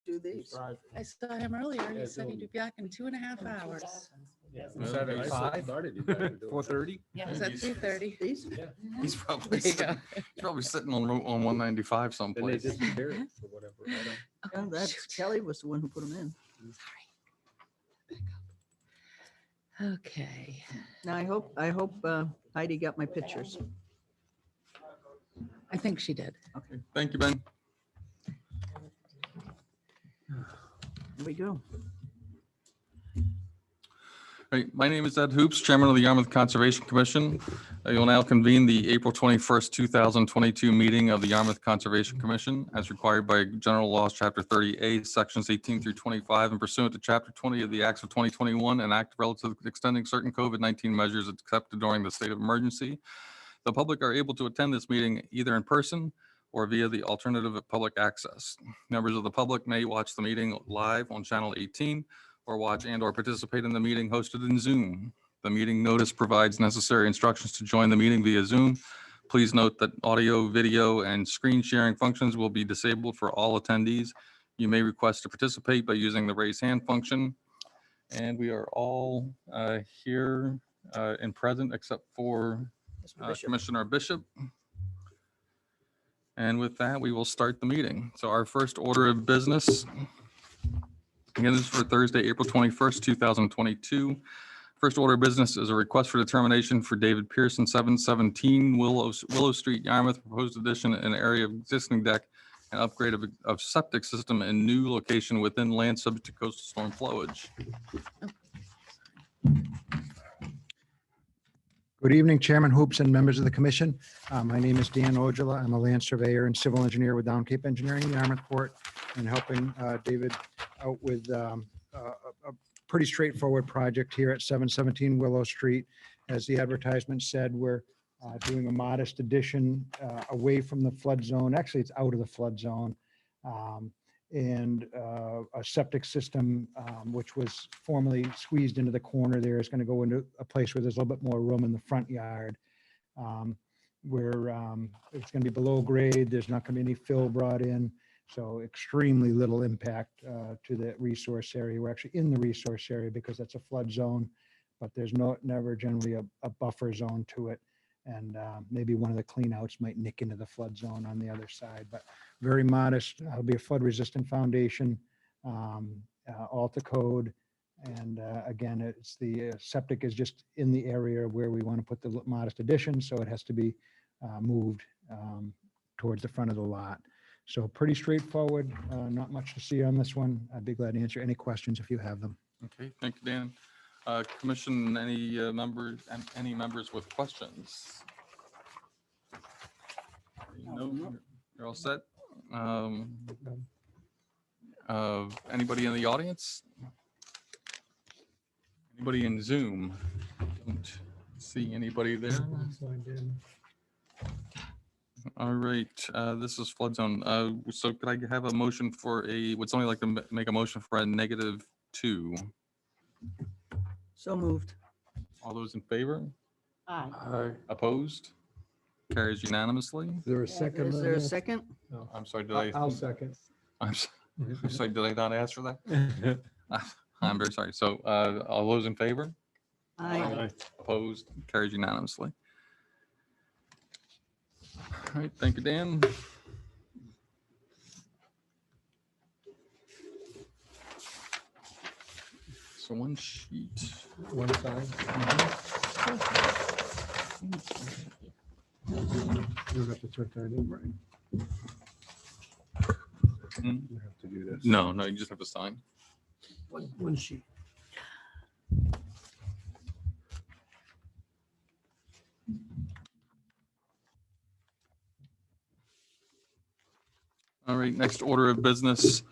do these? I saw him earlier. He said he'd be back in 2.5 hours. Saturday, 4:30? Is that 3:30? These? He's probably There you go. sitting, he's probably sitting on 195 Then they someplace. disappeared for whatever. I don't- Yeah, that's Kelly was the one who put them in. Okay. Now, I hope Heidi got my pictures. I think she did. Okay, thank you, Ben. Here we go. Right, my name is Ed Hoops, Chairman of the Yarmouth Conservation Commission. You'll now convene the April 21st, 2022 meeting of the Yarmouth Conservation Commission as required by General Laws, Chapter 30A, Sections 18 through 25, and pursuant to Chapter 20 of the Acts of 2021, an act relative to extending certain COVID-19 measures accepted during the state of emergency. The public are able to attend this meeting either in person or via the alternative of public access. Members of the public may watch the meeting live on Channel 18 or watch and or participate in the meeting hosted in Zoom. The meeting notice provides necessary instructions to join the meeting via Zoom. Please note that audio, video, and screen sharing functions will be disabled for all attendees. You may request to participate by using the raise hand function. And we are all here and present except for Mr. Bishop. Commissioner Bishop. And with that, we will start the meeting. So our first order of business, again, this is for Thursday, April 21st, 2022. First order of business is a request for determination for David Pearson, 717 Willow Street, Yarmouth, proposed addition in area of existing deck and upgrade of septic system and new location within land subject to coastal storm flowage. Good evening, Chairman Hoops and members of the commission. My name is Dan Ojala. I'm a land surveyor and civil engineer with Down Cape Engineering in Yarmouthport, and helping David out with a pretty straightforward project here at 717 Willow Street. As the advertisement said, we're doing a modest addition away from the flood zone. Actually, it's out of the flood zone. And a septic system, which was formerly squeezed into the corner there, is going to go into a place where there's a little bit more room in the front yard. Where it's going to be below grade, there's not going to be any fill brought in, so extremely little impact to the resource area. We're actually in the resource area because that's a flood zone, but there's never generally a buffer zone to it. And maybe one of the cleanouts might nick into the flood zone on the other side, but very modest. It'll be a flood resistant foundation, all to code. And again, it's the septic is just in the area where we want to put the modest addition, so it has to be moved towards the front of the lot. So pretty straightforward, not much to see on this one. I'd be glad to answer any questions if you have them. Okay, thank you, Dan. Commission, any members with questions? No, you're all set. Anybody in the audience? Anybody in Zoom? Don't see anybody there. All right, this is flood zone. So could I have a motion for would somebody like to make a motion for a -2? So moved. All those in favor? Aye. Opposed? Carries unanimously. Is there a second? Is on there a that? second? I'm sorry, did I? I'll second. I'm sorry, did I not ask for that? I'm very sorry. So all those in favor? Aye. Opposed? Carries unanimously. All right, thank you, Dan. So one sheet. One side. You have to turn that in, right? Hmm? You have to do this. No, you just have to sign. One sheet. All right, next order of business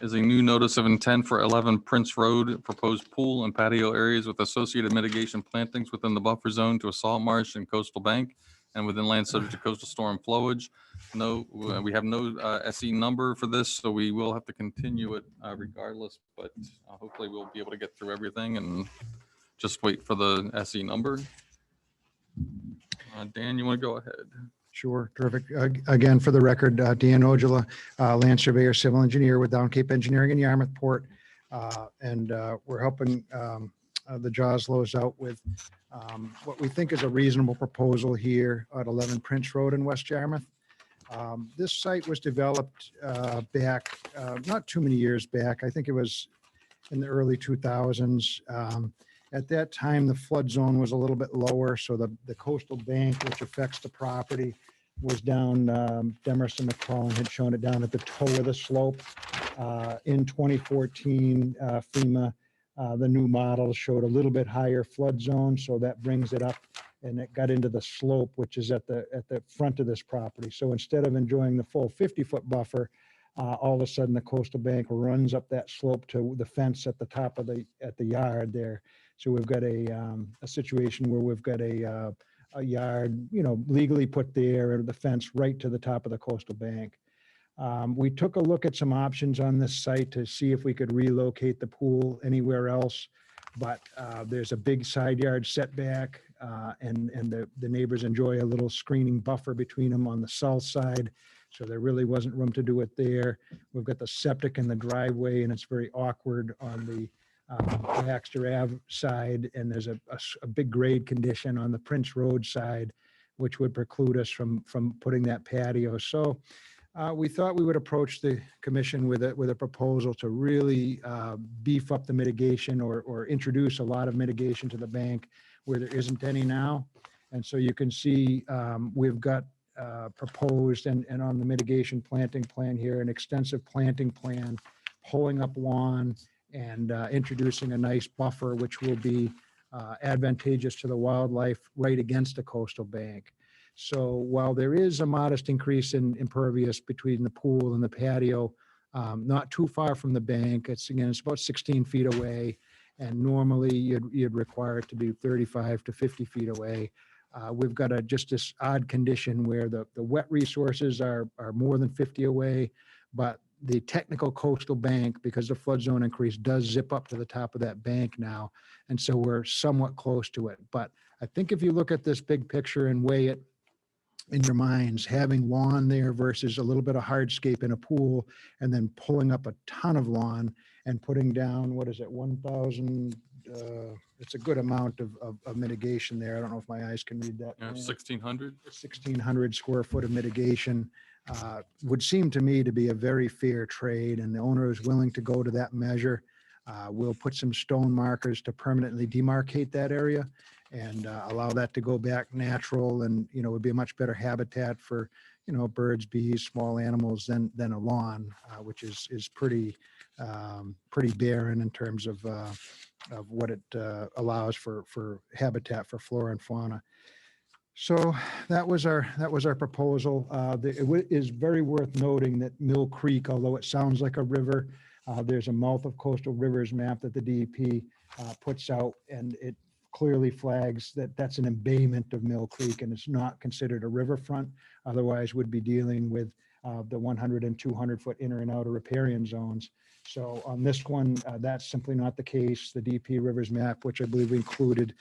is a new notice of intent for 11 Prince Road, proposed pool and patio areas with associated mitigation plantings within the buffer zone to a salt marsh and coastal bank and within land subject to coastal storm flowage. No, we have no SE number for this, so we will have to continue it regardless, but hopefully we'll be able to get through everything and just wait for the SE number. Dan, you want to go ahead? Sure, terrific. Again, for the record, Dan Ojala, land surveyor, civil engineer with Down Cape Engineering in Yarmouth Port. And we're helping the Joslows out with what we think is a reasonable proposal here at 11 Prince Road in West Yarmouth. This site was developed back, not too many years back. I think it was in the early 2000s. At that time, the flood zone was a little bit lower, so the coastal bank, which affects the property, was down, Demerson McClellan had shown it down at the toe of the slope. In 2014, FEMA, the new model showed a little bit higher flood zone, so that brings it up, and it got into the slope, which is at the front of this property. So instead of enjoying the full 50-foot buffer, all of a sudden the coastal bank runs up that slope to the fence at the top of the yard there. So we've got a situation where we've got a yard, legally put there, and the fence right to the top of the coastal bank. We took a look at some options on this site to see if we could relocate the pool anywhere else, but there's a big side yard setback, and the neighbors enjoy a little screening buffer between them on the south side. So there really wasn't room to do it there. We've got the septic in the driveway, and it's very awkward on the Baxter Ave side, and there's a big grade condition on the Prince Road side, which would preclude us from putting that patio. So we thought we would approach the commission with a proposal to really beef up the mitigation or introduce a lot of mitigation to the bank where there isn't any now. And so you can see we've got proposed and on the mitigation planting plan here, an extensive planting plan, pulling up lawn and introducing a nice buffer, which will be advantageous to the wildlife right against the coastal bank. So while there is a modest increase in impervious between the pool and the patio, not too far from the bank, it's about 16 feet away, and normally you'd require it to be 35 to 50 feet away. We've got just this odd condition where the wet resources are more than 50 away, but the technical coastal bank, because the flood zone increase, does zip up to the top of that bank now. And so we're somewhat close to it. But I think if you look at this big picture and weigh it in your minds, having lawn there versus a little bit of hardscape in a pool, and then pulling up a ton of lawn and putting down, 1,000, it's a good amount of mitigation there. I don't know if my eyes can read that. 1,600. 1,600 square foot of mitigation would seem to me to be a very fair trade, and the owner is willing to go to that measure. We'll put some stone markers to permanently demarcate that area and allow that to go back natural, and would be a much better habitat for birds, bees, small animals than a lawn, which is pretty barren in terms of what it allows for habitat for flora and fauna. So that was our proposal. It is very worth noting that Mill Creek, although it sounds like a river, there's a mouth of coastal rivers map that the DEP puts out, and it clearly flags that that's an embayment of Mill Creek, and it's not considered a riverfront. Otherwise, we'd be dealing with the 100 and 200 foot inner and outer riparian zones. So on this one, that's simply not the case. The DP Rivers map, which I believe we included,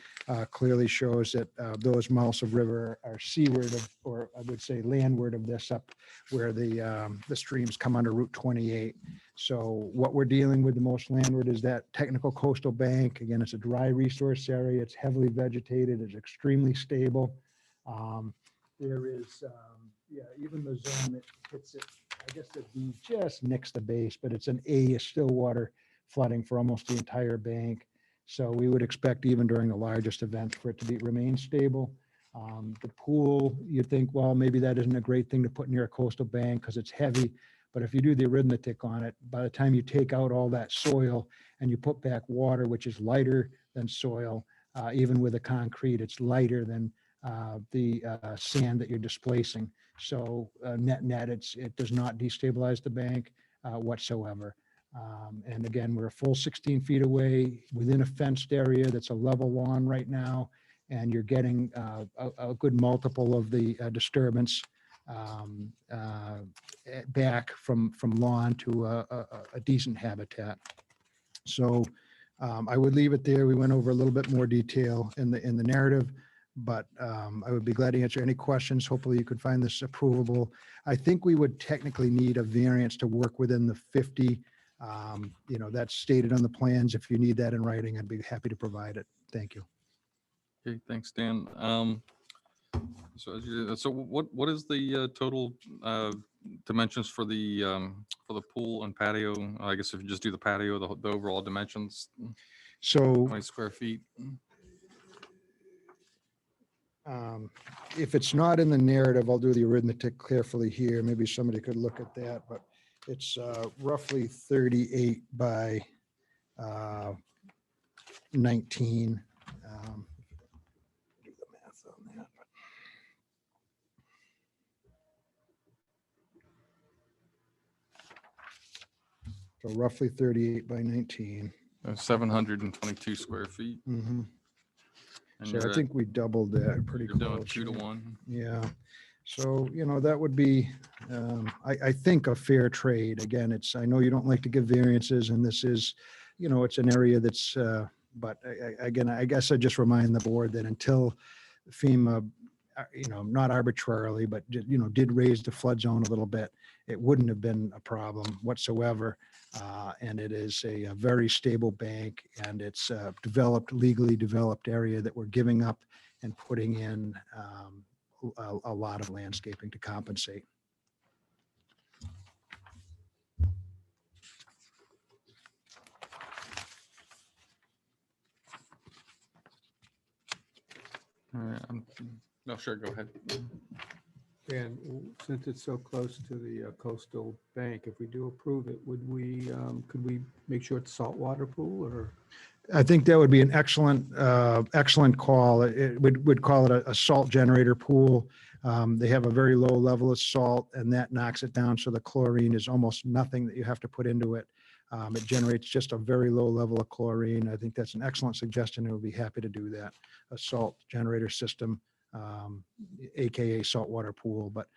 clearly shows that those mouths of river are seaward of, or I would say landward of this, up where the streams come under Route 28. So what we're dealing with the most landward is that technical coastal bank. Again, it's a dry resource area. It's heavily vegetated. It's extremely stable. There is, even the zone that hits it, I guess that'd be just next to base, but it's an A still water flooding for almost the entire bank. So we would expect even during the largest events for it to remain stable. The pool, you think, well, maybe that isn't a great thing to put near a coastal bank because it's heavy. But if you do the arithmetic on it, by the time you take out all that soil and you put back water, which is lighter than soil, even with the concrete, it's lighter than the sand that you're displacing. So net, it does not destabilize the bank whatsoever. And again, we're a full 16 feet away within a fenced area that's a level lawn right now, and you're getting a good multiple of the disturbance back from lawn to a decent habitat. So I would leave it there. We went over a little bit more detail in the narrative, But I would be glad to answer any questions. Hopefully you could find this approvable. I think we would technically need a variance to work within the 50. That's stated on the plans. If you need that in writing, I'd be happy to provide it. Thank you. Okay, thanks, Dan. So what is the total dimensions for the pool and patio? I guess if you just do the patio, the overall dimensions, how So many square feet? if it's not in the narrative, I'll do the arithmetic carefully here. Maybe somebody could look at that, but it's roughly 38 by 19. Do the math on that. So roughly 38 by 19. 722 square feet. Mhm. And So you're I at- think we doubled that pretty you're doing close. 2 to 1. Yeah. So, that would be, I think, a fair trade. Again, I know you don't like to give variances, and this is, it's an area that's, but again, I guess I just remind the board that until FEMA, not arbitrarily, but, did raise the flood zone a little bit, it wouldn't have been a problem whatsoever. And it is a very stable bank, and it's a legally developed area that we're giving up and putting in a lot of landscaping to compensate. All right, no, sure, go ahead. And since it's so close to the coastal bank, if we do approve it, could we make sure it's saltwater pool or? I think that would be an excellent call. It would call it a salt generator pool. They have a very low level of salt, and that knocks it down. So the chlorine is almost nothing that you have to put into it. It generates just a very low level of chlorine. I think that's an excellent suggestion. And we'll be happy to do that. A salt generator system, AKA saltwater pool. But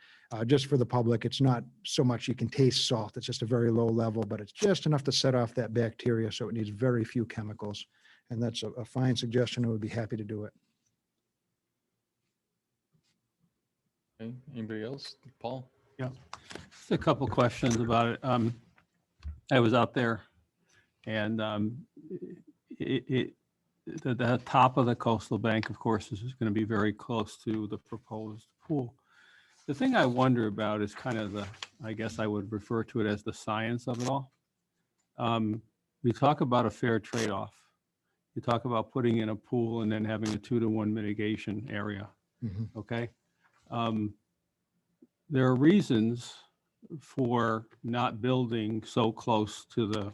just for the public, it's not so much you can taste salt. It's just a very low level, but it's just enough to set off that bacteria. So it needs very few chemicals. And that's a fine suggestion. I would be happy to do it. Okay, anybody else? Paul? Just a couple questions about it. I was out there, and the top of the coastal bank, of course, is going to be very close to the proposed pool. The thing I wonder about is kind of I guess I would refer to it as the science of it all. We talk about a fair trade-off. You talk about putting in a pool and then having a 2-to-1 mitigation area. Mhm. Okay. There are reasons for not building so close to the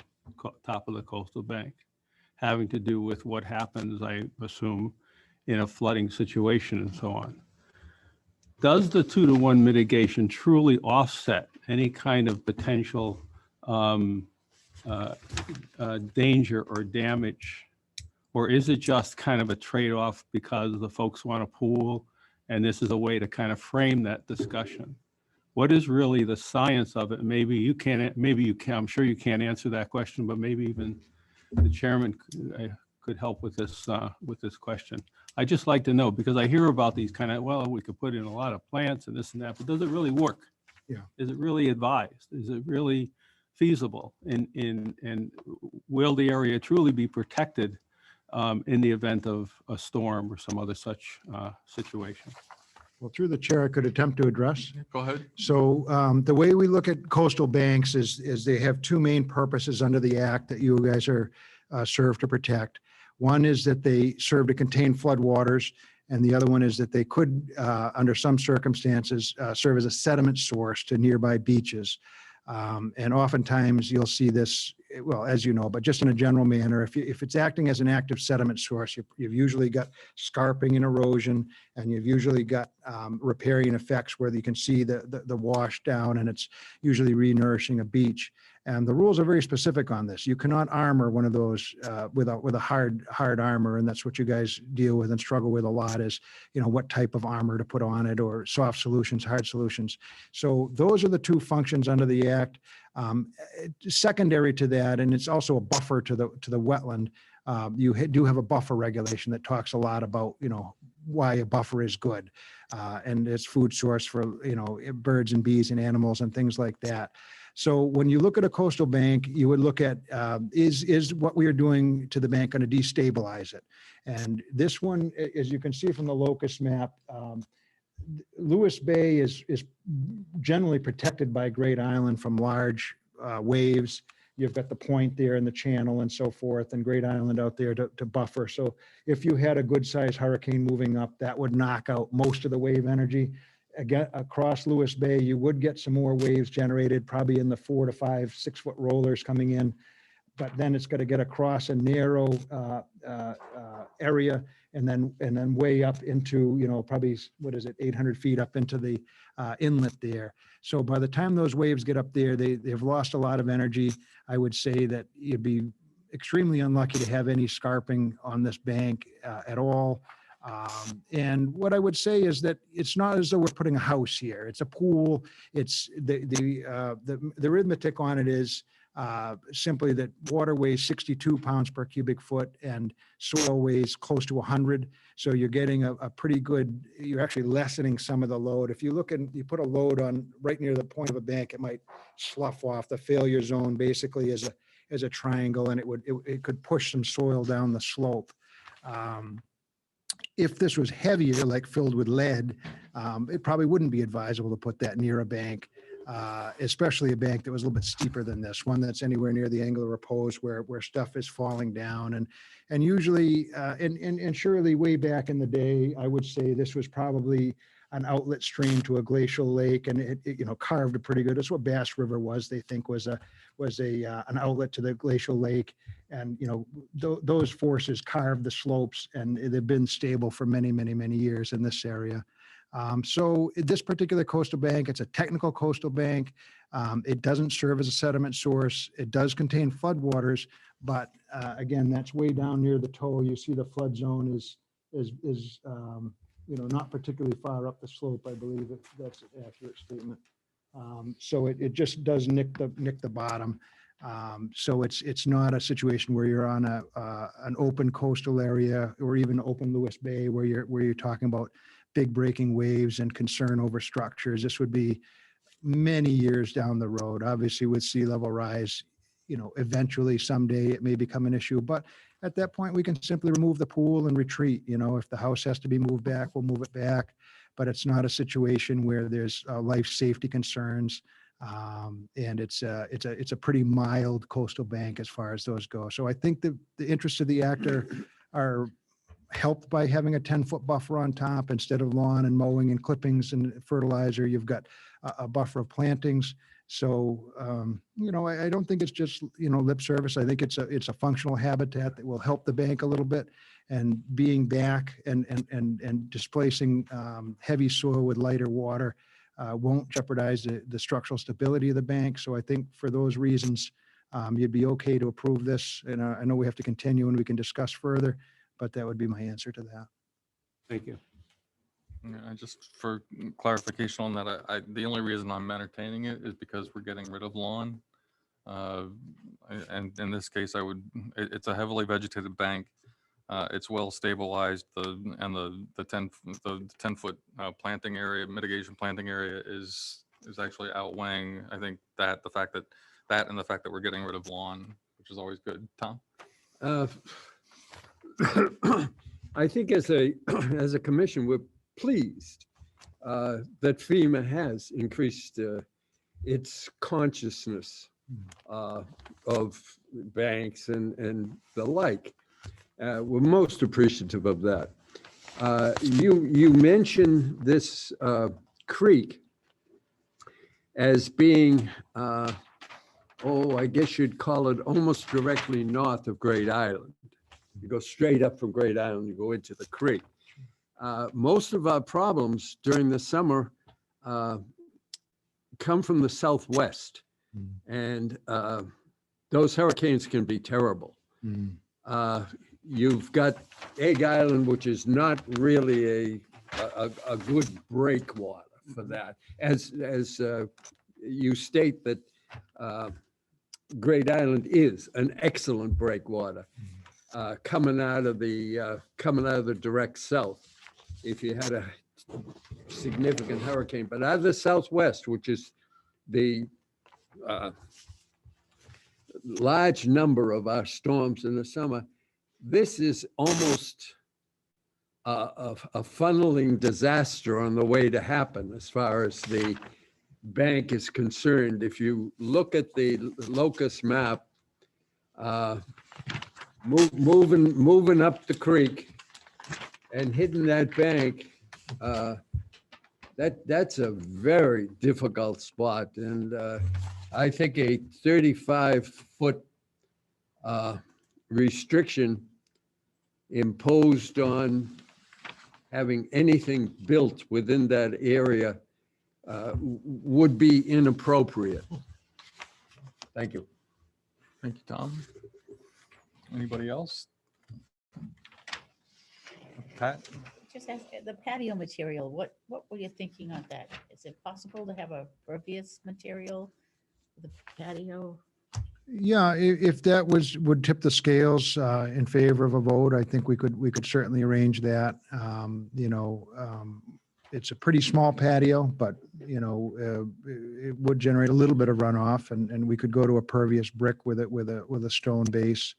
top of the coastal bank, having to do with what happens, I assume, in a flooding situation and so on. Does the 2-to-1 mitigation truly offset any kind of potential danger or damage? Or is it just kind of a trade-off because the folks want a pool, and this is a way to kind of frame that discussion? What is really the science of it? Maybe you can, I'm sure you can't answer that question, but maybe even the chairman could help with this question. I just like to know, because I hear about these kind of, well, we could put in a lot of plants and this and that, but does it really work? Yeah. Is it really advised? Is it really feasible? And will the area truly be protected in the event of a storm or some other such situation? Well, through the chair, I could attempt to address. Go ahead. So the way we look at coastal banks is they have two main purposes under the act that you guys are served to protect. One is that they serve to contain floodwaters, and the other one is that they could, under some circumstances, serve as a sediment source to nearby beaches. And oftentimes you'll see this, well, as you know, but just in a general manner, if it's acting as an active sediment source, you've usually got scarping and erosion, and you've usually got riparian effects where you can see the wash down, and it's usually re-nourishing a beach. And the rules are very specific on this. You cannot armor one of those with a hard armor, and that's what you guys deal with and struggle with a lot is, what type of armor to put on it, or soft solutions, hard solutions. So those are the two functions under the act. Secondary to that, and it's also a buffer to the wetland. You do have a buffer regulation that talks a lot about, why a buffer is good. And it's food source for, birds and bees and animals and things like that. So when you look at a coastal bank, you would look at, is what we are doing to the bank going to destabilize it? And this one, as you can see from the locust map, Lewis Bay is generally protected by Great Island from large waves. You've got the point there in the channel and so forth, and Great Island out there to buffer. So if you had a good sized hurricane moving up, that would knock out most of the wave energy. Again, across Lewis Bay, you would get some more waves generated, probably in the 4 to 5, 6 foot rollers coming in. But then it's got to get across a narrow area and then way up into, probably, 800 feet up into the inlet there. So by the time those waves get up there, they've lost a lot of energy. I would say that you'd be extremely unlucky to have any scarping on this bank at all. And what I would say is that it's not as though we're putting a house here. It's a pool. It's the arithmetic on it is simply that water weighs 62 pounds per cubic foot and soil weighs close to 100. So you're getting a pretty good, you're actually lessening some of the load. If you look and you put a load on right near the point of a bank, it might slough off. The failure zone basically is a triangle, and it could push some soil down the slope. If this was heavier, like filled with lead, it probably wouldn't be advisable to put that near a bank. Especially a bank that was a little bit steeper than this, one that's anywhere near the angle of repose where stuff is falling down. And usually, and surely way back in the day, I would say this was probably an outlet stream to a glacial lake, and it carved a pretty good. That's what Bass River was. They think was an outlet to the glacial lake, and those forces carved the slopes, and they've been stable for many, many, many years in this area. So this particular coastal bank, it's a technical coastal bank. It doesn't serve as a sediment source. It does contain floodwaters, but again, that's way down near the toe. You see the flood zone is not particularly far up the slope. I believe that's an accurate statement. So it just does nick the bottom. So it's not a situation where you're on an open coastal area or even open Lewis Bay where you're talking about big breaking waves and concern over structures. This would be many years down the road. Obviously, with sea level rise, eventually someday it may become an issue. But at that point, we can simply remove the pool and retreat. If the house has to be moved back, we'll move it back. But it's not a situation where there's life safety concerns. And it's a pretty mild coastal bank as far as those go. So I think the interests of the act are helped by having a 10-foot buffer on top instead of lawn and mowing and clippings and fertilizer. You've got a buffer of plantings. So, I don't think it's just, lip service. I think it's a functional habitat that will help the bank a little bit, and being back and displacing heavy soil with lighter water won't jeopardize the structural stability of the bank. So I think for those reasons, you'd be okay to approve this. And I know we have to continue and we can discuss further, but that would be my answer to that. Thank you. Yeah, just for clarification on that, the only reason I'm entertaining it is because we're getting rid of lawn. And in this case, it's a heavily vegetated bank. It's well stabilized. The 10-foot planting area, mitigation planting area is actually outweighing, I think, the fact that we're getting rid of lawn, which is always good. Tom? I think as a commission, we're pleased that FEMA has increased its consciousness of banks and the like. We're most appreciative of that. You mentioned this creek as being, I guess you'd call it almost directly north of Great Island. You go straight up from Great Island, you go into the creek. Most of our problems during the summer come from the southwest, and those hurricanes can be terrible. You've got Egg Island, which is not really a good breakwater for that. As you state that Great Island is an excellent breakwater coming out of the direct south. if you had a significant hurricane, but out of the southwest, which is the large number of our storms in the summer, this is almost a funneling disaster on the way to happen as far as the bank is concerned. If you look at the locust map, moving up the creek and hitting that bank, that's a very difficult spot. And I think a 35-foot restriction imposed on having anything built within that area would be inappropriate. Thank you. Thank you, Tom. Anybody else? Pat? Just ask the patio material, what were you thinking on that? Is it possible to have a pervious material for the patio? Yeah, if that would tip the scales in favor of a vote, I think we could certainly arrange that. It's a pretty small patio, but it would generate a little bit of runoff, and we could go to a pervious brick with a stone base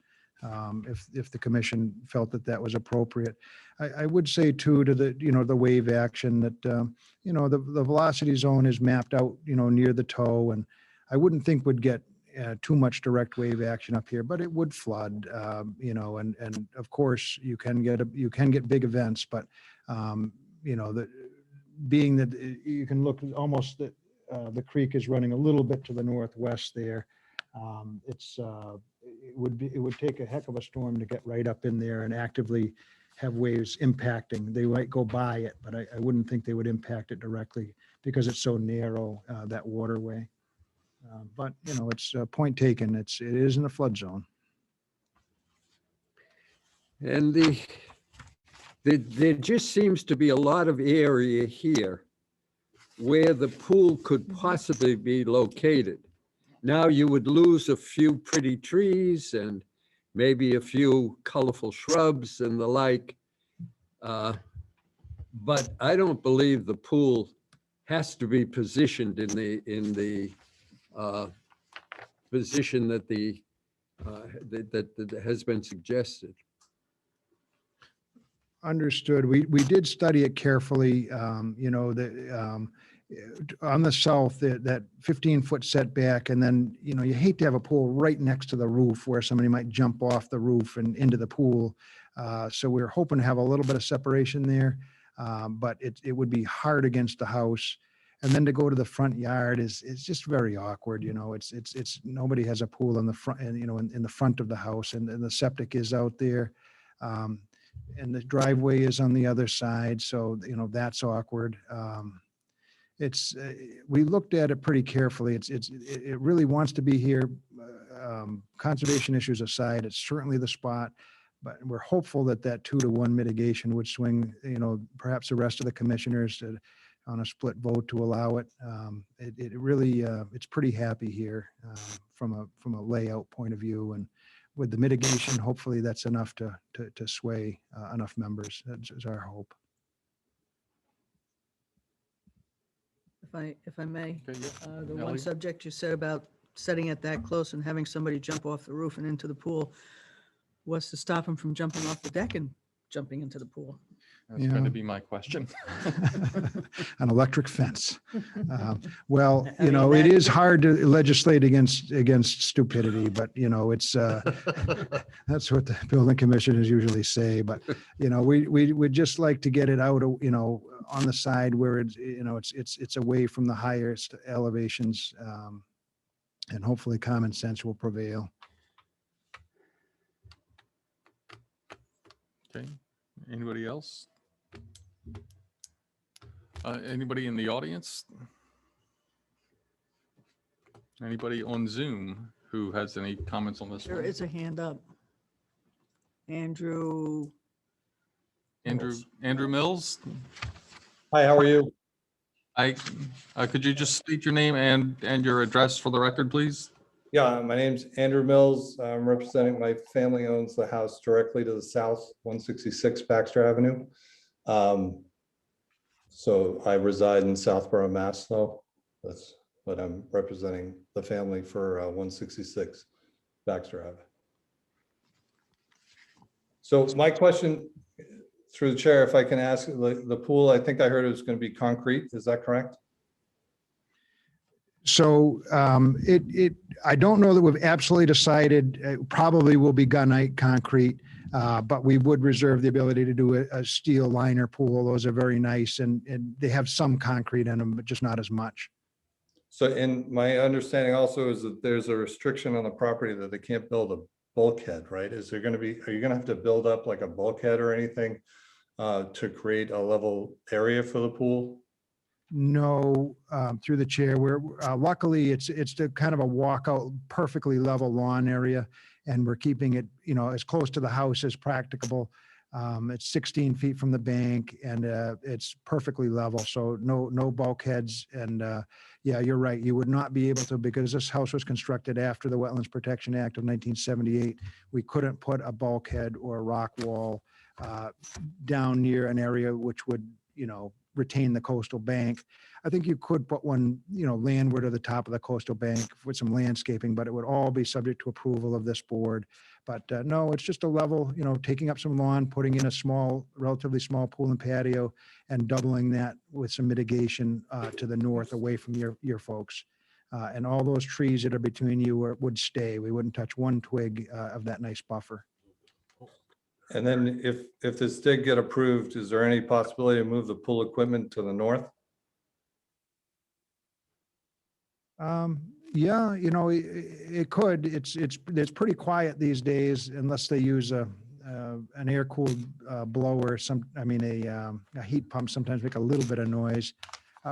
if the commission felt that was appropriate. I would say too to the wave action that the velocity zone is mapped out near the toe, and I wouldn't think would get too much direct wave action up here, but it would flood, and of course you can get big events, but being that you can look almost that the creek is running a little bit to the northwest there. It would take a heck of a storm to get right up in there and actively have waves impacting. They might go by it, but I wouldn't think they would impact it directly because it's so narrow, that waterway. But it's a point taken. It is in a flood zone. And there just seems to be a lot of area here where the pool could possibly be located. Now you would lose a few pretty trees and maybe a few colorful shrubs and the like. But I don't believe the pool has to be positioned in the position that that has been suggested. Understood. We did study it carefully. On the south, that 15-foot setback, and then you hate to have a pool right next to the roof where somebody might jump off the roof and into the pool. So we're hoping to have a little bit of separation there, but it would be hard against the house. And then to go to the front yard is just very awkward. It's nobody has a pool in the front, and in the front of the house, and the septic is out there. And the driveway is on the other side, so that's awkward. We looked at it pretty carefully. It really wants to be here. Conservation issues aside, it's certainly the spot, but we're hopeful that 2-to-1 mitigation would swing perhaps the rest of the commissioners on a split vote to allow it. It really it's pretty happy here from a layout point of view, and with the mitigation, hopefully that's enough to sway enough members. That's our hope. If I may, Okay, yeah. the Ellie? one subject you said about setting it that close and having somebody jump off the roof and into the pool was to stop them from jumping off the deck and jumping into the pool. That's going Yeah. to be my question. An electric fence. Well, I mean, it that- is hard to legislate against stupidity, but it's that's what the building commissioners usually say. But we would just like to get it out, on the side where it's away from the highest elevations, and hopefully common sense will prevail. Okay, anybody else? Anybody in the audience? Anybody on Zoom who has any comments on this There one? is a hand up. Andrew. Andrew Mills? Hi, how are you? Could you just state your name and your address for the record, please? Yeah, my name's Andrew Mills. I'm representing, my family owns the house directly to the south, 166 Baxter Avenue. So I reside in Southborough, Mass, though. That's what I'm representing the family for 166 Baxter Ave. So my question, through the chair, if I can ask, the pool, I think I heard it was going to be concrete. Is that correct? So I don't know that we've absolutely decided, it probably will be gunite concrete, but we would reserve the ability to do a steel liner pool. Those are very nice and they have some concrete in them, but just not as much. So, and my understanding also is that there's a restriction on the property that they can't build a bulkhead, right? Is there going to be, are you going to have to build up like a bulkhead or anything to create a level area for the pool? No, through the chair, where luckily it's the kind of a walkout, perfectly level lawn area. And we're keeping it, as close to the house as practicable. It's 16 feet from the bank and it's perfectly level. So no bulkheads. And yeah, you're right. You would not be able to, because this house was constructed after the Wetlands Protection Act of 1978. We couldn't put a bulkhead or a rock wall down near an area which would, retain the coastal bank. I think you could put one, landward of the top of the coastal bank with some landscaping, but it would all be subject to approval of this board. But no, it's just a level, taking up some lawn, putting in a small, relatively small pool and patio and doubling that with some mitigation to the north away from your folks. And all those trees that are between you would stay. We wouldn't touch one twig of that nice buffer. And then if this did get approved, is there any possibility to move the pool equipment to the north? Yeah, it could. It's pretty quiet these days unless they use an air cooled blower. A heat pump sometimes make a little bit of noise.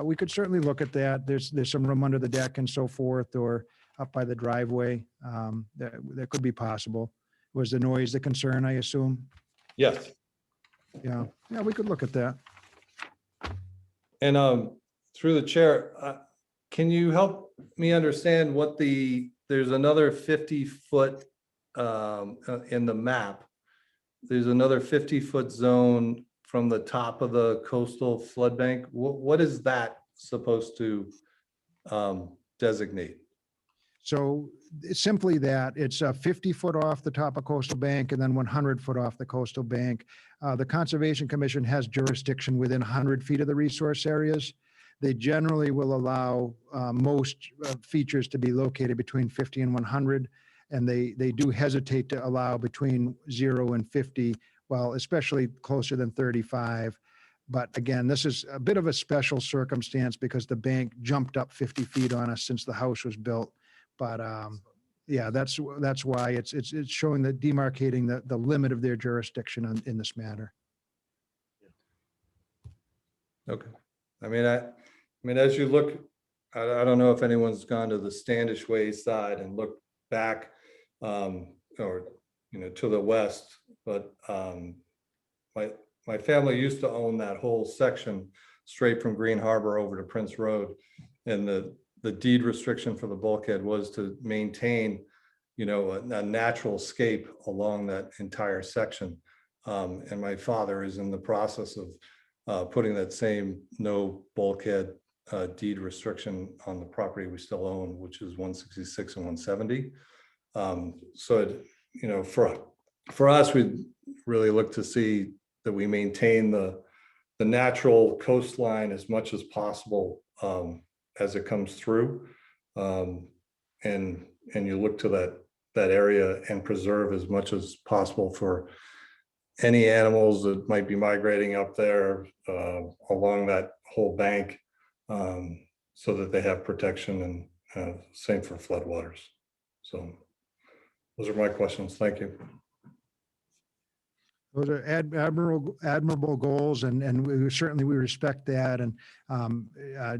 We could certainly look at that. There's some room under the deck and so forth, or up by the driveway. That could be possible. Was the noise the concern, I assume? Yes. Yeah, we could look at that. And through the chair, can you help me understand what there's another 50-foot in the map. There's another 50-foot zone from the top of the coastal flood bank. What is that supposed to designate? So it's simply that it's 50 foot off the top of coastal bank and then 100 foot off the coastal bank. The Conservation Commission has jurisdiction within 100 feet of the resource areas. They generally will allow most features to be located between 50 and 100. And they do hesitate to allow between 0 and 50, well, especially closer than 35. But again, this is a bit of a special circumstance because the bank jumped up 50 feet on us since the house was built. But yeah, that's why it's showing that demarcating the limit of their jurisdiction in this matter. Okay. I mean, as you look, I don't know if anyone's gone to the Standish Way side and looked back or, to the west, but my family used to own that whole section straight from Green Harbor over to Prince Road. And the deed restriction for the bulkhead was to maintain, a natural escape along that entire section. And my father is in the process of putting that same no bulkhead deed restriction on the property we still own, which is 166 and 170. So, for us, we really look to see that we maintain the natural coastline as much as possible as it comes through. And you look to that area and preserve as much as possible for any animals that might be migrating up there along that whole bank, so that they have protection, and same for floodwaters. So those are my questions. Thank you. Those are admirable goals, and we certainly respect that, and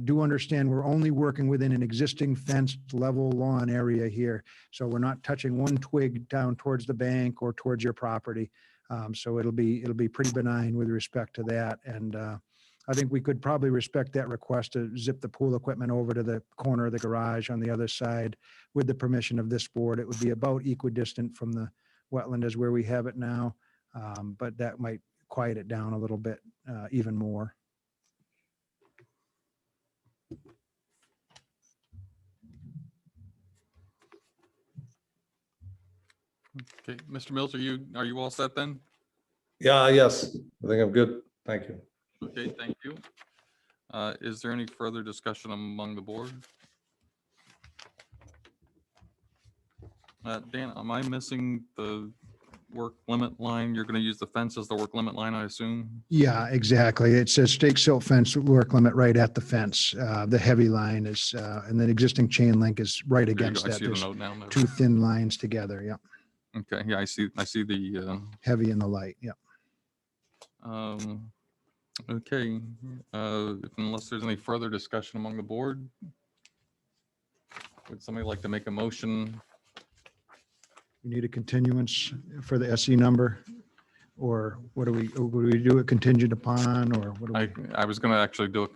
do understand we're only working within an existing fenced level lawn area here. So we're not touching one twig down towards the bank or towards your property. So it'll be pretty benign with respect to that. And I think we could probably respect that request to zip the pool equipment over to the corner of the garage on the other side with the permission of this board. It would be about equidistant from the wetland as where we have it now. But that might quiet it down a little bit even more. Okay, Mr. Mills, are you all set then? Yeah, yes, I think I'm good. Thank you. Okay, thank you. Is there any further discussion among the board? Dan, am I missing the work limit line? You're going to use the fence as the work limit line, I assume? Yeah, exactly. It says stake silt fence work limit right at the fence. The heavy line is, and the existing chain link is right There you go. against I that. see the There's note now. No. two thin lines together. Yeah. Okay, yeah, I see the, Heavy in the light. Yeah. okay, unless there's any further discussion among the board, would somebody like to make a motion? We need a continuance for the SE number, or what do we do it contingent upon, or what do we? I was going to actually do it.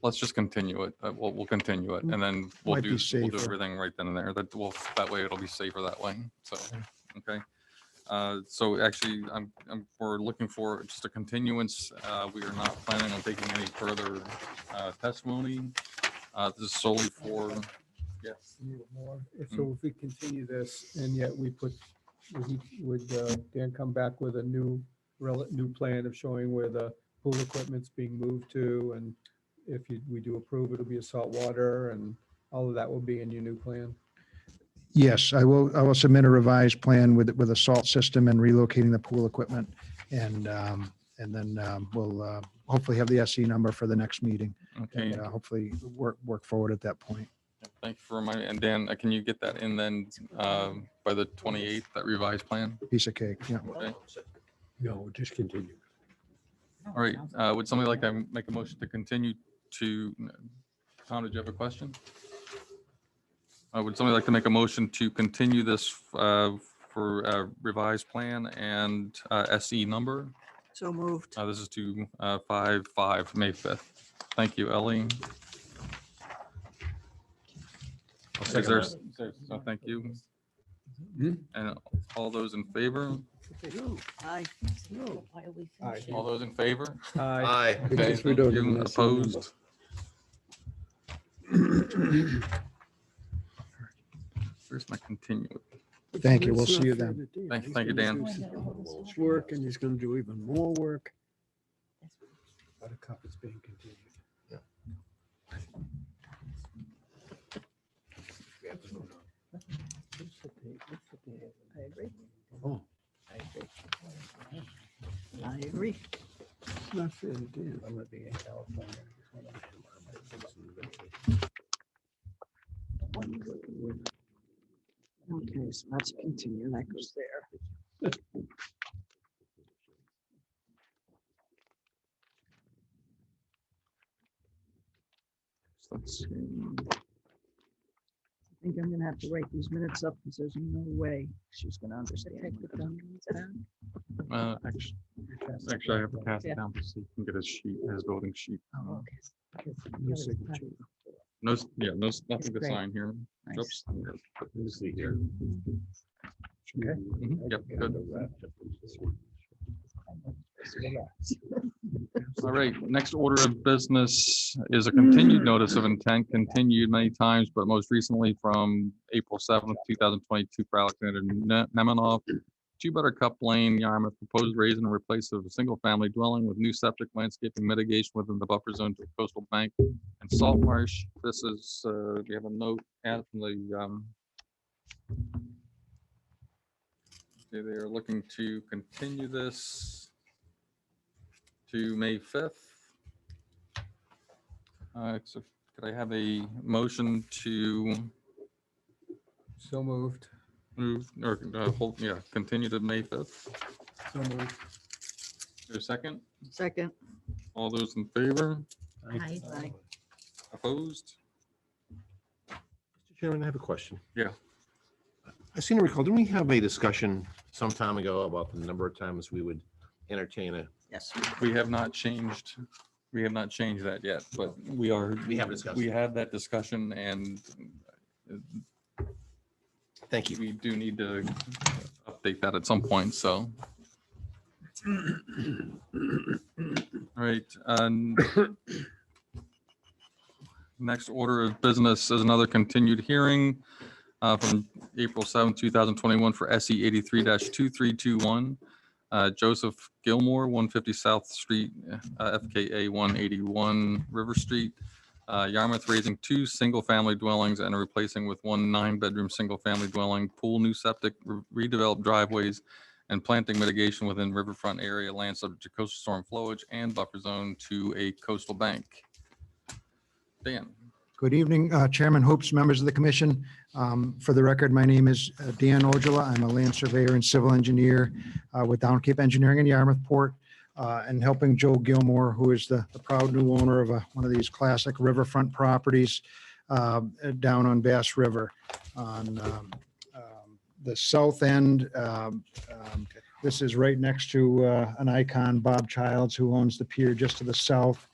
Let's just continue it. We'll continue it, and then we'll Might be do safer. everything right then and there. That way it'll be safer that way. So, okay. So actually, we're looking for just a continuance. We are not planning on taking any further testimony. This is solely for, yes. Need more. So if we continue this and yet we put, would Dan come back with a new plan of showing where the pool equipment's being moved to? And if we do approve, it'll be a saltwater and all of that will be in your new plan? Yes, I will submit a revised plan with a salt system and relocating the pool equipment. And then we'll hopefully have the SE number for the next meeting. Okay. And hopefully work forward at that point. Thank you for reminding. And Dan, can you get that in then by the 28th, that revised plan? Piece of cake. Yeah. Okay. No, just continue. All right. Would somebody like to make a motion to continue to, Tom, did you have a question? Would somebody like to make a motion to continue this for revised plan and SE number? So moved. This is to 5/5, May 5th. Thank you, Ellie. Is there, so thank you. And all those in favor? Aye. Why are we finishing? All those in favor? Aye. Okay, Because we thank don't you. have an SE number. Opposed? Where's my continue? Thank you. We'll It's not see you fair then. to Dan. Thank- He's thank you, gonna Dan. do this work and he's gonna do even more work. Buttercup is being continued. I agree. Oh, I agree. it's not fair to Dan. Okay, so let's continue. That goes there. So let's see. I think I'm gonna have to write these minutes up because there's no way she's gonna understand. Actually, I have to pass it down so you can get his sheet, his voting sheet. Oh, okay. No signature. No, nothing to Great. sign here. Nice. Oops. Okay. Mhm, Yep, good. All right, next order of business is a continued notice of intent, continued many times, but most recently from April 7th, 2022 for Alexander Nemanoff. 2 Buttercup Lane, Yarmouth, proposed raise and replace of a single-family dwelling with new septic landscaping mitigation within the buffer zone to coastal bank and salt marsh. This is, we have a note added from the, okay, they are looking to continue this to May 5th. So could I have a motion to So moved. move or hold, yeah, continue to May 5th? So moved. Is there a second? Second. All those in favor? Aye. Aye. Opposed? Mr. Chairman, I have a question. Yeah. I seem to recall, didn't we have a discussion some time ago about the number of times we would entertain a, Yes. We have not changed that yet, but we are. We have discussed We it. had that discussion and thank you. we do need to update that at some point, so. All right. Next order of business is another continued hearing. from April 7th, 2021 for SE 83-2321. Joseph Gilmore, 150 South Street, FKA 181 River Street. Yarmouth raising 2 single-family dwellings and replacing with 1 9-bedroom single-family dwelling, pool, new septic, redeveloped driveways, and planting mitigation within riverfront area, land subject to coastal storm flowage and buffer zone to a coastal bank. Dan. Good evening, Chairman Hoops, members of the commission. For the record, my name is Dan Ojala. I'm a land surveyor and civil engineer with Down Cape Engineering in Yarmouth Port, and helping Joe Gilmore, who is the proud new owner of one of these classic riverfront properties down on Bass River on the south end. This is right next to an icon, Bob Childs, who owns the pier just to the south.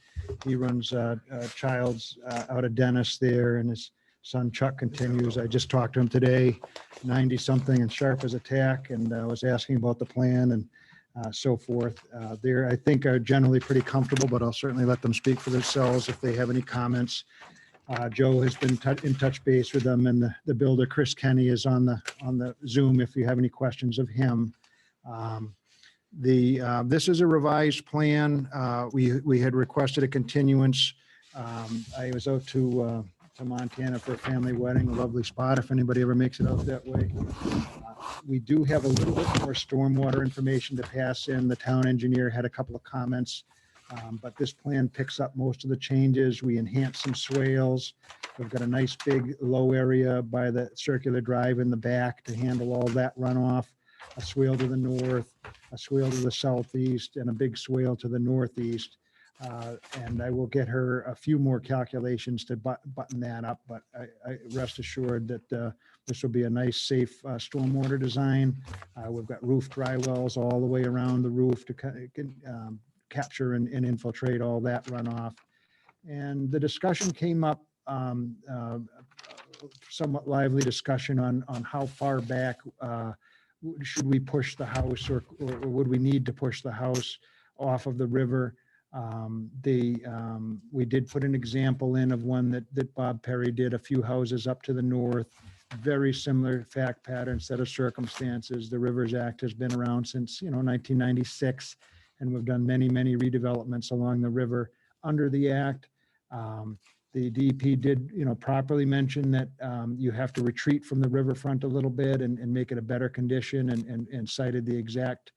He runs Childs out of Dennis there, and his son Chuck continues. I just talked to him today, 90-something and sharp as a tack, and was asking about the plan and so forth. There, I think, are generally pretty comfortable, but I'll certainly let them speak for themselves if they have any comments. Joe has been in touch base with them, and the builder, Chris Kenny, is on the Zoom if you have any questions of him. This is a revised plan. We had requested a continuance. I was out to Montana for a family wedding, a lovely spot if anybody ever makes it out that way. We do have a little bit more stormwater information to pass in. The town engineer had a couple of comments, but this plan picks up most of the changes. We enhanced some swales. We've got a nice big low area by the circular drive in the back to handle all that runoff. A swale to the north, a swale to the southeast, and a big swale to the northeast. And I will get her a few more calculations to button that up, but I rest assured that this will be a nice, safe stormwater design. We've got roof dry wells all the way around the roof to capture and infiltrate all that runoff. And the discussion came up, somewhat lively discussion on how far back should we push the house, or would we need to push the house off of the river? We did put an example in of one that Bob Perry did, a few houses up to the north, very similar fact pattern, set of circumstances. The Rivers Act has been around since 1996, and we've done many redevelopments along the river under the act. The DEP did, properly mention that you have to retreat from the riverfront a little bit and make it a better condition, and cited the exact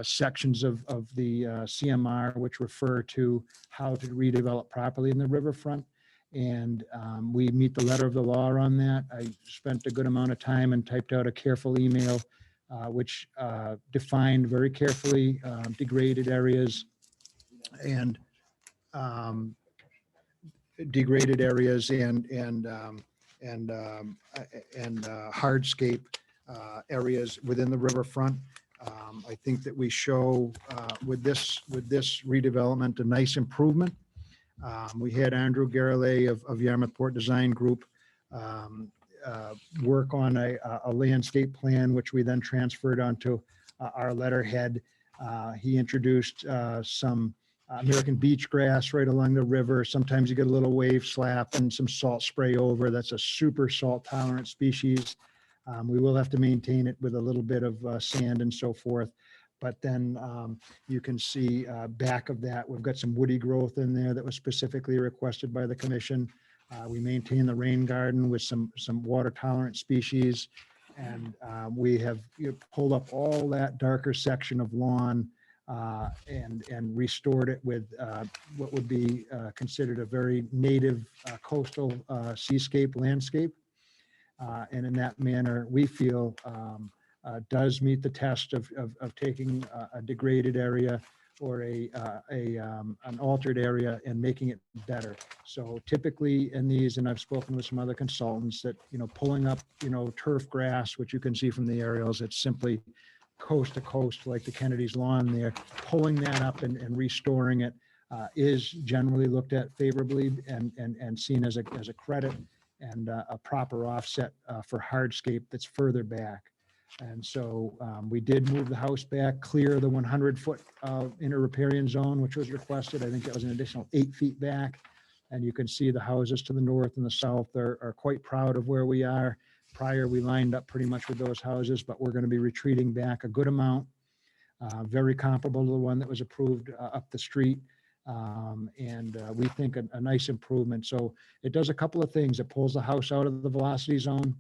sections of the CMR which refer to how to redevelop properly in the riverfront. And we meet the letter of the law on that. I spent a good amount of time and typed out a careful email which defined very carefully degraded areas and hardscape areas within the riverfront. I think that we show with this redevelopment a nice improvement. We had Andrew Garrelay of Yarmouth Port Design Group work on a landscape plan, which we then transferred onto our letterhead. He introduced some American beach grass right along the river. Sometimes you get a little wave slap and some salt spray over. That's a super salt tolerant species. We will have to maintain it with a little bit of sand and so forth. But then you can see back of that, we've got some woody growth in there that was specifically requested by the commission. We maintain the rain garden with some water tolerant species. And we have pulled up all that darker section of lawn and restored it with what would be considered a very native coastal seascape landscape. And in that manner, we feel does meet the test of taking a degraded area or an altered area and making it better. So typically in these, and I've spoken with some other consultants, that pulling up turf grass, which you can see from the aerials, it's simply coast to coast like the Kennedy's lawn there, pulling that up and restoring it is generally looked at favorably and seen as a credit and a proper offset for hardscape that's further back. And so we did move the house back, clear the 100-foot inner riparian zone, which was requested. I think that was an additional 8 feet back. And you can see the houses to the north and the south are quite proud of where we are. Prior, we lined up pretty much with those houses, but we're going to be retreating back a good amount. Very comparable to the one that was approved up the street. We think a nice improvement. So it does a couple of things. It pulls the house out of the velocity zone.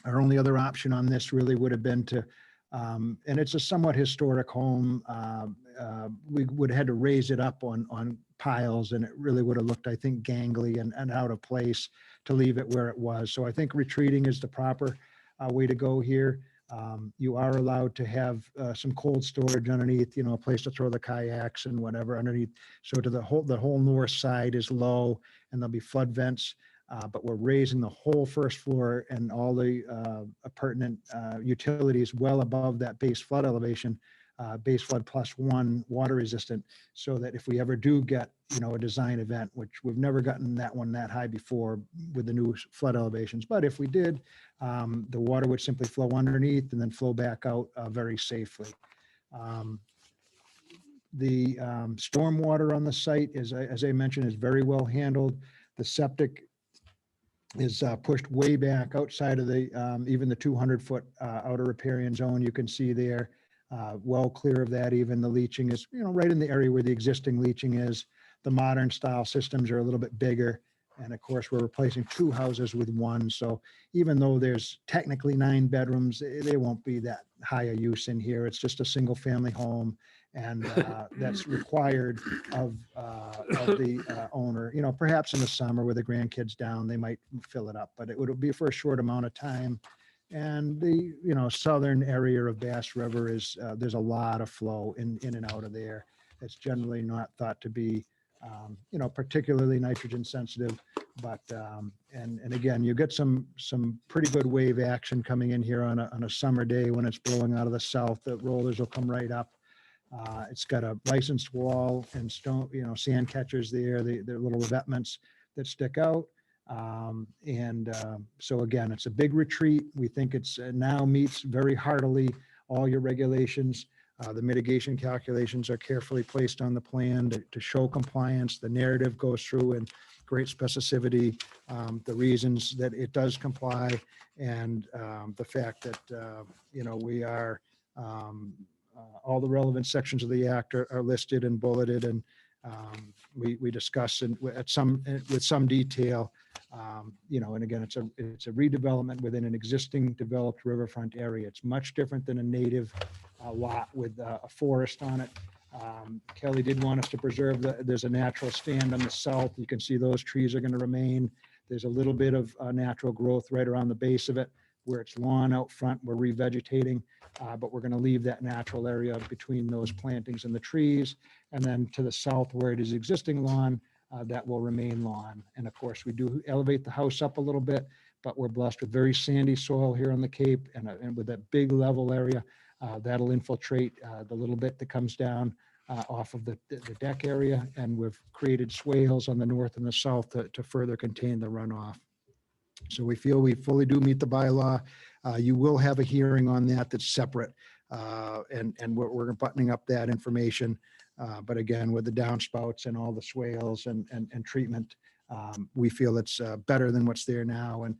Our only other option on this really would have been to, and it's a somewhat historic home. We would have had to raise it up on piles, and it really would have looked, I think, gangly and out of place to leave it where it was. So I think retreating is the proper way to go here. You are allowed to have some cold storage underneath, a place to throw the kayaks and whatever underneath. So to the whole north side is low, and there'll be flood vents. But we're raising the whole first floor and all the pertinent utilities well above that base flood elevation, base flood +1 water resistant, so that if we ever do get, a design event, which we've never gotten that one that high before with the new flood elevations, but if we did, the water would simply flow underneath and then flow back out very safely. The stormwater on the site is, as I mentioned, is very well handled. The septic is pushed way back outside of the even the 200-foot outer riparian zone. You can see there, well clear of that. Even the leaching is, right in the area where the existing leaching is. The modern style systems are a little bit bigger, and of course we're replacing 2 houses with 1. So even though there's technically 9 bedrooms, they won't be that high a use in here. It's just a single family home, and that's required of the owner. Perhaps in the summer with the grandkids down, they might fill it up, but it would be for a short amount of time. And the southern area of Bass River is there's a lot of flow in and out of there. It's generally not thought to be particularly nitrogen sensitive, but and again, you get some pretty good wave action coming in here on a summer day when it's blowing out of the south. The rollers will come right up. It's got a licensed wall and stone, sand catchers there. They're little revetments that stick out. So again, it's a big retreat. We think it's now meets very heartily all your regulations. The mitigation calculations are carefully placed on the plan to show compliance. The narrative goes through in great specificity, the reasons that it does comply, and the fact that, we are, all the relevant sections of the act are listed and bulleted, and we discuss with some detail, and again, it's a redevelopment within an existing developed riverfront area. It's much different than a native lot with a forest on it. Kelly did want us to preserve there's a natural stand on the south. You can see those trees are going to remain. There's a little bit of natural growth right around the base of it. Where it's lawn out front, we're revegetating, but we're going to leave that natural area between those plantings and the trees. And then to the south, where it is existing lawn, that will remain lawn. And of course, we do elevate the house up a little bit, but we're blessed with very sandy soil here on the Cape, and with that big level area, that'll infiltrate the little bit that comes down off of the deck area. And we've created swales on the north and the south to further contain the runoff. So we feel we fully do meet the bylaw. You will have a hearing on that's separate, and we're buttoning up that information. But again, with the downspouts and all the swales and treatment, we feel it's better than what's there now. And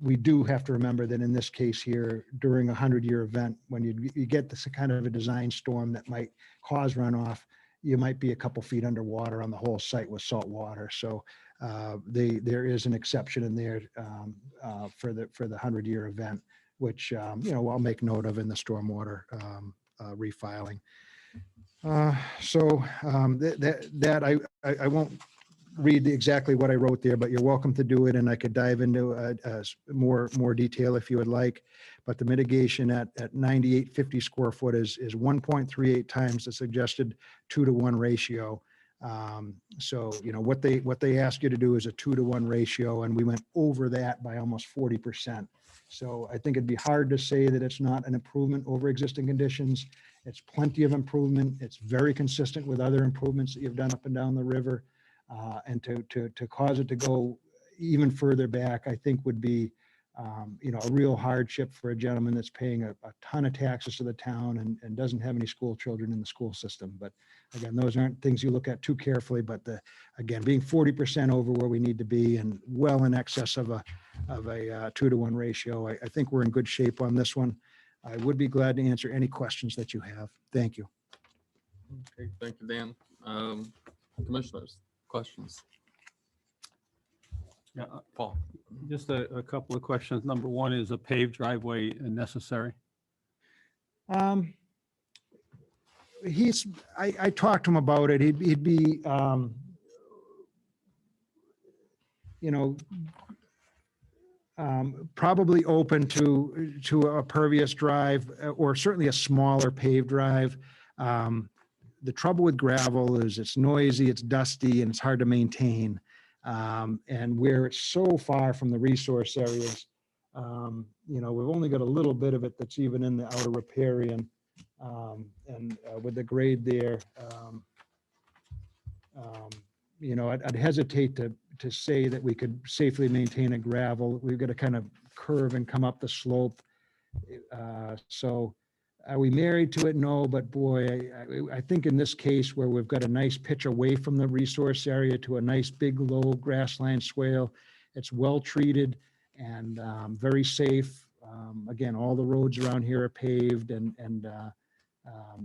we do have to remember that in this case here, during a 100-year event, when you get this kind of a design storm that might cause runoff, you might be a couple feet underwater on the whole site with salt water. So there is an exception in there for the 100-year event, which I'll make note of in the stormwater refiling. So I won't read exactly what I wrote there, but you're welcome to do it, and I could dive into more detail if you would like. But the mitigation at 9850 square foot is 1.38 times the suggested 2-to-1 ratio. So what they ask you to do is a 2-to-1 ratio, and we went over that by almost 40%. So I think it'd be hard to say that it's not an improvement over existing conditions. It's plenty of improvement. It's very consistent with other improvements that you've done up and down the river. And to cause it to go even further back, I think would be a real hardship for a gentleman that's paying a ton of taxes to the town and doesn't have any school children in the school system. But again, those aren't things you look at too carefully, but again, being 40% over where we need to be and well in excess of a 2-to-1 ratio, I think we're in good shape on this one. I would be glad to answer any questions that you have. Thank you. Okay, thank you, Dan. Commissioners, questions? Yeah, Paul? just a couple of questions. Number one, is a paved driveway necessary? I talked to him about it. He'd be, probably open to a pervious drive or certainly a smaller paved drive. The trouble with gravel is it's noisy, it's dusty, and it's hard to maintain. And where it's so far from the resource areas, we've only got a little bit of it that's even in the outer riparian. And with the grade there, I'd hesitate to say that we could safely maintain a gravel. We've got to kind of curve and come up the slope. So are we married to it? No, but boy, I think in this case where we've got a nice pitch away from the resource area to a nice big low grassland swale, it's well treated and very safe. Again, all the roads around here are paved and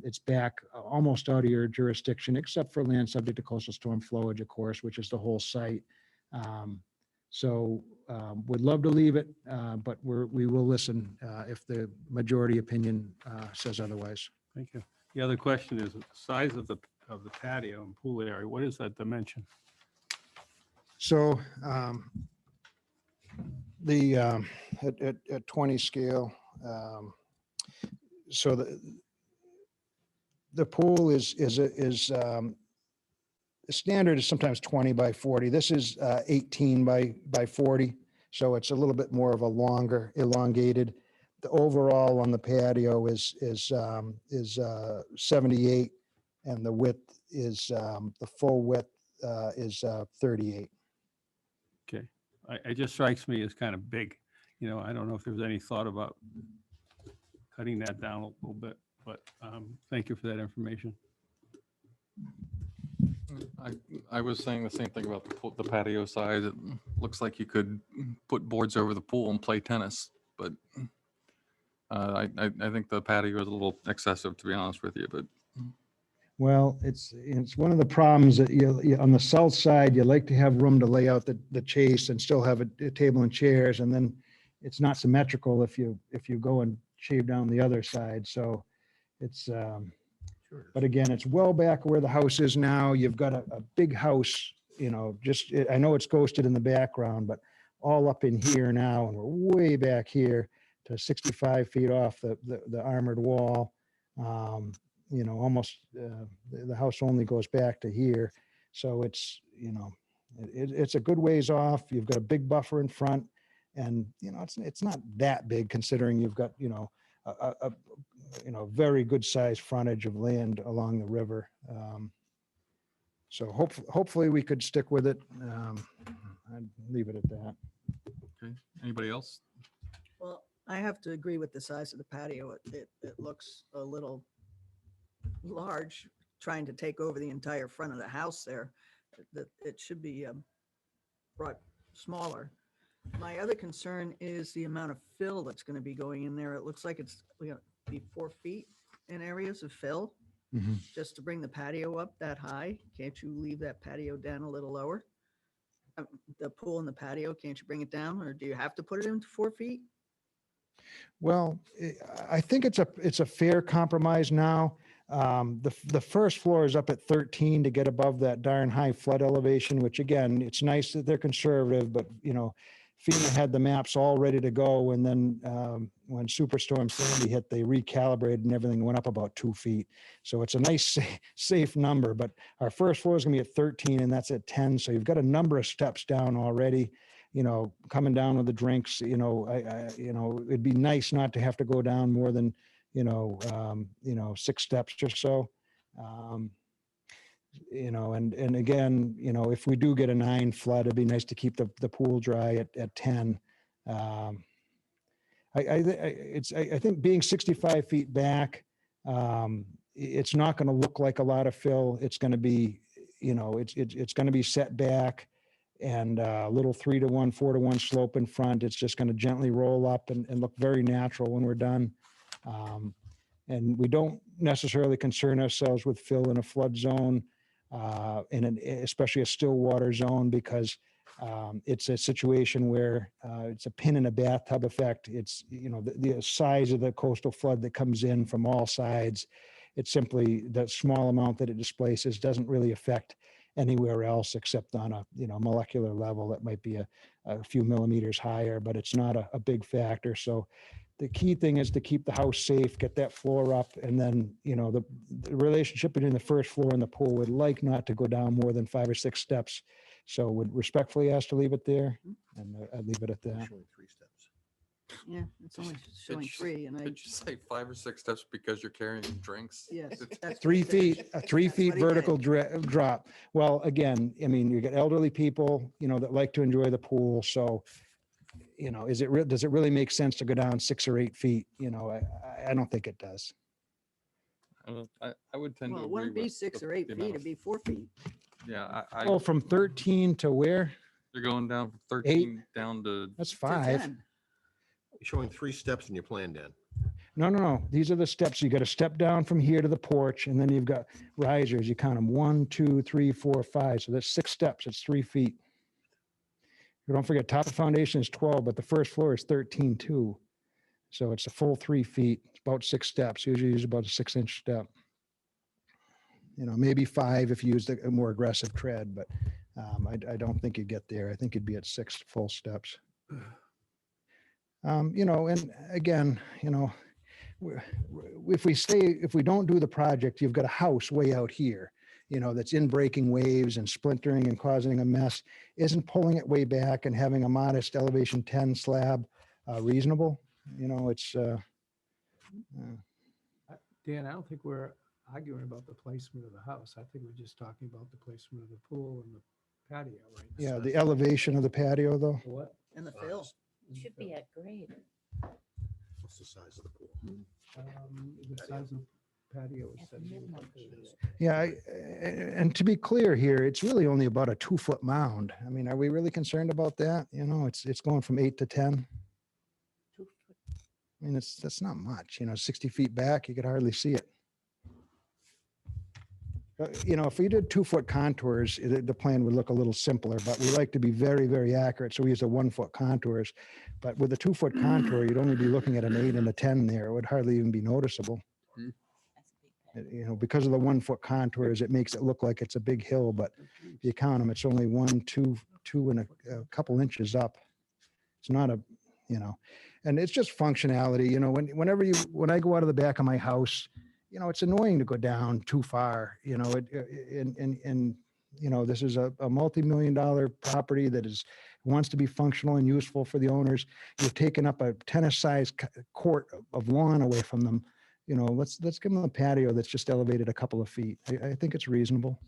it's back almost out of your jurisdiction, except for land subject to coastal storm flowage, of course, which is the whole site. So would love to leave it, but we will listen if the majority opinion says otherwise. Thank you. The other question is the size of the patio and pool area. What is that dimension? So at 20 scale, so the pool is the standard is sometimes 20 by 40. This is 18 by 40. So it's a little bit more of a longer, elongated. The overall on the patio is 78, and the width is the full width is 38. Okay. It just strikes me as kind of big. I don't know if there's any thought about cutting that down a little bit, but thank you for that information. I was saying the same thing about the patio size. It looks like you could put boards over the pool and play tennis, but I think the patio is a little excessive, to be honest with you, but Well, it's one of the problems that you on the south side, you like to have room to lay out the chase and still have a table and chairs, and then it's not symmetrical if you go and shave down the other side. So it's, but again, it's well back where the house is now. You've got a big house, I know it's ghosted in the background, but all up in here now, and we're way back here to 65 feet off the armored wall. Almost the house only goes back to here. So it's, it's a good ways off. You've got a big buffer in front, and, it's not that big considering you've got, a very good sized frontage of land along the river. So hopefully we could stick with it. I'd leave it at that. okay. Anybody else? Well, I have to agree with the size of the patio. It looks a little large, trying to take over the entire front of the house there. That it should be brought smaller. My other concern is the amount of fill that's going to be going in there. It looks like it's going to be 4 feet in areas of fill, just to bring the patio up that high. Can't you leave that patio down a little lower? The pool and the patio, can't you bring it down, or do you have to put it into 4 feet? Well, I think it's a fair compromise now. The first floor is up at 13 to get above that darn high flood elevation, which again, it's nice that they're conservative, but FEMA had the maps all ready to go. And then when Superstorm Sandy hit, they recalibrated and everything went up about 2 feet. So it's a nice, safe number, but our first floor is gonna be at 13 and that's at 10. So you've got a number of steps down already, coming down with the drinks, it'd be nice not to have to go down more than, 6 steps or so. And again, if we do get a 9 flood, it'd be nice to keep the pool dry at 10. I think being 65 feet back, it's not going to look like a lot of fill. It's going to be, it's going to be set back and a little 3-to-1, 4-to-1 slope in front. It's just going to gently roll up and look very natural when we're done. And we don't necessarily concern ourselves with fill in a flood zone, especially a still water zone, because it's a situation where it's a pin in a bathtub effect. It's, the size of the coastal flood that comes in from all sides. It's simply the small amount that it displaces doesn't really affect anywhere else except on a, molecular level that might be a few millimeters higher, but it's not a big factor. So the key thing is to keep the house safe, get that floor up, and then, the relationship between the first floor and the pool would like not to go down more than 5 or 6 steps. So would respectfully ask to leave it there, and I'd leave it at that. Showing 3 steps. Yeah, it's only showing Did you- 3 and I, Did you say 5 or 6 steps because you're carrying drinks? yes. that's 3 what he said. feet, a 3 feet what he did. vertical drop. Well, again, you get elderly people, that like to enjoy the pool. So, does it really make sense to go down 6 or 8 feet? I don't think it does. I would tend to Well, it agree wouldn't be with 6 the- or 8 the feet, amount it'd of- be 4 feet. Yeah, Oh, from 13 to where? you're going down from 13 down to, That's to 5. 10. You're showing 3 steps in your plan, Dan. No. These are the steps. You got to step down from here to the porch, and then you've got risers. You count them 1, 2, 3, 4, 5. So that's 6 steps. It's 3 feet. You don't forget, top of foundation is 12, but the first floor is 13 too. So it's a full 3 feet. It's about 6 steps. Usually use about a 6-inch step. Maybe 5 if you used a more aggressive tread, but I don't think you'd get there. I think you'd be at 6 full steps. And again, if we don't do the project, you've got a house way out here, that's in breaking waves and splintering and causing a mess. Isn't pulling it way back and having a modest elevation 10 slab reasonable? It's, Dan, I don't think we're arguing about the placement of the house. I think we're just talking about the placement of the pool and the patio, right? yeah, the elevation of the patio though. What? And the fill. It should be at grade. What's the size of the pool? The size of patio is At 75 minimum. feet. Yeah, and to be clear here, it's really only about a 2-foot mound. I mean, are we really concerned about that? It's going from 8 to 10. 2 foot. I mean, that's not much, 60 feet back, you could hardly see it. If we did 2-foot contours, the plan would look a little simpler, but we like to be very, very accurate. So we use a 1-foot contours. But with a 2-foot contour, you'd only be looking at an 8 and a 10 there. It would hardly even be noticeable. That's a big pad. Because of the 1-foot contours, it makes it look like it's a big hill, but if you count them, it's only 1, 2 and a couple inches up. It's not and it's just functionality, when I go out of the back of my house, it's annoying to go down too far, this is a multi-million-dollar property that wants to be functional and useful for the owners. You're taking up a tennis-sized court of lawn away from them. Let's give them a patio that's just elevated a couple of feet. I think it's reasonable.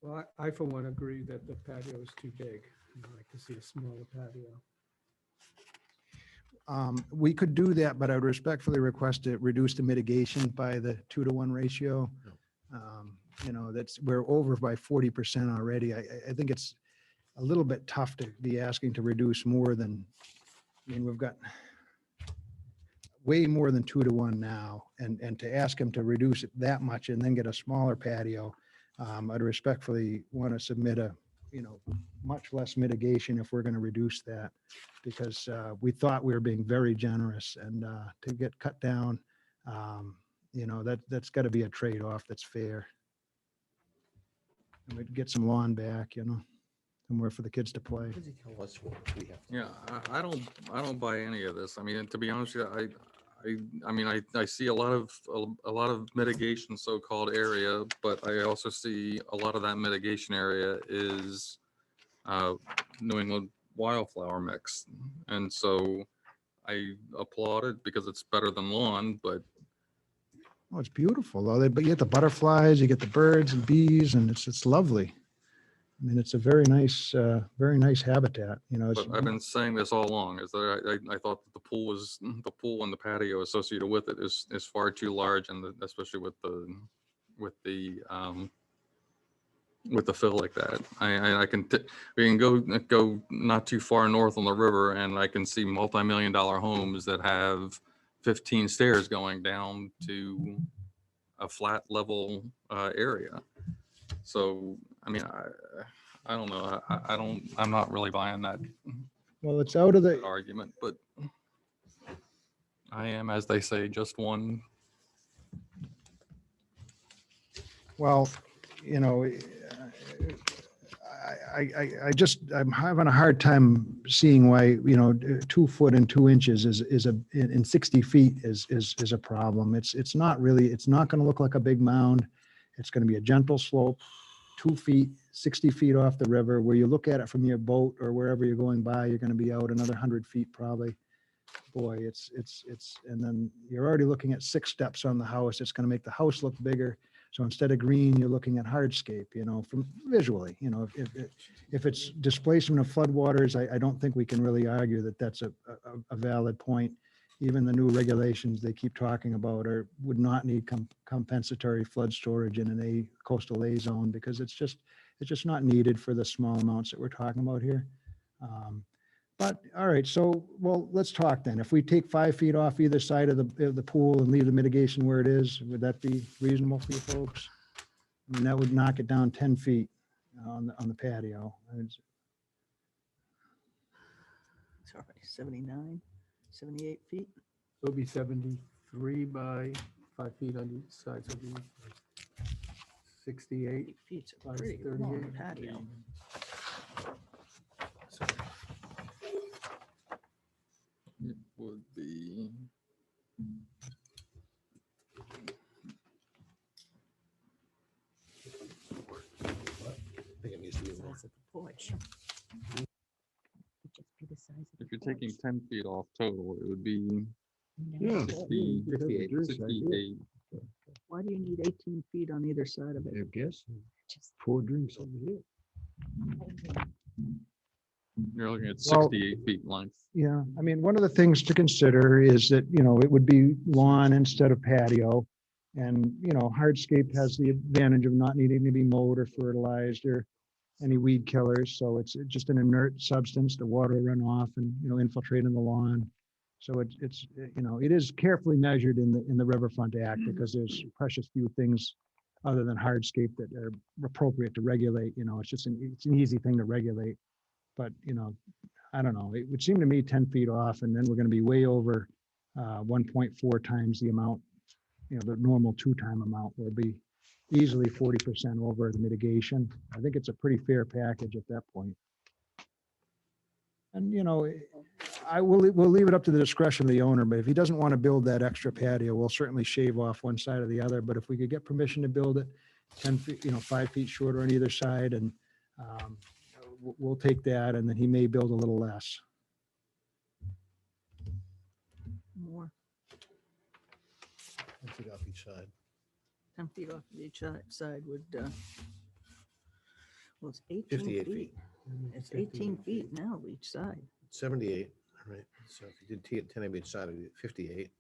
Well, I for one agree that the patio is too big. I'd like to see a smaller patio. We could do that, but I would respectfully request to reduce the mitigation by the 2-to-1 ratio. We're over by 40% already. I think it's a little bit tough to be asking to reduce more than, we've got way more than 2-to-1 now, and to ask him to reduce it that much and then get a smaller patio, I'd respectfully want to submit a, much less mitigation if we're going to reduce that, because we thought we were being very generous, and to get cut down, that's got to be a trade-off that's fair. And we'd get some lawn back, somewhere for the kids to play. What does he tell us what we have? to yeah, I don't buy any of this. I mean, to be honest with you, I see a lot of mitigation so-called area, but I also see a lot of that mitigation area is New England wildflower mix. And so I applaud it because it's better than lawn, but Oh, it's beautiful though. But you get the butterflies, you get the birds and bees, and it's lovely. I mean, it's a very nice habitat, you know. It's, But I've been saying this all along, is that I thought that the pool and the patio associated with it is far too large, and especially with the fill like that. We can go not too far north on the river, and I can see multi-million-dollar homes that have 15 stairs going down to a flat level area. So, I mean, I don't know. I'm not really buying that well, it's out of the, argument, but I am, as they say, just one. well, you know, I'm having a hard time seeing why, you know, 2 foot and 2 inches in 60 feet is a problem. It's not going to look like a big mound. It's going to be a gentle slope, 2 feet, 60 feet off the river. Where you look at it from your boat or wherever you're going by, you're going to be out another 100 feet probably. Boy, and then you're already looking at 6 steps on the house. It's going to make the house look bigger. So instead of green, you're looking at hardscape, you know, from visually, you know, if it's displacement of floodwaters, I don't think we can really argue that that's a valid point. Even the new regulations they keep talking about would not need compensatory flood storage in an coastal A zone, because it's just not needed for the small amounts that we're talking about here. But, all right, so, well, let's talk then. If we take 5 feet off either side of the pool and leave the mitigation where it is, would that be reasonable for you folks? I mean, that would knock it down 10 feet on the patio. It's already 79, 78 feet. It'll be 73 by 5 feet on each side, so it'll be 68. 8 feet's a by pretty long 38. patio. It would be. I think it needs to be more. Size of the porch. Would just be the size of the If you're taking porch. 10 feet off total, it would be Yeah. 68. Why do you need 18 feet on either side of it? I guess, Just 4 drinks over here. You're looking at Well- 68 feet length. Yeah, I mean, one of the things to consider is that, you know, it would be lawn instead of patio. And, you know, hardscape has the advantage of not needing to be mowed or fertilized or any weed killers. So it's just an inert substance. The water will run off and, you know, infiltrate in the lawn. So it's, you know, it is carefully measured in the Riverfront Act, because there's precious few things other than hardscape that are appropriate to regulate. You know, it's an easy thing to regulate. But, you know, I don't know, it would seem to me 10 feet off, and then we're going to be way over 1.4 times the amount, you know, the normal 2-time amount will be easily 40% over the mitigation. I think it's a pretty fair package at that point. And, you know, we'll leave it up to the discretion of the owner, but if he doesn't want to build that extra patio, we'll certainly shave off one side or the other. But if we could get permission to build it 10 feet, you know, 5 feet shorter on either side, and we'll take that, and then he may build a little less. More, 10 feet off each side. 10 feet off of each side would, well, it's 18 58 feet. feet. It's 18 feet now each side. 78, all right. So if you did 10 of each side, it'd be 58.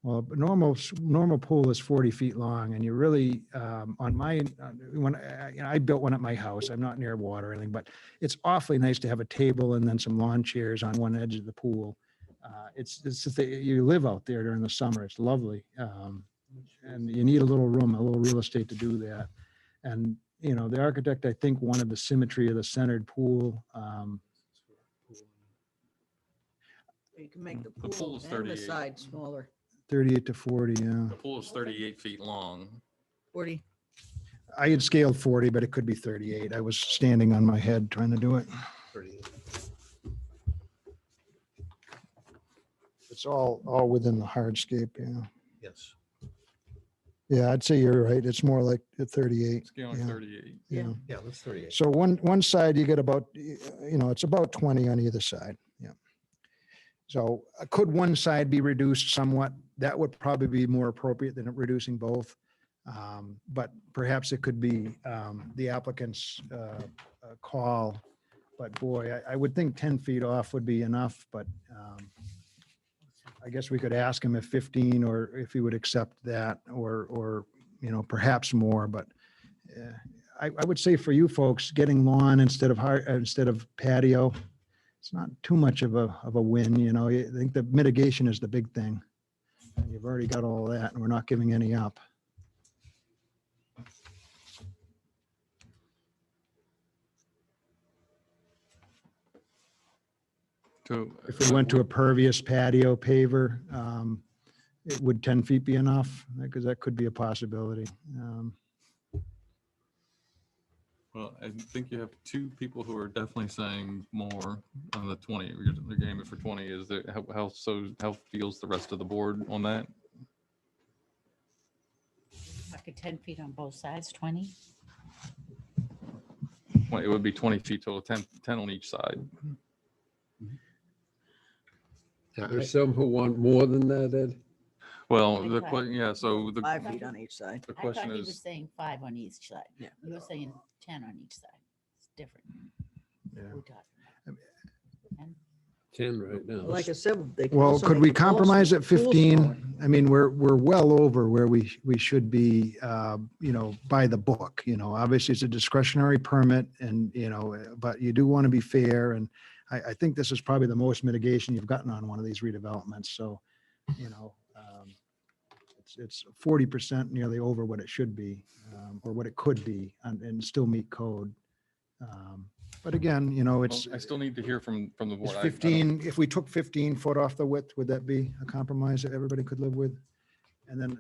Well, but normal pool is 40 feet long, and you really, on my, when you know, I built one at my house, I'm not near water or anything, but it's awfully nice to have a table and then some lawn chairs on one edge of the pool. It's just that you live out there during the summer. It's lovely. And you need a little room, a little real estate to do that. And, you know, the architect, I think, wanted the symmetry of the centered pool. You can make the The pool pool is and the 38. side smaller. 38 to 40, yeah. The pool is 38 feet long. 40, I had scaled 40, but it could be 38. I was standing on my head trying to do it. 38. It's all within the hardscape, yeah. Yes. Yeah, I'd say you're right. It's more like a 38. Scaling Yeah. 38. Yeah. Yeah, that's 38. So one side you get about, you know, it's about 20 on either side. Yeah. So could one side be reduced somewhat? That would probably be more appropriate than reducing both. But perhaps it could be the applicant's call. But boy, I would think 10 feet off would be enough, but I guess we could ask him if 15 or if he would accept that or, you know, perhaps more, but I would say for you folks, getting lawn instead of patio, it's not too much of a win, you know. I think the mitigation is the big thing. And you've already got all that and we're not giving any up. So If we went to a pervious patio paver, would 10 feet be enough? Because that could be a possibility. Well, I think you have two people who are definitely saying more on the 20. You're game it for 20. Is there, how feels the rest of the board on that? Like 10 feet on both sides, 20? Well, it would be 20 feet total, 10 on each side. Yeah, There's some who want more than that, Ed. Well, Like five. yeah, so 5 feet on each side. the I thought question he was is, saying 5 on each side. Yeah. You were saying 10 on each side. It's different. Yeah. What are we talking about? 10? 10 right now. Like I said, they can Well, also could make we the pool compromise smaller- at pool 15? smaller. I mean, we're well over where we should be, you know, by the book, you know. Obviously, it's a discretionary permit and, you know, but you do want to be fair. And I think this is probably the most mitigation you've gotten on one of these redevelopments. So, you know, it's 40% nearly over what it should be, or what it could be and still meet code. But again, you know, it's. I still need to hear from the Is board. I don't- 15, if we took 15 foot off the width, would that be a compromise that everybody could live with? And then,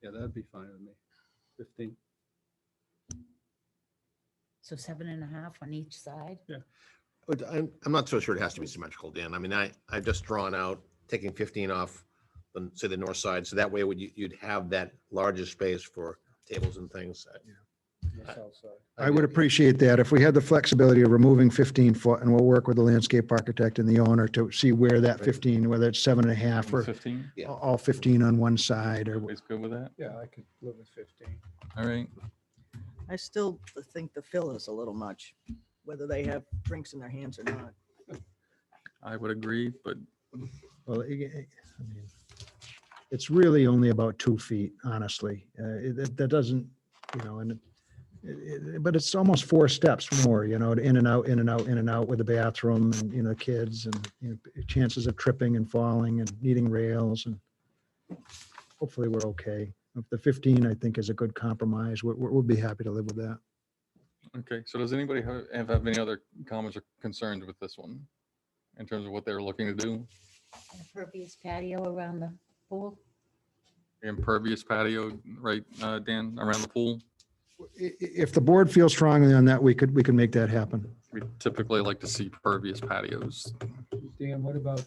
Yeah, that'd be fine with me. 15. So 7.5 on each side? But I'm not so sure it has to be symmetrical, Dan. I mean, I've just drawn out, taking 15 off, say the north side, so that way you'd have that larger space for tables and things. I would appreciate that if we had the flexibility of removing 15 foot, and we'll work with the landscape architect and the owner to see where that 15, whether it's 7.5 or 15 Yeah. all 15 on one side or. is good with that? Yeah, I could live with 15. All right. I still think the fill is a little much, whether they have drinks in their hands or not. I would agree, but Well, I mean, it's really only about 2 feet, honestly. That doesn't, you know, and but it's almost 4 steps more, you know, in and out, in and out, in and out with the bathroom and, you know, kids and, you know, chances of tripping and falling and needing rails and hopefully we're okay. If the 15, I think, is a good compromise, we'll be happy to live with that. okay. So does anybody have any other comments or concerns with this one in terms of what they're looking to do? Impervious patio around the pool? Impervious patio, right, Dan, around the pool? If the board feels strongly on that, we could make that happen. We typically like to see pervious patios. Dan, what about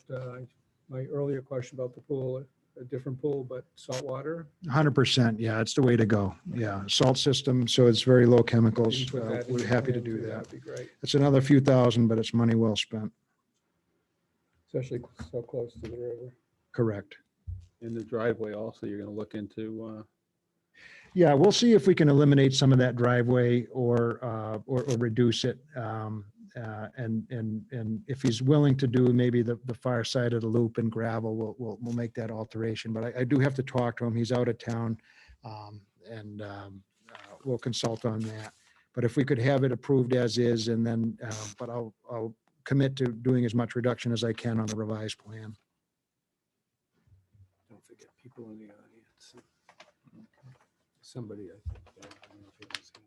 my earlier question about the pool, a different pool, but saltwater? 100%, yeah, it's the way to go. Yeah, salt system, so it's very low chemicals. You can put that in We're the happy to plan do too, that. That'd be great, It's another few thousand, but it's money well spent. especially so close to the river. Correct. In the driveway also, you're going to look into, Yeah, we'll see if we can eliminate some of that driveway or reduce it. And if he's willing to do maybe the far side of the loop and gravel, we'll make that alteration. But I do have to talk to him. He's out of town. And we'll consult on that. But if we could have it approved as is and then, but I'll commit to doing as much reduction as I can on the revised plan. Don't forget people in the audience. Somebody, I think. I don't know if it was him.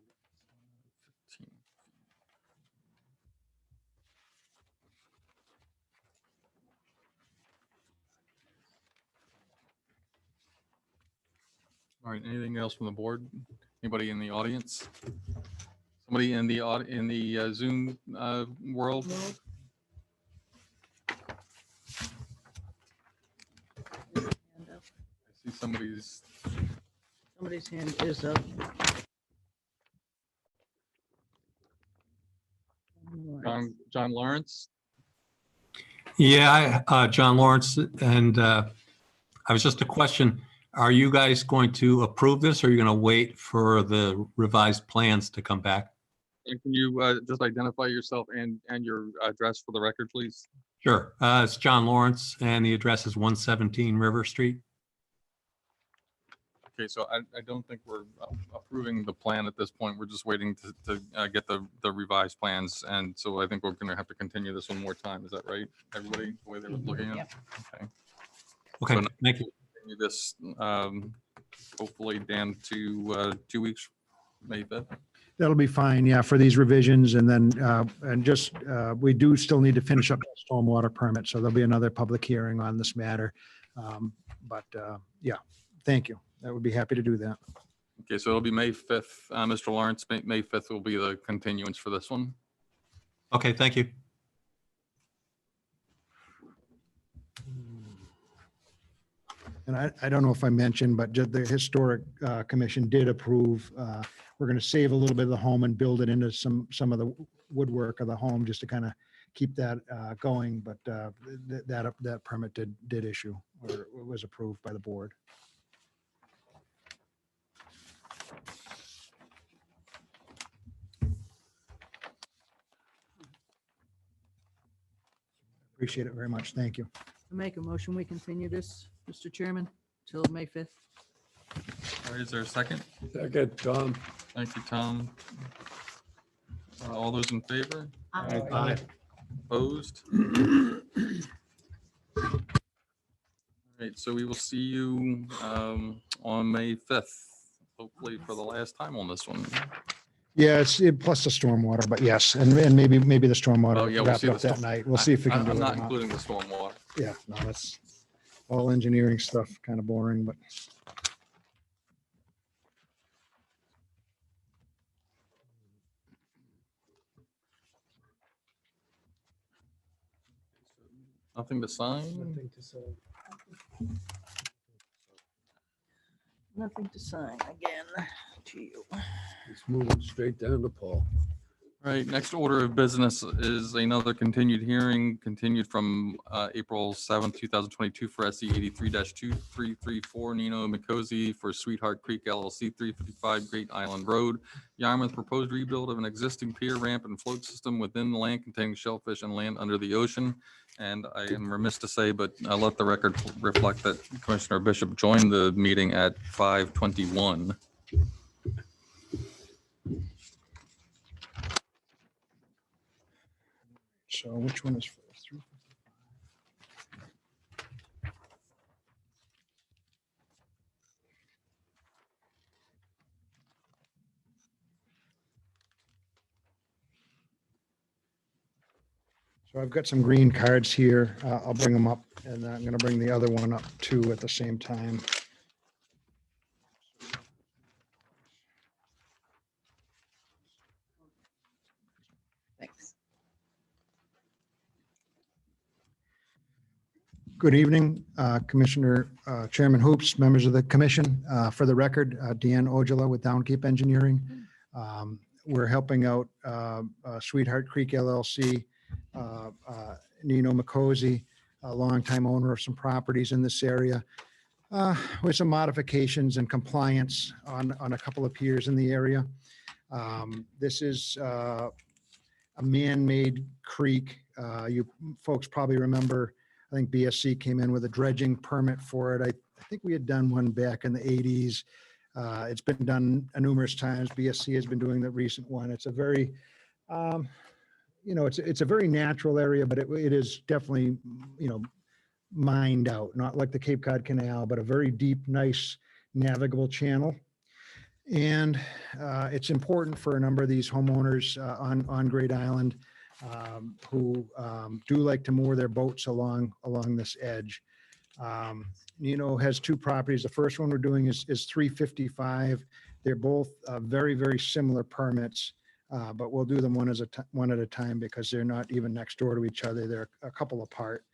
All right, anything else from the board? Anybody in the audience? Somebody in the Zoom world? I see somebody's, Somebody's hand is up. John Lawrence. Yeah, John Lawrence, and I was just a question. Are you guys going to approve this or are you going to wait for the revised plans to come back? And can you just identify yourself and your address for the record, please? Sure. It's John Lawrence and the address is 117 River Street. Okay, so I don't think we're approving the plan at this point. We're just waiting to get the revised plans. And so I think we're going to have to continue this one more time. Is that right? Everybody, the way they were looking at it? Okay. Okay, So now- thank you. Continue this, hopefully, Dan, to 2 weeks, May 5th. That'll be fine, yeah, for these revisions. And then, we do still need to finish up the stormwater permit. So there'll be another public hearing on this matter. Yeah, thank you. I would be happy to do that. Okay, so it'll be May 5th. Mr. Lawrence, May 5th will be the continuance for this one. Okay, thank you. And I don't know if I mentioned, but just the Historic Commission did approve, we're going to save a little bit of the home and build it into some of the woodwork of the home just to kind of keep that going. But that permit did issue or was approved by the board. Appreciate it very much. Thank you. I make a motion, we continue this, Mr. Chairman, till May 5th. All right, is there a second? Second, Tom. Thank you, Tom. All those in favor? Aye. Opposed? All right, so we will see you on May 5th, hopefully for the last time on this one. Yeah, plus the stormwater, but yes, and maybe the Oh, stormwater yeah, we'll wrapped see up the that storm- night. We'll see if we can do I'm it or not not. including the stormwater. Yeah, no, that's all engineering stuff, kind of boring, but Nothing to sign? Nothing to say. Nothing to sign again to you. It's moving straight down to Paul. All right, next order of business is another continued hearing, continued from April 7th, 2022 for SC 83-2334 Nino Mikosi for Sweetheart Creek LLC, 355 Great Island Road, Yarmouth. Proposed rebuild of an existing pier, ramp, and float system within the land containing shellfish and land under the ocean. And I am remiss to say, but I'll let the record reflect that Commissioner Bishop joined the meeting at 5:21. so which one is first? So I've got some green cards here. I'll bring them up and I'm going to bring the other one up too at the same time. Thanks. Good evening, Commissioner, Chairman Hoops, members of the commission. For the record, Deanne Ojala with Downkeep Engineering. We're helping out Sweetheart Creek LLC, Nino Mikosi, a longtime owner of some properties in this area, with some modifications and compliance on a couple of piers in the area. This is a man-made creek. You folks probably remember, I think BSC came in with a dredging permit for it. I think we had done one back in the 80s. It's been done numerous times. BSC has been doing the recent one. It's a very, it's a very natural area, but it is definitely, mined out, not like the Cape Cod Canal, but a very deep, nice navigable channel. And it's important for a number of these homeowners on Great Island who do like to moor their boats along this edge. Nino has two properties. The first one we're doing is 355. They're both very, very similar permits, but we'll do them one at a time because they're not even next door to each other. They're a couple apart.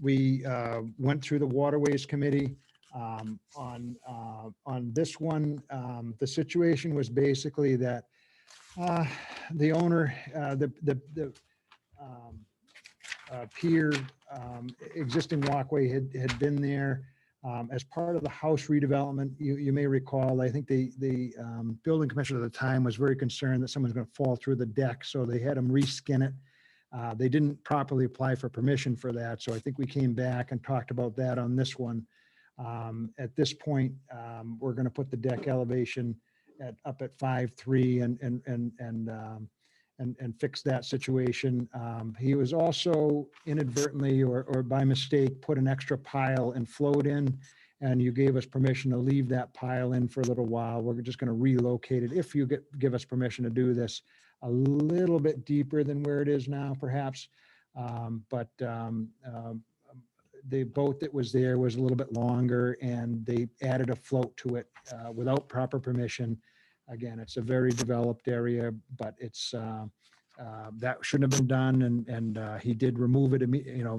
We went through the Waterways Committee on this one. The situation was basically that the owner, the pier, existing walkway had been there. As part of the house redevelopment, you may recall, I think the building commissioner at the time was very concerned that someone's going to fall through the deck, so they had them reskin it. They didn't properly apply for permission for that, so I think we came back and talked about that on this one. At this point, we're going to put the deck elevation up at 5.3 and fix that situation. He was also inadvertently or by mistake put an extra pile and float in, and you gave us permission to leave that pile in for a little while. We're just going to relocate it, if you give us permission to do this, a little bit deeper than where it is now, perhaps. The boat that was there was a little bit longer, and they added a float to it without proper permission. Again, it's a very developed area, but it's that shouldn't have been done. And he did remove it,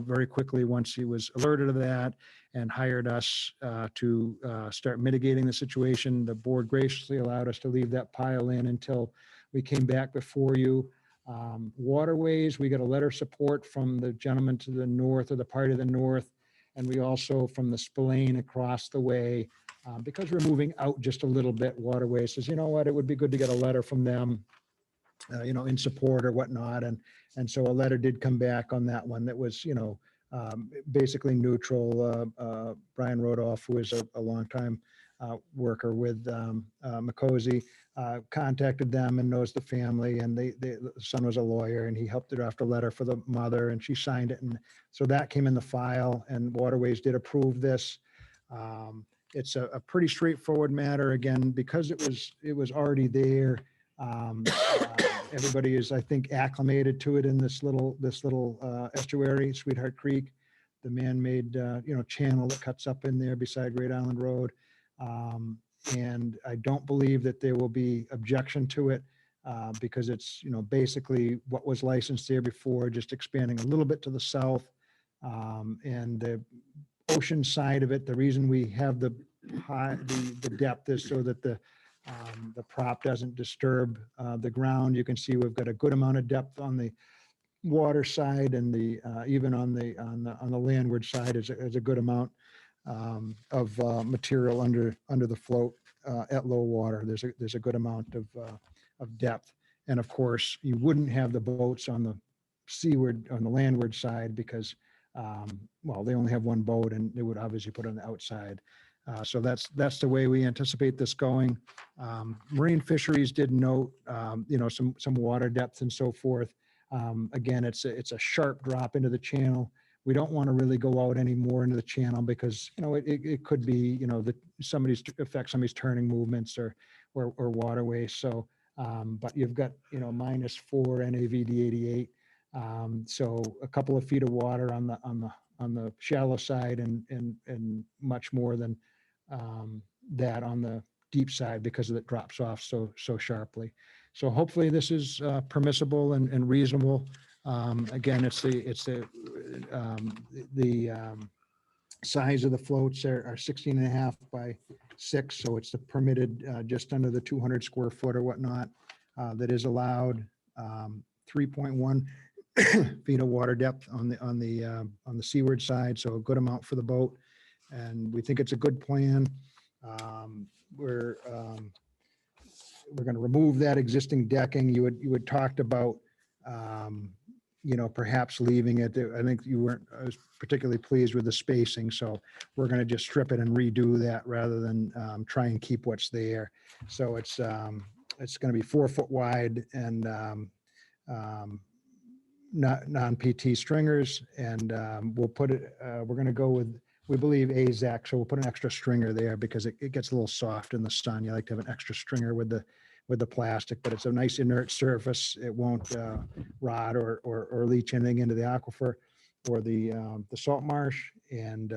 very quickly once he was alerted of that, and hired us to start mitigating the situation. The board graciously allowed us to leave that pile in until we came back before you. Waterways, we got a letter of support from the gentleman to the north, or the party to the north, and we also from the Spillane across the way. Because we're moving out just a little bit, Waterways says, you know what, it would be good to get a letter from them, in support or whatnot. And so a letter did come back on that one that was, basically neutral. Brian Rodolph, who is a longtime worker with Makosi, contacted them and knows the family, and the son was a lawyer, and he helped draft a letter for the mother, and she signed it. And so that came in the file, and Waterways did approve this. It's a pretty straightforward matter, again, because it was already there. Everybody is, I think, acclimated to it in this little estuary, Sweetheart Creek, the man-made channel that cuts up in there beside Great Island Road. And I don't believe that there will be objection to it because it's basically what was licensed there before, just expanding a little bit to the south. And the ocean side of it, the reason we have the depth is so that the prop doesn't disturb the ground. You can see we've got a good amount of depth on the water side, and the even on the landward side is a good amount of material under the float at low water. There's a good amount of depth, and of course you wouldn't have the boats on the landward side because they only have one boat, and they would obviously put it on the outside. So that's the way we anticipate this going. Marine Fisheries did note, some water depth and so forth. Again, it's a sharp drop into the channel. We don't want to really go out any more into the channel because, it could be, that affect somebody's turning movements or waterways. So, but you've got, -4 NAVD88. So a couple of feet of water on the shallow side, and much more than that on the deep side because it drops off so sharply. So hopefully this is permissible and reasonable. Again, it's the size of the floats are 16.5 by 6, so it's the permitted just under the 200 square foot or whatnot that is allowed. 3.1 feet of water depth on the seaward side, so a good amount for the boat, and we think it's a good plan. We're going to remove that existing decking. You had talked about perhaps leaving it. I think you weren't particularly pleased with the spacing, so we're going to just strip it and redo that rather than try and keep what's there. So it's going to be 4 foot wide and non-PT stringers, and we'll put it, we're going to go with, we believe, AZEK, so we'll put an extra stringer there because it gets a little soft in the sun. You like to have an extra stringer with the plastic, but it's a nice inert surface. It won't rot or leach anything into the aquifer or the salt marsh, and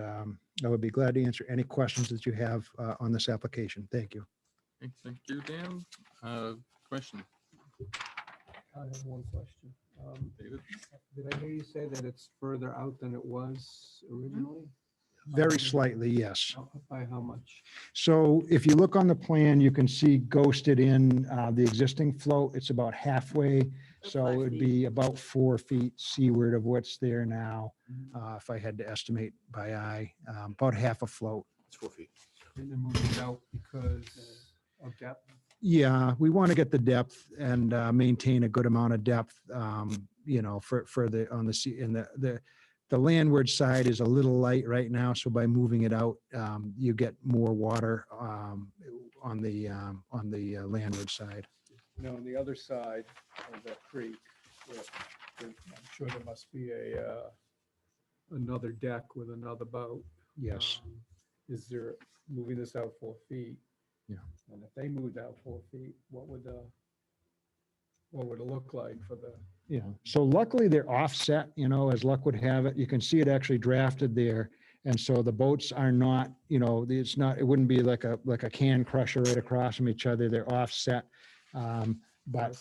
I would be glad to answer any questions that you have on this application. Thank you. Okay, thank you, Dan. Question, I have one question. David? Did I hear you say that it's further out than it was originally? Very slightly, yes. By how much? So if you look on the plan, you can see ghosted in the existing float. It's about halfway. So it would be about 4 feet seaward of what's there now. If I had to estimate by eye, about half a float It's 4 feet. And then moving it out because of depth. Yeah, we want to get the depth and maintain a good amount of depth, for the, on the, in the landward side is a little light right now, so by moving it out, you get more water on the landward side. Now, on the other side of that creek, I'm sure there must be another deck with another boat. Yes. Is there, moving this out 4 feet? Yeah. And if they moved out 4 feet, what would it look like for the? Yeah, so luckily they're offset, as luck would have it. You can see it actually drafted there. And so the boats are not, it wouldn't be like a can crusher right across from each other. They're offset. But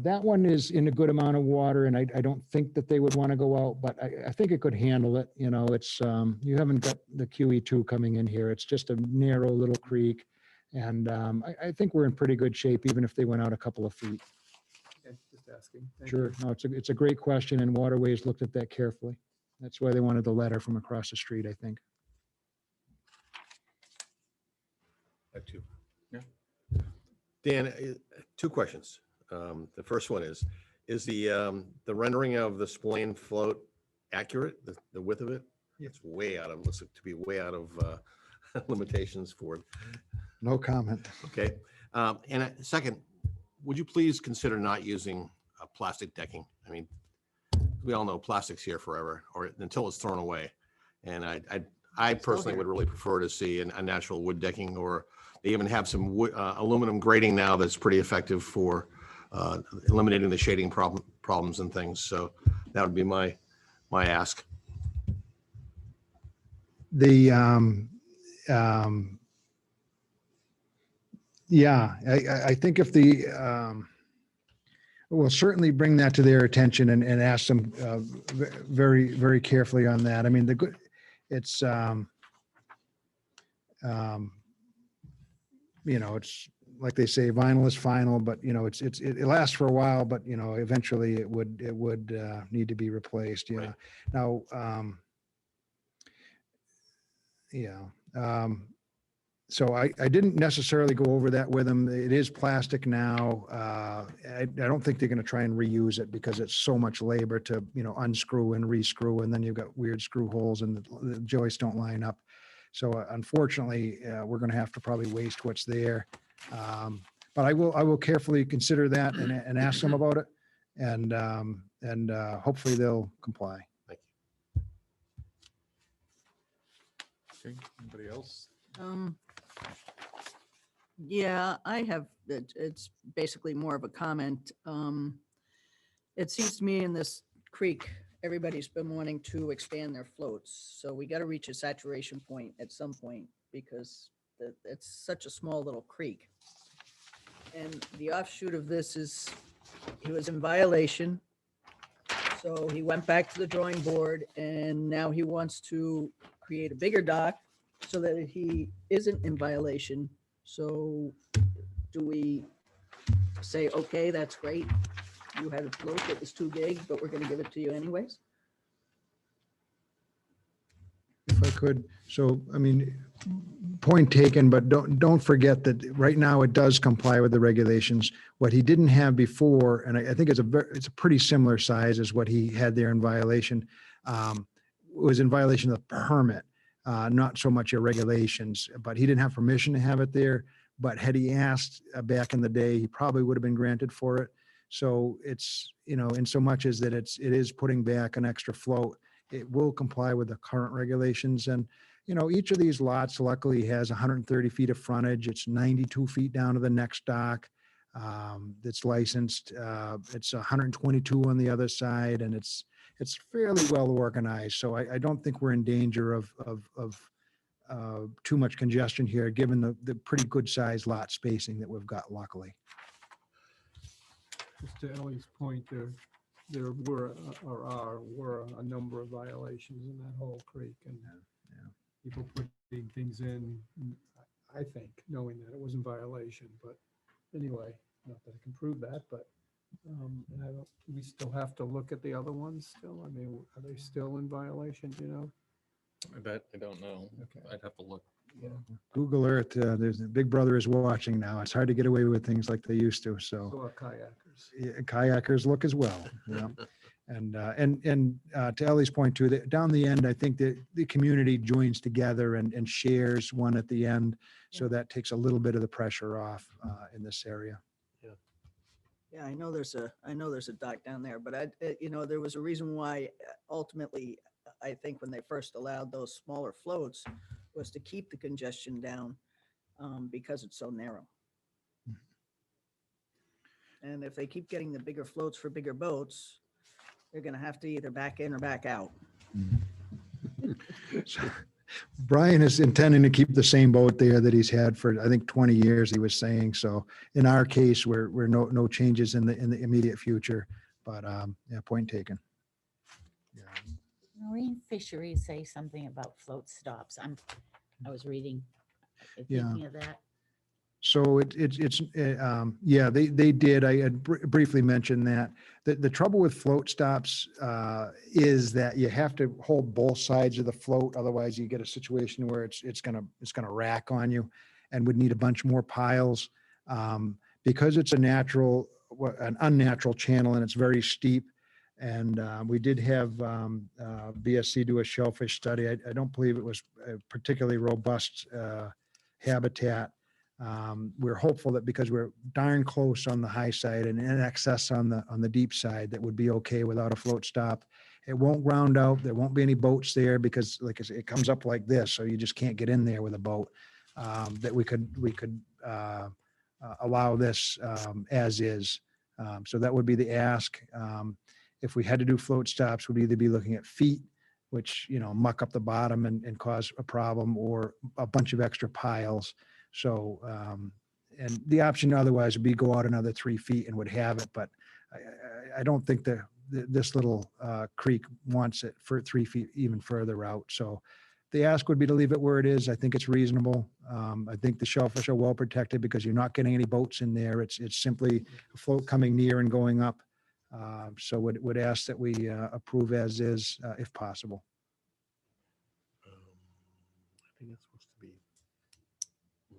that one is in a good amount of water, and I don't think that they would want to go out, but I think it could handle it. It's, you haven't got the QE2 coming in here. It's just a narrow little creek. And I think we're in pretty good shape, even if they went out a couple of feet. Okay, just asking. Thank Sure. you. No, it's a great question, and Waterways looked at that carefully. That's why they wanted the letter from across the street, I think. I have two. Yeah. Dan, 2 questions. The first one is the rendering of the spillane float accurate, the width of it? It's way out of, looks to be way out of limitations for it. No comment. Okay. And second, would you please consider not using plastic decking? I mean, we all know plastic's here forever, or until it's thrown away. And I personally would really prefer to see a natural wood decking, or they even have some wood, aluminum grating now that's pretty effective for eliminating the shading problems and things. So that would be my ask. Yeah, I think if we'll certainly bring that to their attention and ask them very, very carefully on that. I mean, it's, it's like they say, vinyl is final, but it lasts for a while, but eventually it would need to be replaced. Yeah. Right. Now, yeah. So I didn't necessarily go over that with them. It is plastic now. I don't think they're going to try and reuse it because it's so much labor to, unscrew and rescrew, and then you've got weird screw holes and the joists don't line up. So unfortunately, we're going to have to probably waste what's there. But I will carefully consider that and ask them about it, and hopefully they'll comply. Thank you. Okay, anybody else? Yeah, I have, it's basically more of a comment. It seems to me in this creek, everybody's been wanting to expand their floats. So we got to reach a saturation point at some point because it's such a small little creek. And the offshoot of this is he was in violation. So he went back to the drawing board and now he wants to create a bigger dock so that he isn't in violation. So do we say, okay, that's great. You had a float that was too big, but we're going to give it to you anyways? If I could, so, I mean, point taken, but don't forget that right now it does comply with the regulations. What he didn't have before, and I think it's a pretty similar size as what he had there in violation, was in violation of the permit, not so much your regulations, but he didn't have permission to have it there. But had he asked back in the day, he probably would have been granted for it. So it's, in so much as that it is putting back an extra float, it will comply with the current regulations. And, each of these lots luckily has 130 feet of frontage. It's 92 feet down to the next dock. That's licensed. It's 122 on the other side, and it's fairly well organized. So I don't think we're in danger of too much congestion here, given the pretty good sized lot spacing that we've got luckily. Just to Ellie's point, there were a number of violations in that whole creek, and people putting things in, I think, knowing that it was in violation. But anyway, not that I can prove that, but and we still have to look at the other ones still. I mean, are they still in violation? I don't know. Okay. I'd have to look Google Earth, there's Big Brother is watching now. It's hard to get away with things like they used to. So So are kayakers. kayakers look as well. Yeah. And to Ellie's point too, that down the end, I think that the community joins together and shares one at the end. So that takes a little bit of the pressure off in this area. Yeah, I know there's a dock down there, but there was a reason why ultimately, I think when they first allowed those smaller floats was to keep the congestion down because it's so narrow. And if they keep getting the bigger floats for bigger boats, they're going to have to either back in or back out. Brian is intending to keep the same boat there that he's had for, I think, 20 years, he was saying. So in our case, we're no changes in the immediate future, but yeah, point taken. Yeah. Marine fisheries say something about float stops. I was reading, Yeah. thinking of that. So yeah, they did. I had briefly mentioned that. The trouble with float stops is that you have to hold both sides of the float. Otherwise you get a situation where it's gonna rack on you and would need a bunch more piles. Because it's an unnatural channel and it's very steep. And we did have BSC do a shellfish study. I don't believe it was a particularly robust habitat. We're hopeful that because we're darn close on the high side and in excess on the deep side, that would be okay without a float stop. It won't ground out. There won't be any boats there because, like I said, it comes up like this, so you just can't get in there with a boat. That we could allow this as is. So that would be the ask. If we had to do float stops, we'd either be looking at feet, which muck up the bottom and cause a problem, or a bunch of extra piles. So, and the option otherwise would be go out another 3 feet and would have it, but I don't think this little creek wants it for 3 feet even further out. So the ask would be to leave it where it is. I think it's reasonable. I think the shellfish are well protected because you're not getting any boats in there. It's simply a float coming near and going up. So would ask that we approve as is if possible. I think that's supposed to be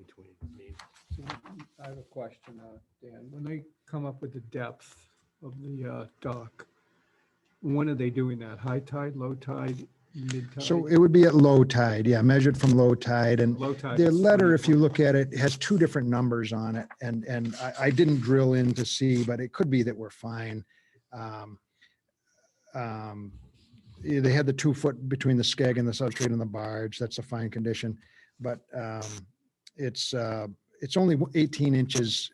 between me. So I have a question, Dan. When they come up with the depth of the dock, when are they doing that? High tide, low tide, mid tide? So it would be at low tide, yeah, measured from low tide. And Low tide their is letter, if you 24. look at it, has 2 different numbers on it. And I didn't drill in to see, but it could be that we're fine. Yeah, they had the 2 foot between the skeg and the substrate and the barge. That's a fine condition. But it's only 18 inches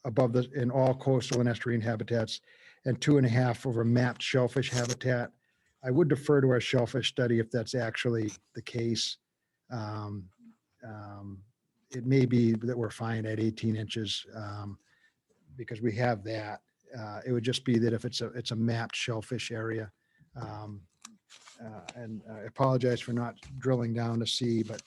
above in all coastal and estuarine habitats and 2.5 over mapped shellfish habitat. I would defer to our shellfish study if that's actually the case. It may be that we're fine at 18 inches because we have that. It would just be that if it's a mapped shellfish area. And I apologize for not drilling down to see, but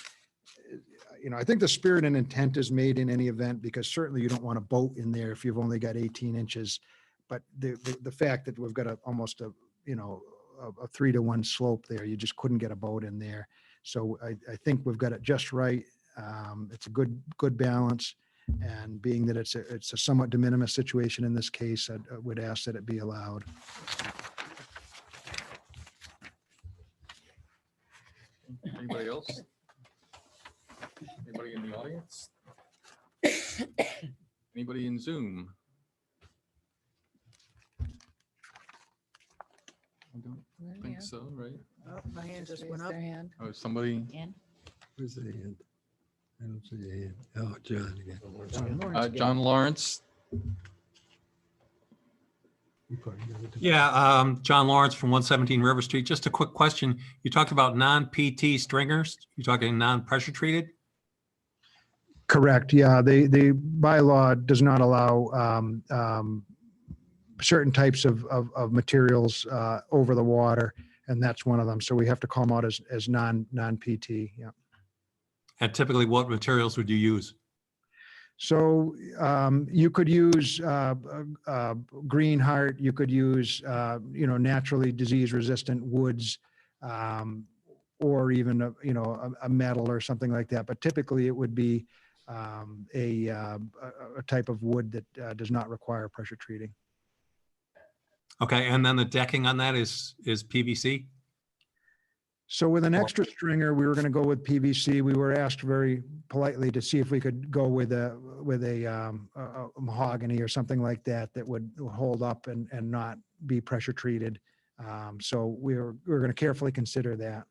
I think the spirit and intent is made in any event, because certainly you don't want a boat in there if you've only got 18 inches. But the fact that we've got almost a 3-to-1 slope there, you just couldn't get a boat in there. So I think we've got it just right. It's a good balance. And being that it's a somewhat de minimis situation in this case, I would ask that it be allowed. Anybody else? Anybody in the audience? Anybody in Zoom? I don't think so, right? Oh, my hand just Raise went up. their hand. Oh, somebody, And Where's the hand? I don't see a hand. Oh, John again. John Lawrence. You probably know the- Yeah, John Lawrence from 117 River Street. Just a quick question. You talked about non-PT stringers. You're talking non-pressure treated? Correct. Yeah, the bylaw does not allow certain types of materials over the water, and that's one of them. So we have to call them out as non-PT. Yeah. And typically, what materials would you use? So you could use green heart. You could use naturally disease-resistant woods. or even a metal or something like that. But typically it would be a type of wood that does not require pressure treating. Okay, and then the decking on that is PVC? So with an extra stringer, we were going to go with PVC. We were asked very politely to see if we could go with a mahogany or something like that that would hold up and not be pressure treated. So we're going to carefully consider that.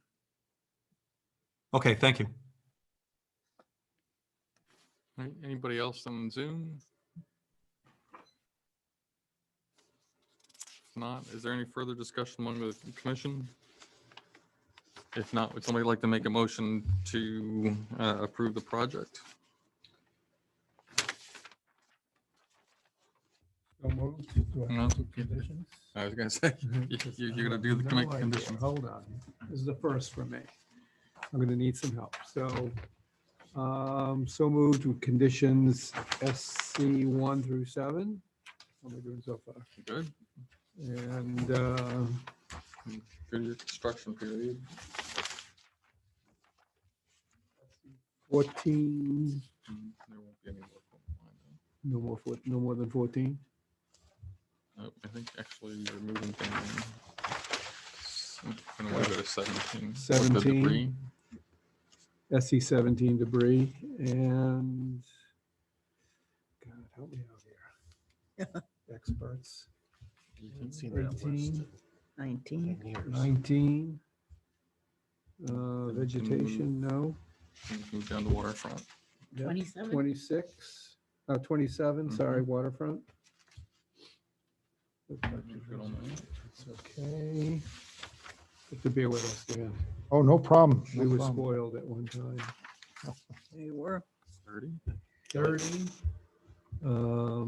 Okay, thank you. All right, anybody else on Zoom? If not, is there any further discussion among the commission? If not, would somebody like to make a motion to approve the project? So moved. Do I No. have to conditions? I was gonna say, you're gonna do the No idea. conditions. Hold on. This is the first for me. I'm gonna need some help. So, so moved with conditions SC 1 through 7. How am I doing so far? Good. And, Good your construction period. 14, There won't be any more. no more than 14. Oh, I think actually you're moving things. I'm gonna go to 17. With the 17. debris. SC 17 debris and, God, help me out here. Experts. You can see that list. 18, 19. 10 years. 19. Vegetation, no. Move down to waterfront. Yep. 27? 26, 27, sorry, waterfront. Good on that. It's okay. Have to bear with us, Dan. Oh, no problem. We No were problem. spoiled at one time. They were. 30. 30. No,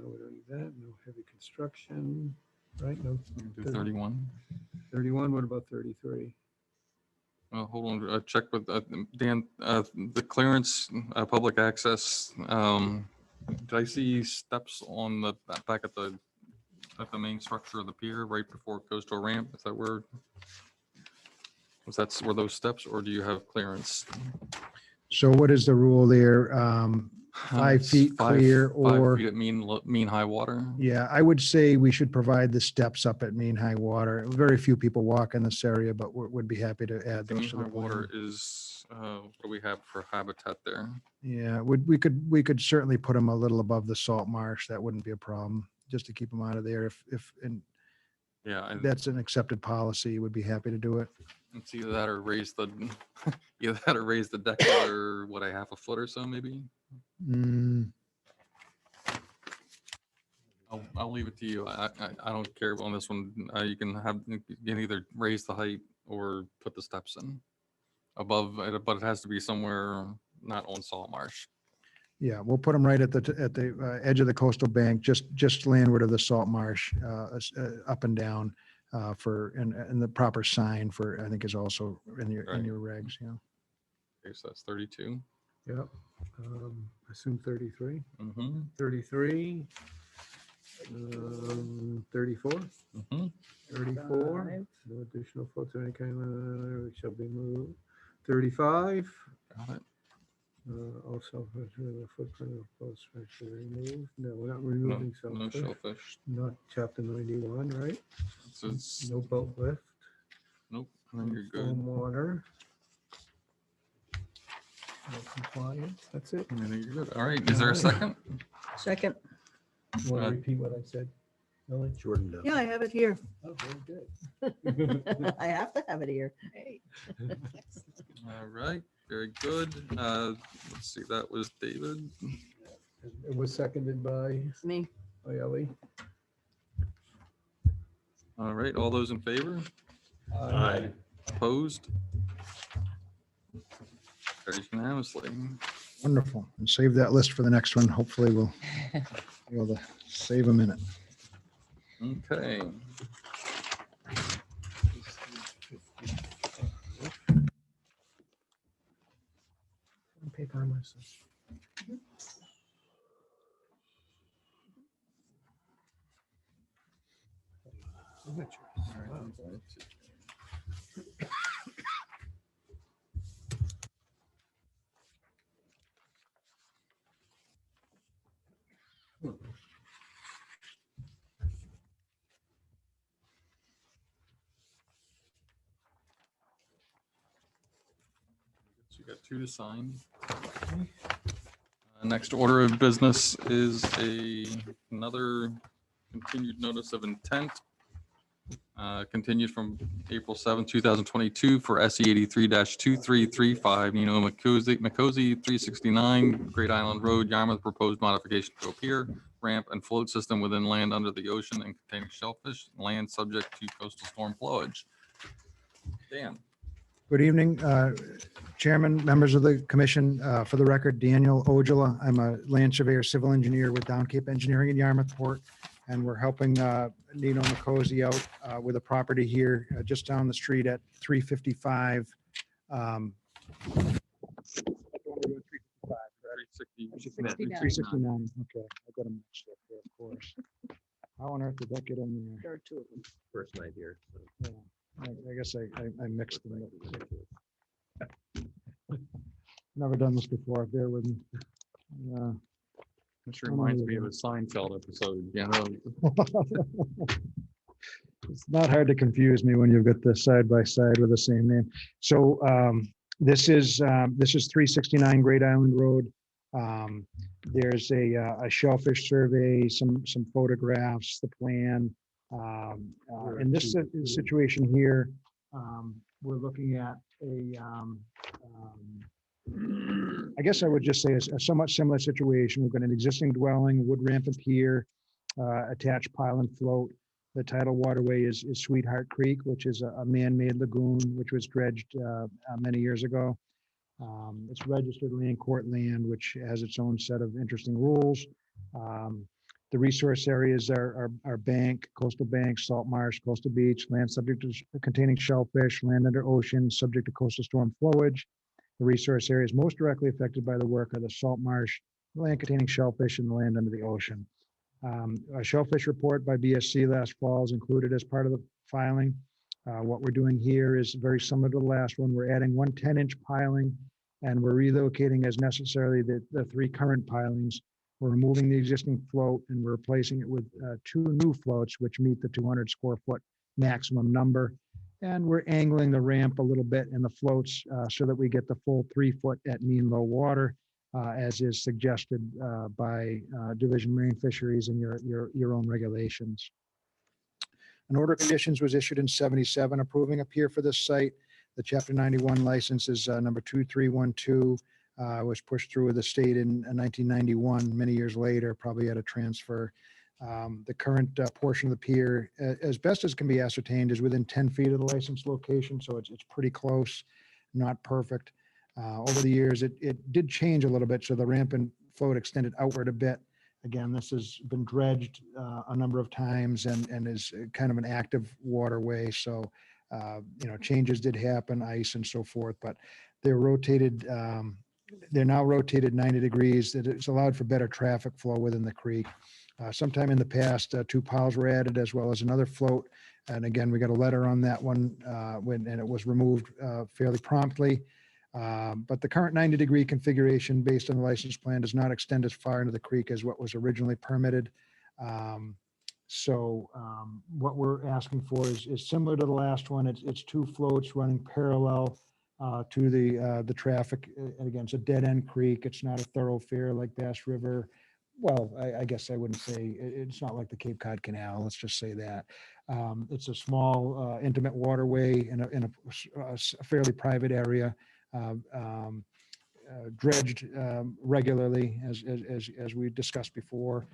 we don't need that. No heavy construction, right? No. Do 31. 31, what about 33? Hold on, check with Dan, the clearance, public access. Did I see steps on the back at the main structure of the pier right before it goes to a ramp? Is that where? Were those steps, or do you have clearance? So what is the rule there? 5 It's feet clear 5 or, feet at mean high water. yeah, I would say we should provide the steps up at mean high water. Very few people walk in this area, but would be happy to add The those mean to high the water plan. is, what do we have for habitat there? Yeah, we could certainly put them a little above the salt marsh. That wouldn't be a problem, just to keep them out of there. And Yeah, and that's an accepted policy, would be happy to do it. it's either that or raise the, either that or raise the deck another, what, a half a foot or so maybe? Mm, I'll leave it to you. I don't care on this one. You can either raise the height or put the steps in above, but it has to be somewhere not on salt marsh. Yeah, we'll put them right at the edge of the coastal bank, just landward of the salt marsh, up and down, and the proper sign for, I think, is also in your Right. regs, yeah. Okay, so that's 32. Yep. Assume 33. Mm-hmm. 33. 34. Mm-hmm. 34. 5. No additional floats of any kind shall be moved. 35. Got it. Also, the footprint of both structure removed. No, we're not No, removing no shellfish. shellfish. Not chapter 91, right? So it's, No boat lift. nope, I think you're good. Stormwater. No compliance. That's it. I think you're good. All right, is there a second? Second. You want Uh, to repeat what I said? Really? Jordan does. Yeah, I have it here. Oh, very good. I have to have it here. All right, very good. Let's see, that was David. It was seconded by Me. Ellie. All right, all those in favor? Aye. Opposed? Carries unanimously. Wonderful. And save that list for the next one. Hopefully we'll be able to save a minute. Okay. Paper on myself. So you got 2 to sign. Next order of business is another continued notice of intent. Continued from April 7, 2022 for SE 83-2335, Nino Makosi 369 Great Island Road, Yarmouth, proposed modification to a pier, ramp, and float system within land under the ocean and containing shellfish, land subject to coastal storm flowage. Dan. Good evening, Chairman, members of the commission. For the record, Daniel Ojala. I'm a land surveyor, civil engineer with Down Cape Engineering in Yarmouth Port, and we're helping Nino Makosi out with a property here just down the street at 355. 369. Okay, I got them mixed up here, of course. How on earth did that get in there? There are 2 of them. First night here. So. Yeah, I guess I mixed them up. Never done this before, bear with me. This reminds me of a Seinfeld episode, you know. It's not hard to confuse me when you've got the side by side with the same name. So this is 369 Great Island Road. There's a shellfish survey, some photographs, the plan. In this situation here, we're looking at I guess I would just say a somewhat similar situation. We've got an existing dwelling, wood ramp and pier, attached pile and float. The tidal waterway is Sweetheart Creek, which is a man-made lagoon, which was dredged many years ago. It's registered land court land, which has its own set of interesting rules. The resource areas are bank, coastal bank, salt marsh, coastal beach, land subject to containing shellfish, land under ocean, subject to coastal storm flowage. The resource areas most directly affected by the work are the salt marsh, land containing shellfish, and the land under the ocean. A shellfish report by BSC last fall is included as part of the filing. What we're doing here is very similar to the last one. We're adding 1 10-inch piling, and we're relocating as necessary the 3 current pilings. We're removing the existing float, and we're replacing it with 2 new floats, which meet the 200 square foot maximum number. And we're angling the ramp a little bit and the floats so that we get the full 3 foot at mean low water, as is suggested by Division Marine Fisheries and your own regulations. An order of conditions was issued in 77 approving a pier for this site. The Chapter 91 license is number 2312. Was pushed through with the state in 1991, many years later, probably at a transfer. The current portion of the pier, as best as can be ascertained, is within 10 feet of the licensed location, so it's pretty close, not perfect. Over the years, it did change a little bit, so the ramp and float extended outward a bit. Again, this has been dredged a number of times and is kind of an active waterway, so changes did happen, ice and so forth, but they're rotated. They're now rotated 90 degrees. It's allowed for better traffic flow within the creek. Sometime in the past, 2 piles were added as well as another float. And again, we got a letter on that one and it was removed fairly promptly. But the current 90-degree configuration based on the license plan does not extend as far into the creek as what was originally permitted. What we're asking for is similar to the last one. It's 2 floats running parallel to the traffic. And again, it's a dead-end creek. It's not a thoroughfare like Bass River. Well, I guess I wouldn't say, it's not like the Cape Cod Canal, let's just say that. It's a small, intimate waterway in a fairly private area, dredged regularly, as we discussed before.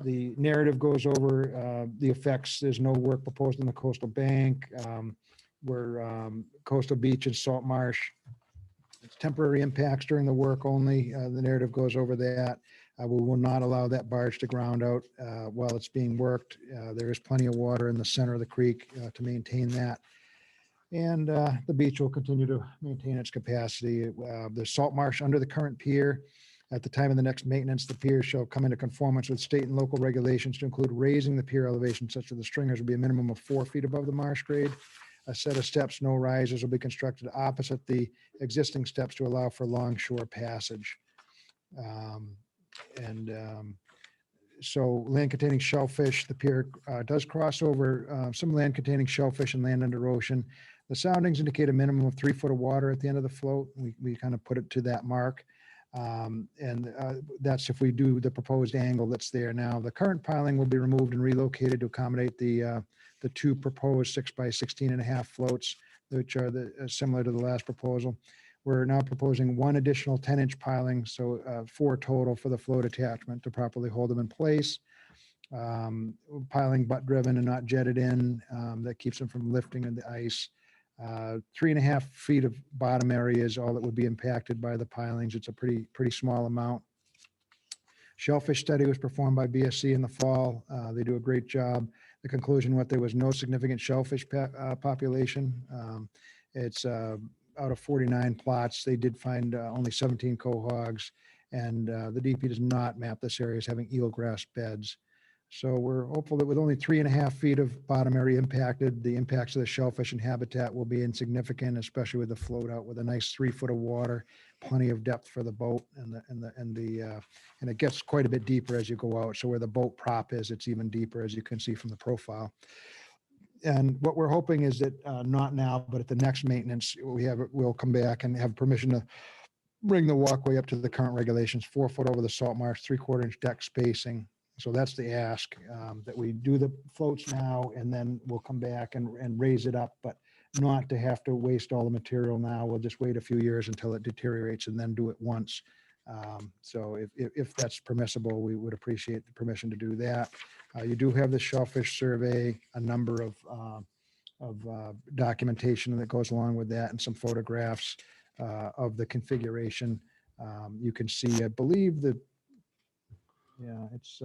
The narrative goes over the effects. There's no work proposed in the coastal bank. We're coastal beach and salt marsh. It's temporary impacts during the work only. The narrative goes over that. We will not allow that barge to ground out while it's being worked. There is plenty of water in the center of the creek to maintain that. And the beach will continue to maintain its capacity. The salt marsh under the current pier. At the time of the next maintenance, the pier shall come into conformance with state and local regulations to include raising the pier elevation such that the stringers will be a minimum of 4 feet above the marsh grade. A set of steps, no risers, will be constructed opposite the existing steps to allow for longshore passage. So land containing shellfish, the pier does cross over some land containing shellfish and land under ocean. The soundings indicate a minimum of 3 foot of water at the end of the float. We kind of put it to that mark. That's if we do the proposed angle that's there now. The current piling will be removed and relocated to accommodate the 2 proposed 6 by 16.5 floats, which are similar to the last proposal. We're now proposing 1 additional 10-inch piling, so 4 total for the float attachment to properly hold them in place. Piling butt driven and not jetted in, that keeps them from lifting in the ice. 3.5 feet of bottom area is all that would be impacted by the pilings. It's a pretty small amount. Shellfish study was performed by BSC in the fall. They do a great job. The conclusion was there was no significant shellfish population. It's out of 49 plots, they did find only 17 quahogs, and the DP does not map this area as having eelgrass beds. So we're hopeful that with only 3.5 feet of bottom area impacted, the impacts of the shellfish and habitat will be insignificant, especially with the float out with a nice 3 foot of water, plenty of depth for the boat, and it gets quite a bit deeper as you go out. So where the boat prop is, it's even deeper, as you can see from the profile. And what we're hoping is that not now, but at the next maintenance, we'll come back and have permission to bring the walkway up to the current regulations, 4 foot over the salt marsh, 3/4 inch deck spacing. So that's the ask, that we do the floats now, and then we'll come back and raise it up, but not to have to waste all the material now. We'll just wait a few years until it deteriorates and then do it once. So if that's permissible, we would appreciate the permission to do that. You do have the shellfish survey, a number of documentation that goes along with that, and some photographs of the configuration. You can see, I believe that, yeah, it's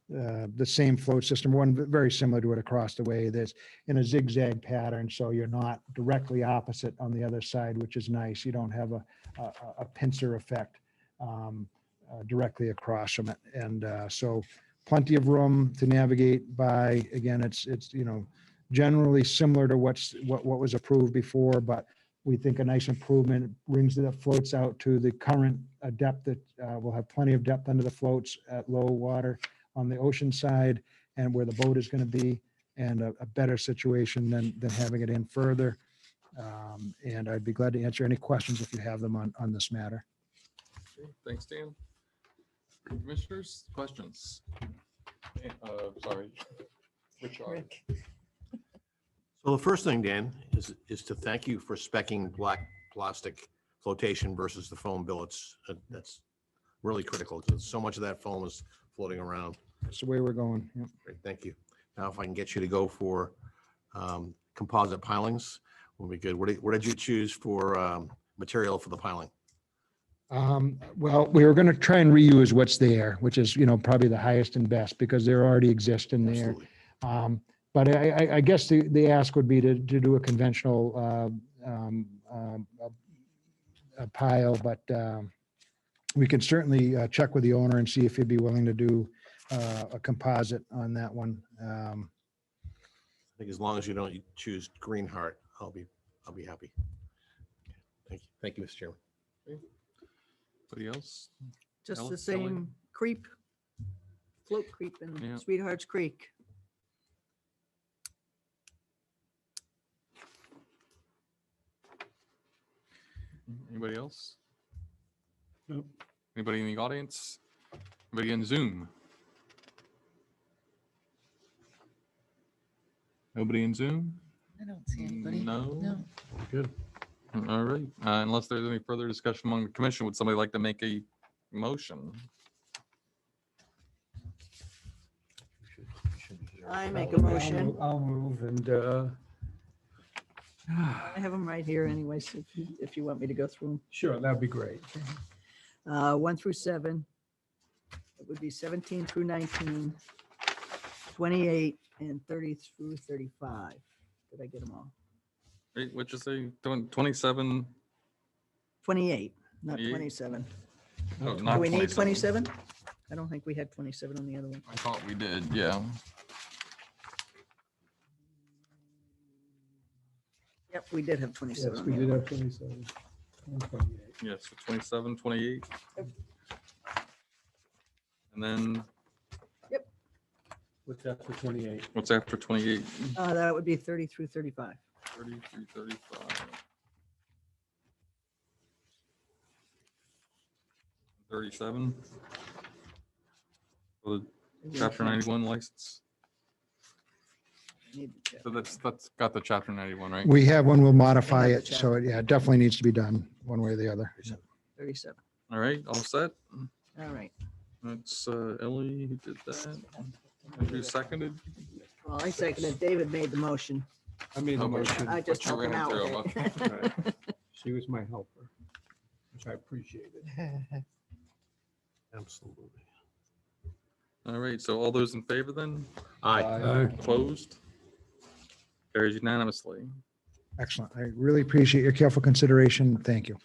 the same float system, one very similar to it across the way. That's in a zigzag pattern, so you're not directly opposite on the other side, which is nice. You don't have a pincer effect directly across from it. And so plenty of room to navigate by. Again, it's generally similar to what was approved before, but we think a nice improvement brings the floats out to the current depth that will have plenty of depth under the floats at low water on the ocean side and where the boat is going to be, and a better situation than having it in further. And I'd be glad to answer any questions if you have them on this matter. Okay, thanks, Dan. Commissioners, questions? Sorry. Richard. So the first thing, Dan, is to thank you for speccing black plastic flotation versus the foam billets. That's really critical because so much of that foam is floating around. That's the way we're going. Yep. Great, thank you. Now, if I can get you to go for composite pilings, will be good. What did you choose for material for the piling? Well, we were going to try and reuse what's there, which is, probably the highest and best because there already exist in there. Absolutely. But I guess the ask would be to do a conventional a pile, but we can certainly check with the owner and see if he'd be willing to do a composite on that one. I think as long as you don't choose Green Heart, I'll be happy. Thank you, Mr. Chairman. Anybody else? Just Ellen, the same creep, float creep Yeah. in Sweetheart's Creek. Anybody else? Nope. Anybody in the audience? Anybody in Zoom? Nobody in Zoom? I don't see anybody. No? No. Good. All right. Unless there's any further discussion among the commission, would somebody like to make a motion? I make a motion. I'll move and I have them right here anyways, if you want me to go through sure, that'd be great. them. 1 through 7. It would be 17 through 19, 28, and 30 through 35. Did I get them all? Wait, what'd you say? 27? 28, not 28? 27. Oh, Do not we need 27. 27? I don't think we had 27 on the other one. I thought we did, yeah. Yep, we did have 27. Yes, on we the did other have 27 and 28. Yes, 27, 28. And then What's after 28? what's after 28? That would be 30 through 35. 30 through 35. 37. For the Chapter 91 license. Need to check. So that's got the Chapter 91, right? We have one, we'll modify have the it. So yeah, it definitely needs to be done one way or the other. 37. All right, all set. All right. That's Ellie who did that. Who seconded? Well, I seconded. David made the motion. I made the Oh, but- motion. I just But you helped him ran out through with them, it. She was my helper, which I appreciated. Absolutely. All right, so all those in favor then? Aye. Opposed? Carries unanimously. Excellent. I really appreciate your careful consideration. Thank you.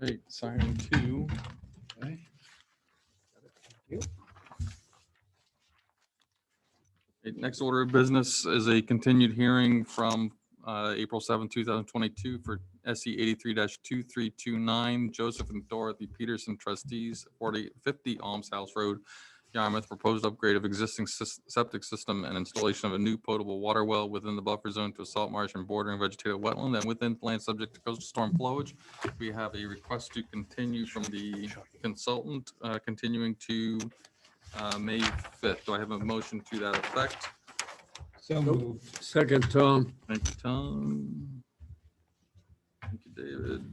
All right, sign 2. Okay, next order of business is a continued hearing from April 7, 2022 for SE 83-2329, Joseph and Dorothy Peterson trustees, 4050 Alms House Road, Yarmouth, proposed upgrade of existing septic system and installation of a new potable water well within the buffer zone to a salt marsh and bordering vegetative wetland and within land subject to coastal storm flowage. We have a request to continue from the consultant, continuing to May 5th. Do I have a motion to that effect? So moved. Second, Tom. Thank you, Tom. Thank you, David.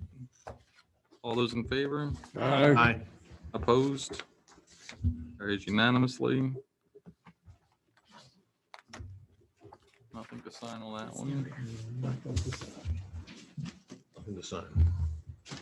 All those in favor? Aye. Opposed? Carries unanimously. Nothing to sign on that one. Nothing to sign.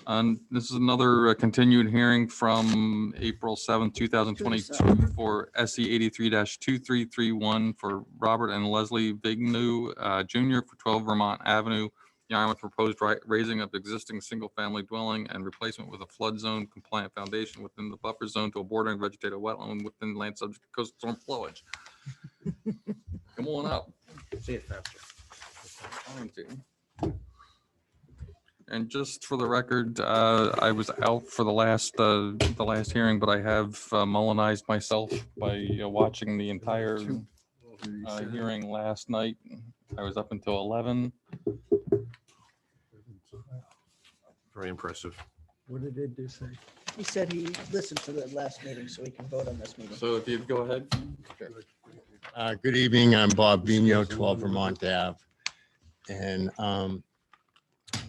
And this is another continued hearing from April 7, 2022 for SE 83-2331 for Robert and Leslie Vignew Jr. for 12 Vermont Avenue, Yarmouth, proposed raising of existing single-family dwelling and replacement with a flood zone compliant foundation within the buffer zone to a bordering vegetative wetland within land subject to coastal storm flowage. Come on up. Say it faster. Trying to. And just for the record, I was out for the last hearing, but I have Mullenized myself by watching the entire hearing last night. I was up until 11. Very impressive. What did they do say? He said he listened to the last meeting, so he can vote on this meeting. So if you'd go ahead. Good evening. I'm Bob Vignew, 12 Vermont Ave. And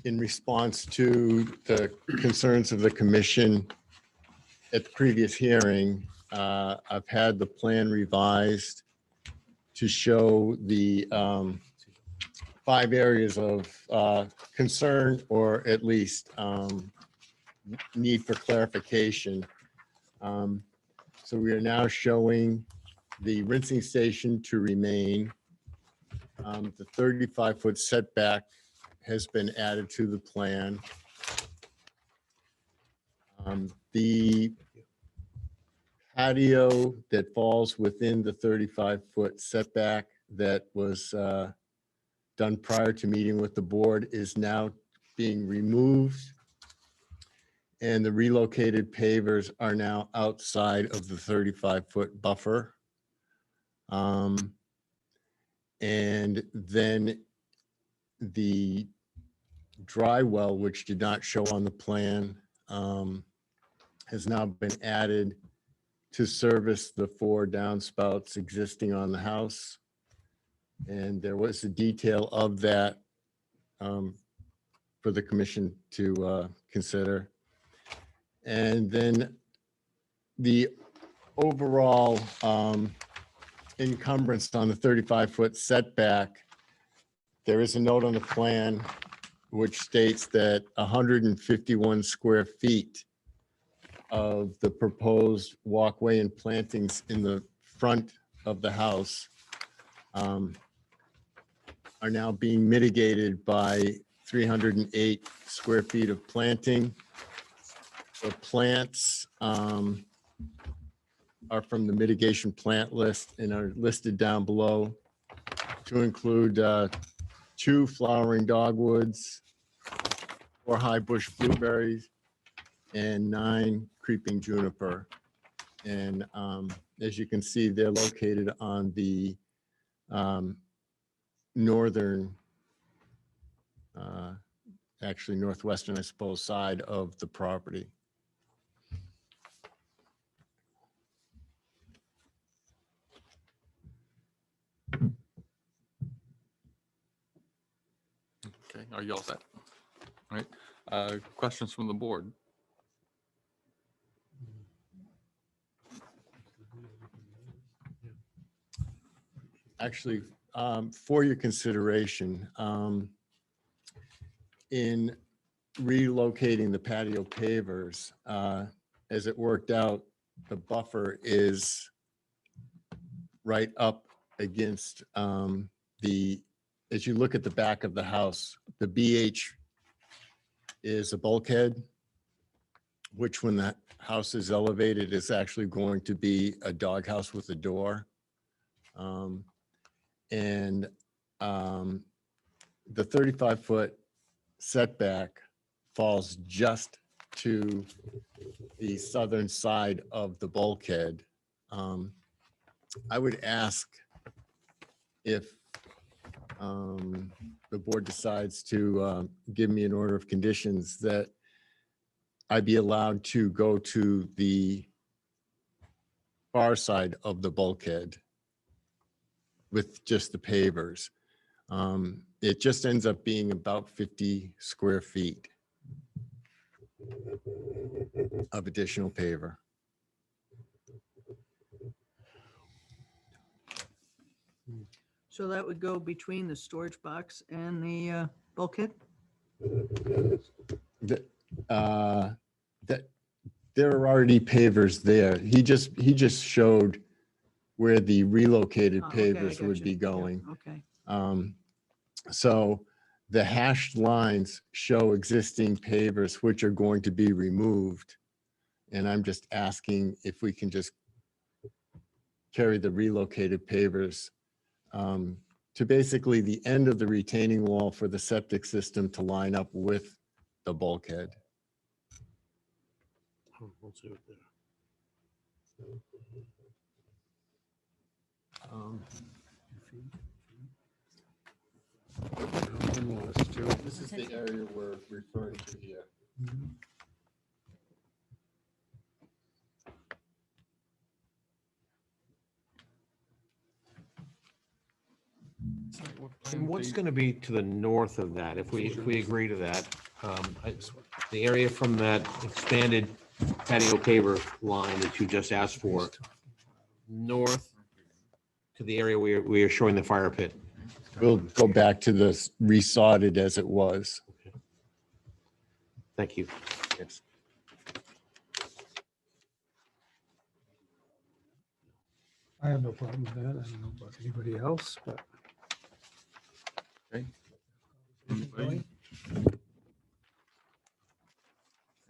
in response to the concerns of the commission at the previous hearing, I've had the plan revised to show the 5 areas of concern, or at least need for clarification. So we are now showing the rinsing station to remain. The 35-foot setback has been added to the plan. The patio that falls within the 35-foot setback that was done prior to meeting with the board is now being removed. And the relocated pavers are now outside of the 35-foot buffer. And then the dry well, which did not show on the plan, has now been added to service the 4 downspouts existing on the house. And there was a detail of that for the commission to consider. And then the overall encumbrance on the 35-foot setback, there is a note on the plan which states that 151 square feet of the proposed walkway and plantings in the front of the house are now being mitigated by 308 square feet of planting. The plants are from the mitigation plant list and are listed down below to include 2 flowering dogwoods, 4 high bush blueberries, and 9 creeping juniper. And as you can see, they're located on the northern, actually northwestern, I suppose, side of the property. Okay, are you all set? All right, questions from the board? Actually, for your consideration, in relocating the patio pavers, as it worked out, the buffer is right up against as you look at the back of the house, the BH is a bulkhead, which when that house is elevated is actually going to be a doghouse with a door. And the 35-foot setback falls just to the southern side of the bulkhead. I would ask if the board decides to give me an order of conditions that I be allowed to go to the far side of the bulkhead with just the pavers. It just ends up being about 50 square feet of additional paver. So that would go between the storage box and the bulkhead? That there are already pavers there. He just showed where the relocated Oh, okay, I pavers got would you. be Yeah, going. Okay. So the hashed lines show existing pavers which are going to be removed. And I'm just asking if we can just carry the relocated pavers to basically the end of the retaining wall for the septic system to line up with the bulkhead. This is the area we're referring to here. And what's going to be to the north of that, if we agree to that? The area from that expanded patio paver line that you just asked for, north to the area where we are showing the fire pit. We'll go back to the resodded as it was. Thank you. Yes. I have no problem with that. I don't know about anybody else, but.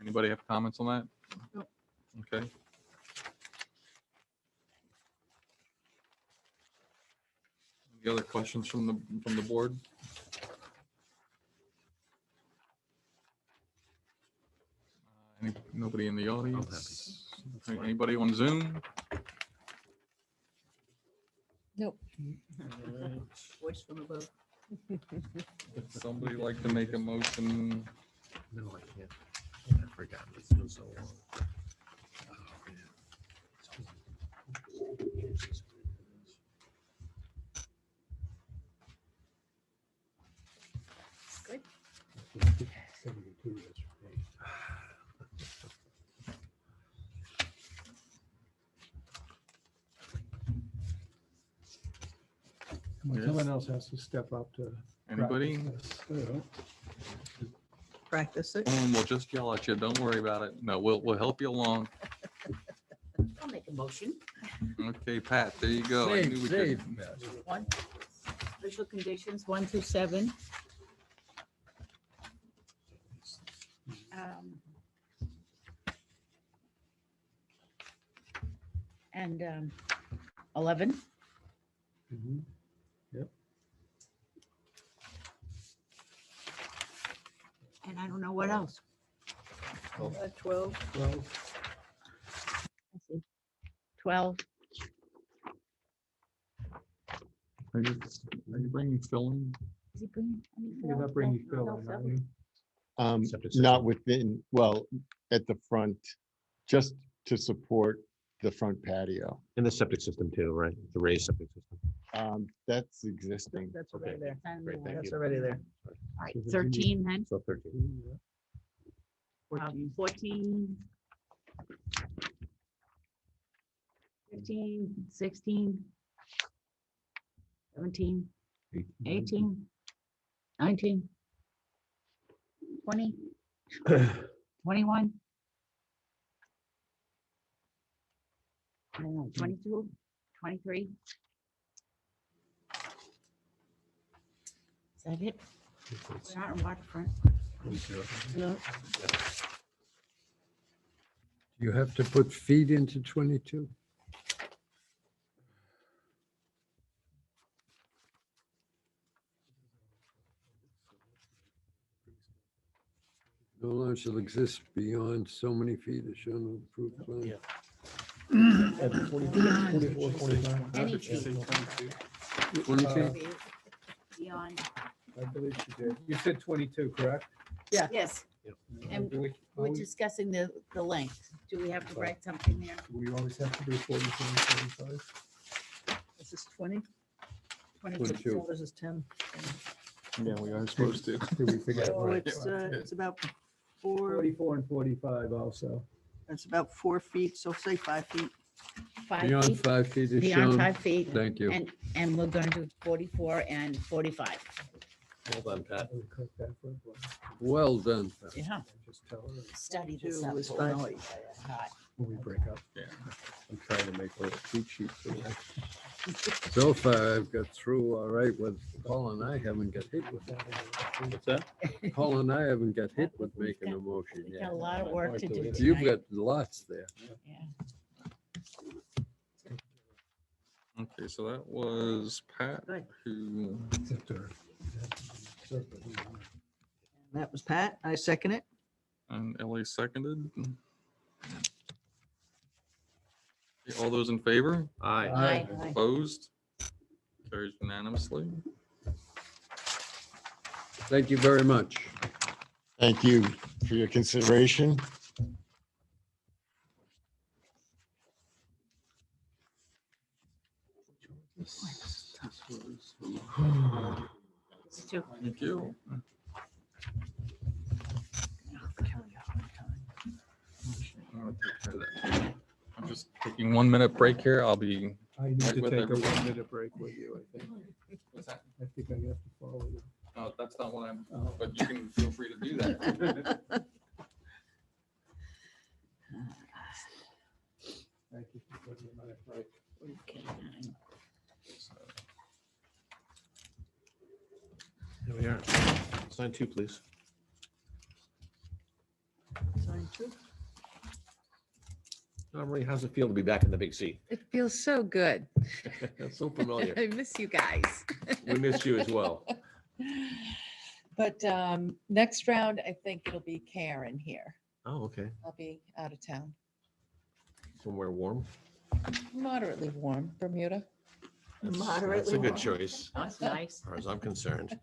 Anybody have comments on that? Nope. Okay. Any other questions from the board? Nobody in the audience? Anybody on Zoom? Nope. Voice from above. Would somebody like to make a motion? No, I can't. I forgot. It's been so long. Good. Someone else has to step up to. Anybody? practice this. Practice it. We'll just yell at you. Don't worry about it. No, we'll help you along. I'll make a motion. Okay, Pat, there you go. I knew we could- One, special conditions 1 through 7. And 11. Mhm. And I don't know what else. 12. Well, Let's see. 12. Are you bringing Phil in? Is he bringing? any you're Phil? not bringing No, Phil no, in, Phil. are you? Septic system. Not within, well, at the front, just to support the front patio. In the septic system too, right? The raised septic system. That's existing. That's already there. It's on Great, the- thank That's you. already there. All right, So the 13 then. So 13. 14. 15, 16. 17, 18, 19, 20, 21. I don't know, 22, 23. Is that it? We're not in waterfront. No, You have to put feet into 22. No longer shall exist beyond so many feet as shown on approved plan. At 24, 25. Any feet. 20 feet? Beyond, I believe she did. You said 22, correct? yes. And Do we we're always- discussing the length. Do we have to write something there? we always have to do 40, 25. this is 20. 22. So this is 10. Yeah, we are supposed to. Did we forget? So Right. it's about 4, 44 and 45 also. it's about 4 feet, so say 5 feet. 5 Beyond feet, 5 feet is beyond shown. 5 feet. Thank you. And we're going to do 44 and 45. Well done, Pat. We cut that for a while. Well done. Pat. Yeah, Just tell her study this Two up. is Oh, 5 no, feet. it's not. when we break up. I'm trying to make a little cheat sheet for you. So far, I've got through all right with Paul and I haven't got hit with that. What's that? Paul and I haven't got hit with We've making a got- motion We've got yet. a lot of work to do You've tonight. got lots there. Yeah. Okay, so that was Pat, Good. who, That was Pat. I second it. and Ellie seconded. Okay, all those in favor? Aye. Aye. Opposed? Carries unanimously. Thank you very much. Thank you for your consideration. It's two. Thank you. I'm just taking 1 minute break here. I'll be, I need Right to with take a everyone. 1-minute break with you, I think. I think I have to follow you. no, that's not what I'm, but you can feel free to do that. Thank you for putting me on that break. Okay, nine. Here we are. Sign 2, please. Sign 2. Marie, how's it feel to be back in the big C? It feels so good. That's so familiar. I miss you guys. We miss you as well. But next round, I think it'll be Karen here. Oh, okay. I'll be out of town. Somewhere warm. Moderately warm, Bermuda. That's a Moderately good warm. choice, That's nice. as far as I'm concerned.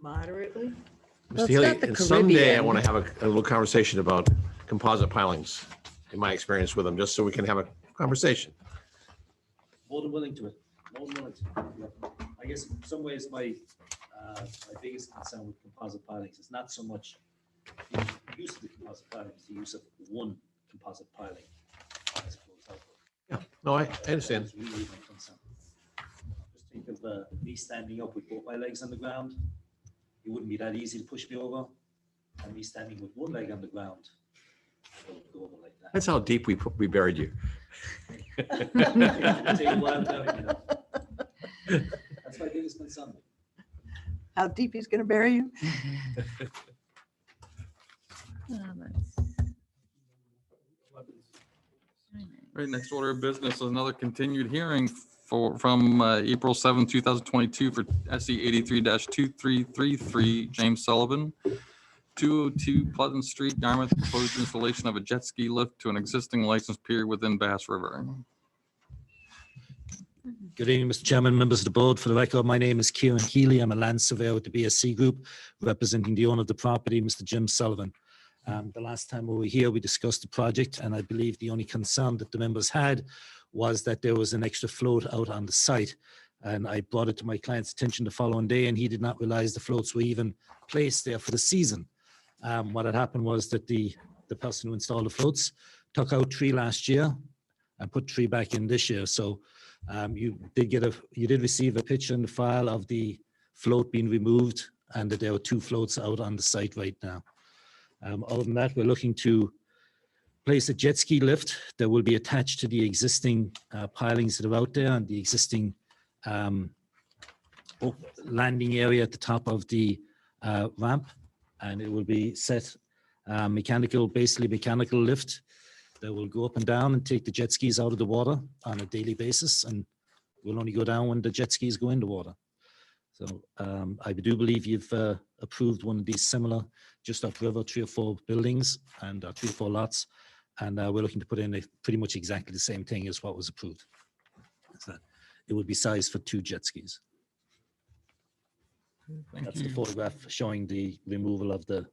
Moderately. Well, Mr. it's Healy, not the and someday I Caribbean. want to have a little conversation about composite pilings, in my experience with them, just so we can have a conversation. More than willing to it. More than willing to. I guess in some ways my biggest concern with composite pilings is not so much the use of the composite piling, it's the use of one composite piling. I suppose. Yeah, no, I understand. That's really my concern. Just think of me standing up with both my legs on the ground. It wouldn't be that easy to push me over. And me standing with one leg on the ground. I wouldn't go over like that. That's how deep we buried you. It'll take a while, you know. That's my biggest concern. how deep he's going to bury you? Right, next order of business is another continued hearing from April 7, 2022 for SE 83-2333, James Sullivan, 202 Pleasant Street, Yarmouth, proposed installation of a jet ski lift to an existing licensed pier within Bass River. Good evening, Mr. Chairman, members of the board. For the record, my name is Kieran Healy. I'm a land surveyor with the BSC Group, representing the owner of the property, Mr. Jim Sullivan. The last time we were here, we discussed the project, and I believe the only concern that the members had was that there was an extra float out on the site. And I brought it to my client's attention the following day, and he did not realize the floats were even placed there for the season. What had happened was that the person who installed the floats took out tree last year and put tree back in this year. So you did receive a picture in the file of the float being removed, and that there were 2 floats out on the site right now. Other than that, we're looking to place a jet ski lift that will be attached to the existing pilings that are out there and the existing landing area at the top of the ramp. And it will be set basically mechanical lift that will go up and down and take the jet skis out of the water on a daily basis. And will only go down when the jet skis go in the water. So I do believe you've approved one of these similar just upriver, 3 or 4 buildings and 3 or 4 lots. And we're looking to put in pretty much exactly the same thing as what was approved. So it would be sized for 2 jet skis. That's the photograph showing the removal of the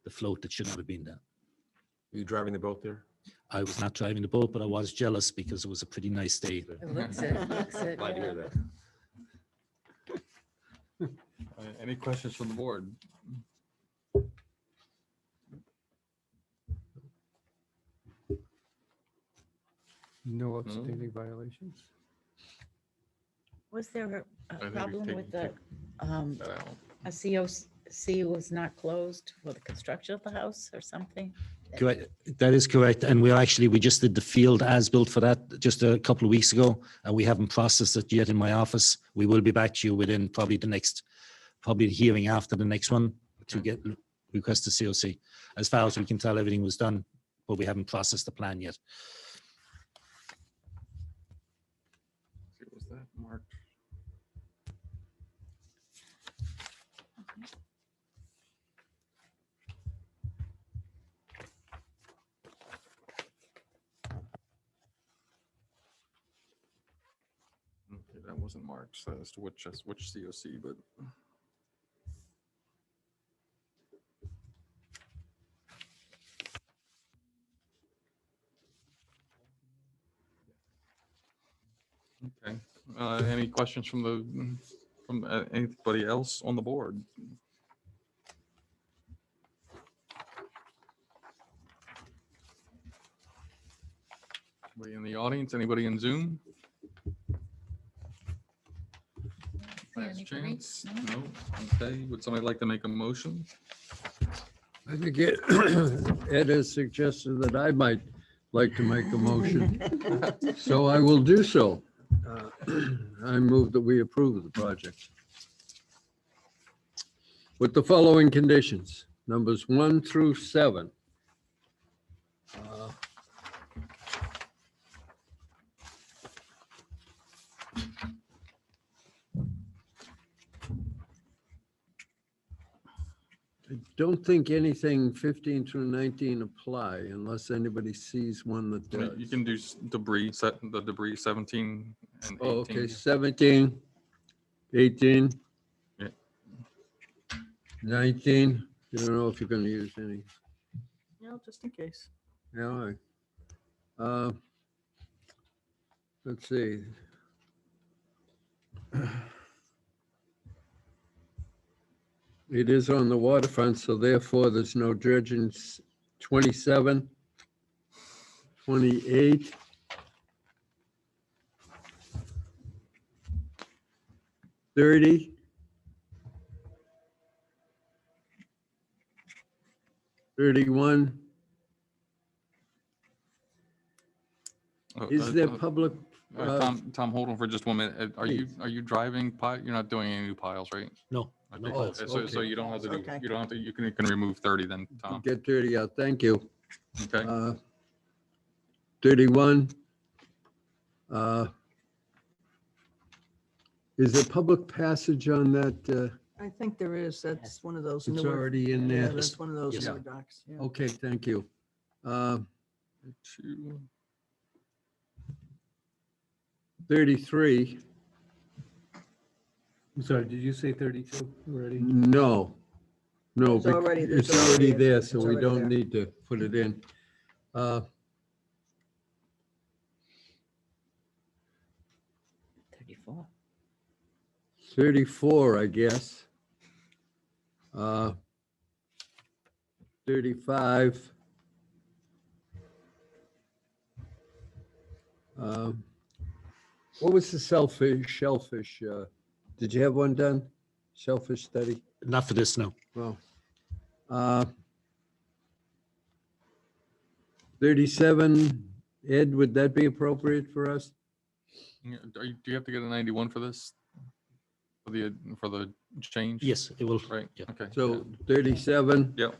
float that should not have been there. Are you driving the boat there? I was not driving the boat, but I was jealous because it was a pretty nice day. It looks it. Glad to hear that. Any questions from the board? No outstanding violations? Was there I a think problem we've with the, taken that out. a COC was not closed for the construction of the house or something? Correct. That is correct. And we just did the field as built for that just a couple of weeks ago, and we haven't processed it yet in my office. We will be back to you within probably the hearing after the next one to request the COC. As far as we can tell, everything was done, but we haven't processed the plan yet. Was that marked? Okay, that wasn't marked as to which COC, but. Okay, any questions from anybody else on the board? Anybody in the audience, anybody in Zoom? Last chance? No, okay, would somebody like to make a motion? I think Ed has suggested that I might like to make a motion, so I will do so. I move that we approve the project with the following conditions, numbers 1 through 7. I don't think anything 15 through 19 apply unless anybody sees one that I mean, does. you can do the debris 17 and 18. Oh, okay, 17, 18. Yeah. 19, you don't know if you're gonna use any. No, just in case. Yeah, all right. Let's see. It is on the waterfront, so therefore there's no dredging. 27, 28. 30. 31. Oh, Is there public? Tom, hold on for just 1 minute. Are you driving? You're not doing any new piles, right? No. No Okay, votes. So Okay. you don't have to do, Okay. you don't have to, you can remove 30 then, Tom. Get 30 out, thank you. Okay, 31. Is there public passage on that? I think there is, that's one of those It's newer. already in Yeah, there? that's one of those Yes, newer sir. docs. yeah. Okay, thank you. Uh, 33, I'm sorry, did you say 32 already? no. No, It's already- it's it's already already in. there, It's so we already don't there. need to put it in. 34. 34, I guess. 35. What was the shellfish? Did you have one done? Shellfish study? Not for this, no. Well, 37, Ed, would that be appropriate for us? Yeah, do you have to get a 91 for this? For the change? Yes, it will. Right, Yeah. okay. So 37. Yep.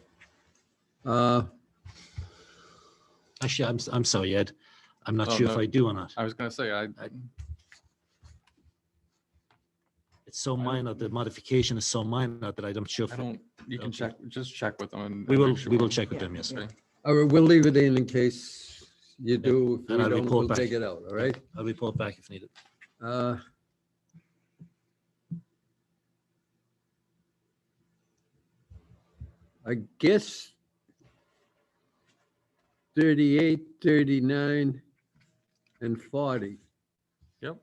Actually, I'm sorry, Ed. I'm not Oh, sure if no. I do or not. I was gonna say, It's so minor, the modification is so minor that I'm sure. I don't, you can Okay. check, just check with them and. We and will, make we will sure. check with Yeah, them, yes. yeah. Okay. All right, we'll leave it in case you do. If And we I'll don't, report we'll back. take it out, all right? I'll report back if needed. I guess 38, 39, and 40. Yep.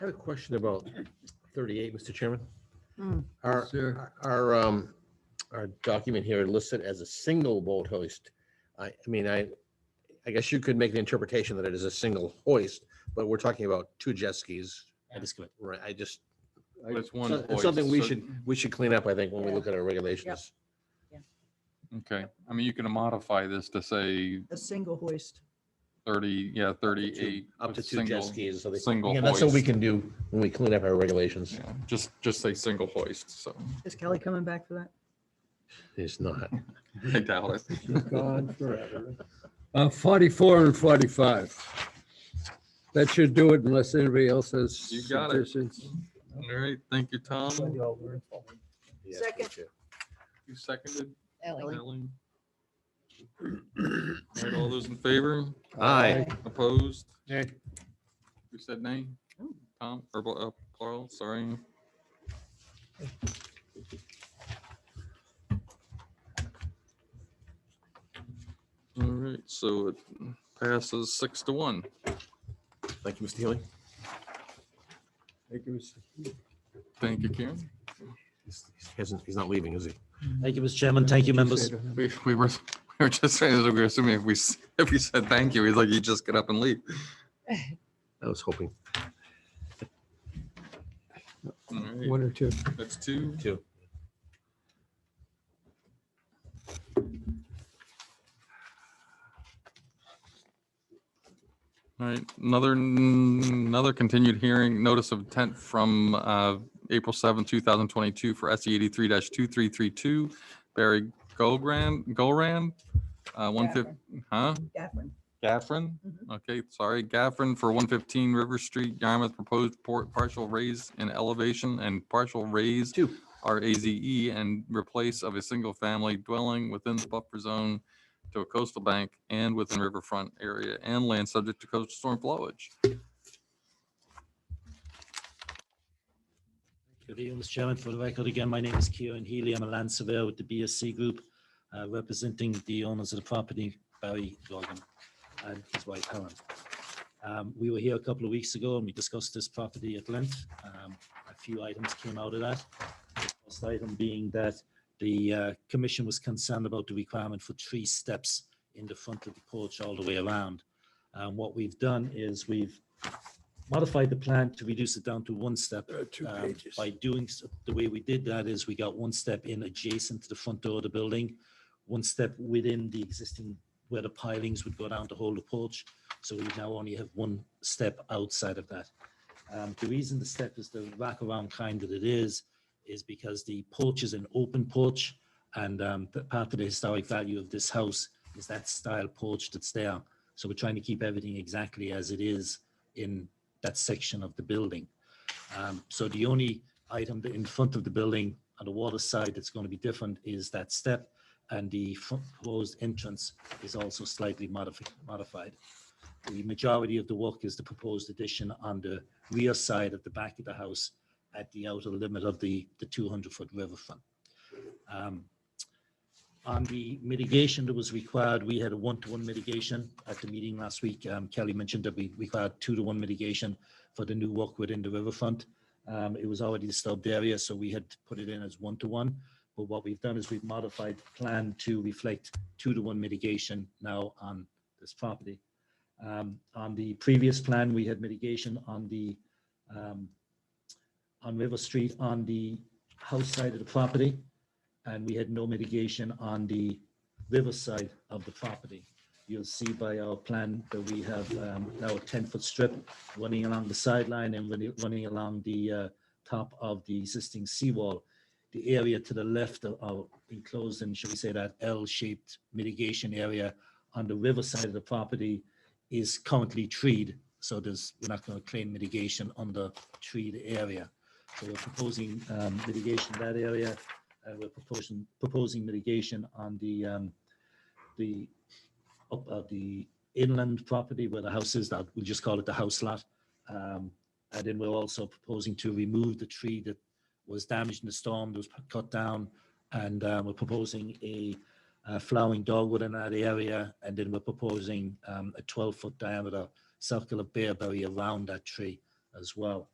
I have a question about 38, Mr. Chairman. Hmm. Our, Sir. our document here listed as a single boat hoist. I mean, I guess you could make the interpretation that it is a single hoist, but we're talking about two jet skis, That is correct. right? I just, But it's one. it's something hoist, we so- should clean up, I think, when we Yeah. look at our regulations. Okay, I mean, you can modify this to say A single hoist. 30, yeah, 38. Up to with two jet single- skis. So Single Again, that's what we hoist. can do when we clean up our regulations. Yeah, just say single hoist, so Is Kelly coming back for that? It's not. I doubt it. Gone forever. 44 and 45. That should do it unless anybody else has You got it. suggestions. All right, thank you, Tom. Yeah, Second. thank you. You seconded, Ellie. Ellie? All right, all those in favor? Aye. Opposed? Nay. Who said nay? Tom, or Carl, sorry. All right, so it passes 6-1. Thank you, Mr. Healy. Thank you, Mr. Thank you, Karen. He's not leaving, is he? Thank you, Mr. Chairman. Thank you, members. We were just saying, we were assuming if we said thank you, he's like, you just get up and leave. I was hoping. All right, One or two. that's 2. Two. All right, another continued hearing, notice of intent from April 7, 2022 for SE 83-2332, Barry Golran, 150, huh? Gaffron. Gaffron, okay, sorry, Gaffron for 115 River Street, Yarmouth, proposed partial raise in elevation and partial raise RAZE and replace of a single-family dwelling within the buffer zone to a coastal bank and within riverfront area and land subject to coastal storm flowage. Good evening, Mr. Chairman. For the record, again, my name is Kieran Healy. I'm a land surveyor with the BSC Group, representing the owners of the property, Barry Gorgon and his wife Helen. We were here a couple of weeks ago and we discussed this property at length. A few items came out of that. The first item being that the commission was concerned about the requirement for 3 steps in the front of the porch all the way around. What we've done is we've modified the plan to reduce it down to 1 step. By doing the way we did that is we got 1 step in adjacent to the front door of the building, 1 step within the existing where the pilings would go down to hold the porch. So we now only have 1 step outside of that. The reason the step is the wraparound kind that it is is because the porch is an open porch, and part of the historic value of this house is that style porch that's there. So we're trying to keep everything exactly as it is in that section of the building. So the only item in front of the building on the water side that's going to be different is that step, and the proposed entrance is also slightly modified. The majority of the work is the proposed addition on the rear side of the back of the house at the outer limit of the 200-foot riverfront. On the mitigation that was required, we had a 1-to-1 mitigation at the meeting last week. Kelly mentioned that we required 2-to-1 mitigation for the new work within the riverfront. It was already disturbed area, so we had put it in as 1-to-1. But what we've done is we've modified the plan to reflect 2-to-1 mitigation now on this property. On the previous plan, we had mitigation on the on River Street on the house side of the property, and we had no mitigation on the river side of the property. You'll see by our plan that we have now a 10-foot strip running along the sideline and running along the top of the existing seawall. The area to the left of enclosed in, shall we say, that L-shaped mitigation area on the river side of the property is currently treed. So we're not going to claim mitigation on the treed area. So we're proposing mitigation in that area. We're proposing mitigation on the inland property where the house is. That we'll just call it the house lot. And then we're also proposing to remove the tree that was damaged in the storm, that was cut down, and we're proposing a flowering dogwood in that area, and then we're proposing a 12-foot diameter circle of bearberry around that tree as well.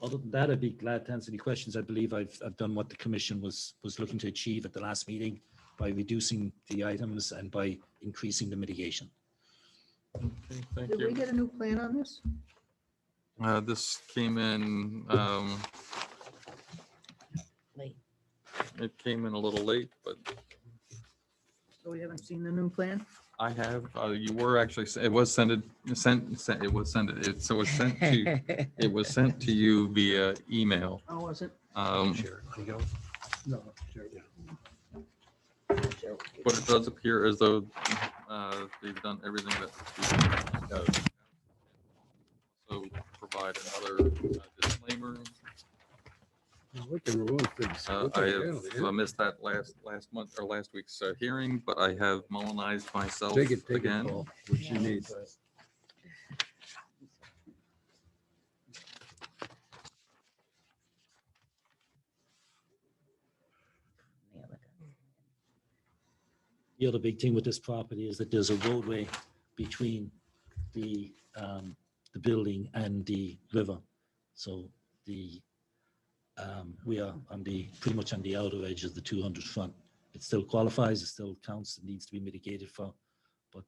Other than that, I'd be glad to answer any questions. I believe I've done what the commission was looking to achieve at the last meeting by reducing the items and by increasing the mitigation. Okay, thank Did we you. get a new plan on this? This came in, Late. it came in a little late, but So we haven't seen the new plan? I have, you were actually, it was sent, it was sent to, it was sent to you via email. Oh, was it? No, But it does appear as though they've done everything that. So provide another disclaimer. I have missed that last month or last week's hearing, but I have Mullenized myself Take it again. Paul, what you need. The other big thing with this property is that there's a roadway between the building and the river. So we are pretty much on the outer edge of the 200 front. It still qualifies, it still counts, it needs to be mitigated for, but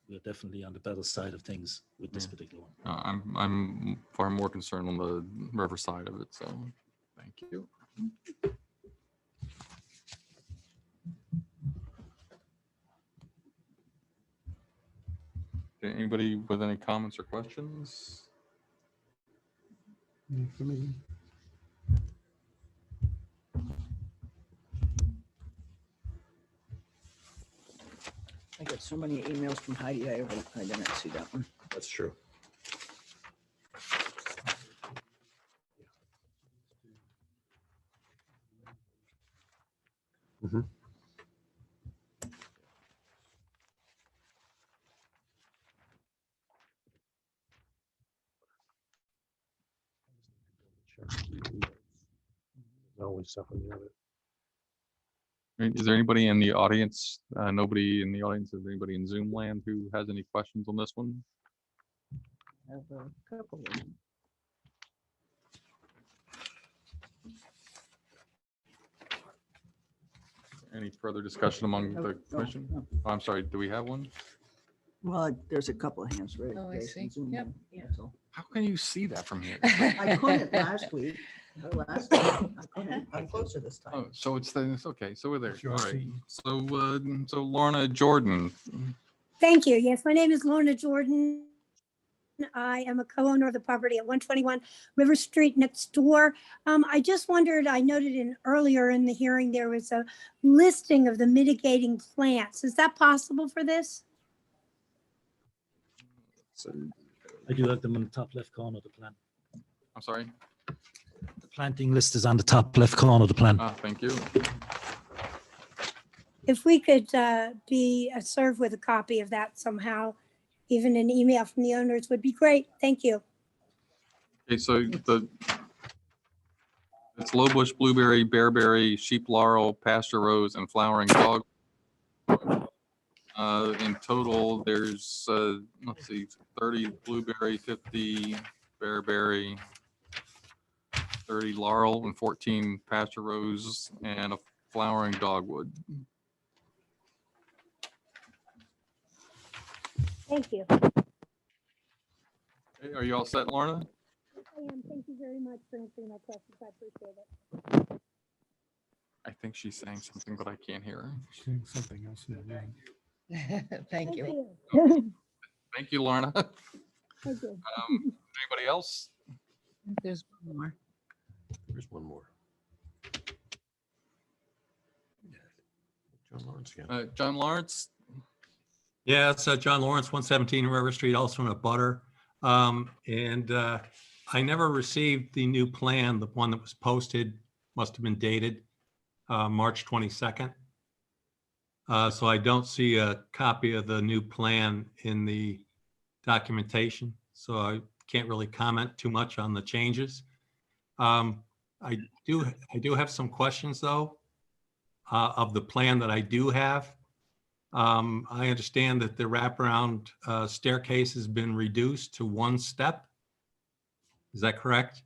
we're definitely on the better side of things with this particular one. I'm far more concerned on the river side of it, so thank you. Okay, anybody with any comments or questions? I got so many emails from Heidi, I didn't see that one. That's true. Always stuff on the other. Is there anybody in the audience? Nobody in the audience. Is there anybody in Zoom land who has any questions on this one? I have a couple of them. Any further discussion among No, the no, commission? no. Oh, I'm sorry, do we have one? Well, there's a couple of hands raised. Oh, I raised in see. Zoom Yep. land, that's all. How can you see that from here? I couldn't last week. Last time, I couldn't. I'm closer this time. Oh, so it's okay. So we're there. Sure. All right. So Lorna Jordan, Thank you. Yes, my name is Lorna Jordan. I am a co-owner of the property at 121 River Street next door. I just wondered, I noted earlier in the hearing, there was a listing of the mitigating plants. Is that possible for this? I do have them in the top left corner of the plan. I'm sorry. The planting list is on the top left corner of the plan. Thank you. If we could be served with a copy of that somehow, even an email from the owners would be great. Thank you. Okay, so it's low bush, blueberry, bearberry, sheep laurel, pasture rose, and flowering dog. In total, there's, let's see, 30 blueberry, 50 bearberry, 30 laurel, and 14 pasture rose, and a flowering dogwood. Thank you. Okay, are you all set, Lorna? I am. Thank you very much for answering my questions. I appreciate it. I think she's saying something, but I can't hear her. Saying something else in the room. Thank you. Thank you, Lorna. Thank you. Anybody else? There's one more. There's one more. John Lawrence again. John Lawrence? Yeah, it's John Lawrence, 117 River Street, also in a butter. I never received the new plan, the one that was posted, must have been dated March 22nd. So I don't see a copy of the new plan in the documentation, so I can't really comment too much on the changes. I do have some questions though of the plan that I do have. I understand that the wraparound staircase has been reduced to one step. Is that correct?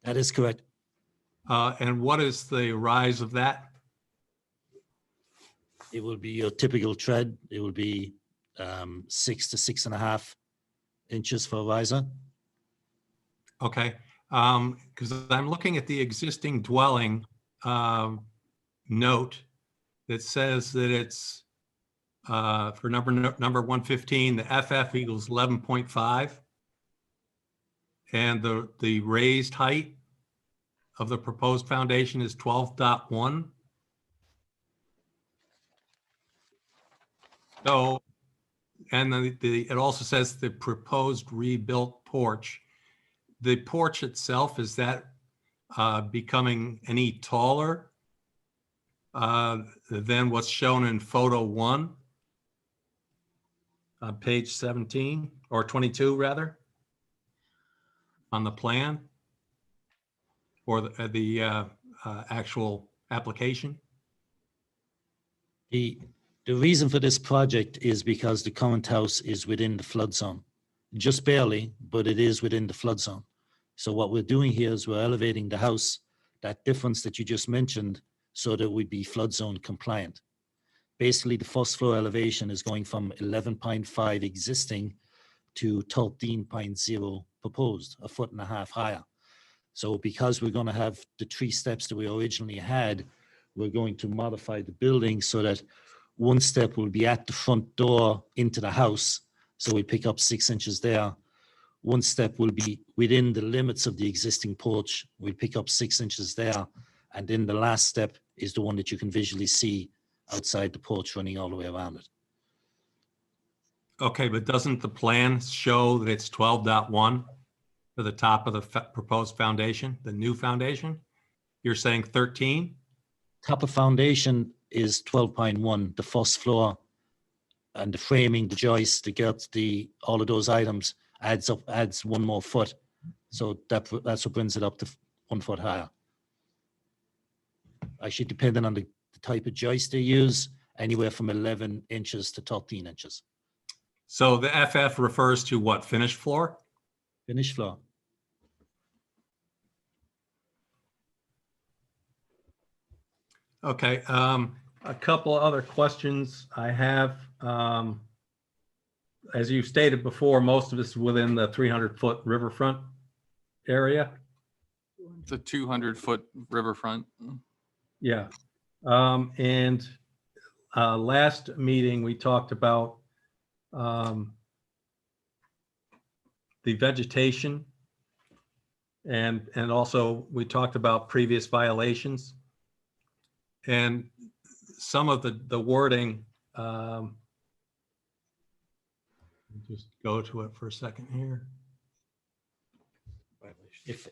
That is correct. And what is the rise of that? It will be your typical tread. It will be 6 to 6.5 inches for a riser. Okay, because I'm looking at the existing dwelling note that says that it's for number 115, the FF equals 11.5. And the raised height of the proposed foundation is 12.1. So, and it also says the proposed rebuilt porch. The porch itself, is that becoming any taller than what's shown in photo 1 on page 17 or 22 rather on the plan or the actual application? The reason for this project is because the current house is within the flood zone. Just barely, but it is within the flood zone. So what we're doing here is we're elevating the house, that difference that you just mentioned, so that we'd be flood zone compliant. Basically, the first floor elevation is going from 11.5 existing to 13.0 proposed, 1.5 feet higher. So because we're going to have the 3 steps that we originally had, we're going to modify the building so that one step will be at the front door into the house. So we pick up 6 inches there. One step will be within the limits of the existing porch. We pick up 6 inches there. And then the last step is the one that you can visually see outside the porch running all the way around it. Okay, but doesn't the plan show that it's 12.1 for the top of the proposed foundation, the new foundation? You're saying 13? Top of foundation is 12.1, the first floor, and the framing, the joist, the girts, all of those items adds 1 more foot. So that's what brings it up to 1 foot higher. Actually, depending on the type of joist they use, anywhere from 11 inches to 13 inches. So the FF refers to what, finished floor? Finished floor. Okay, a couple of other questions I have. As you stated before, most of it's within the 300-foot riverfront area. It's a 200-foot riverfront. Yeah. And last meeting, we talked about the vegetation. And also we talked about previous violations. And some of the wording, just go to it for a second here.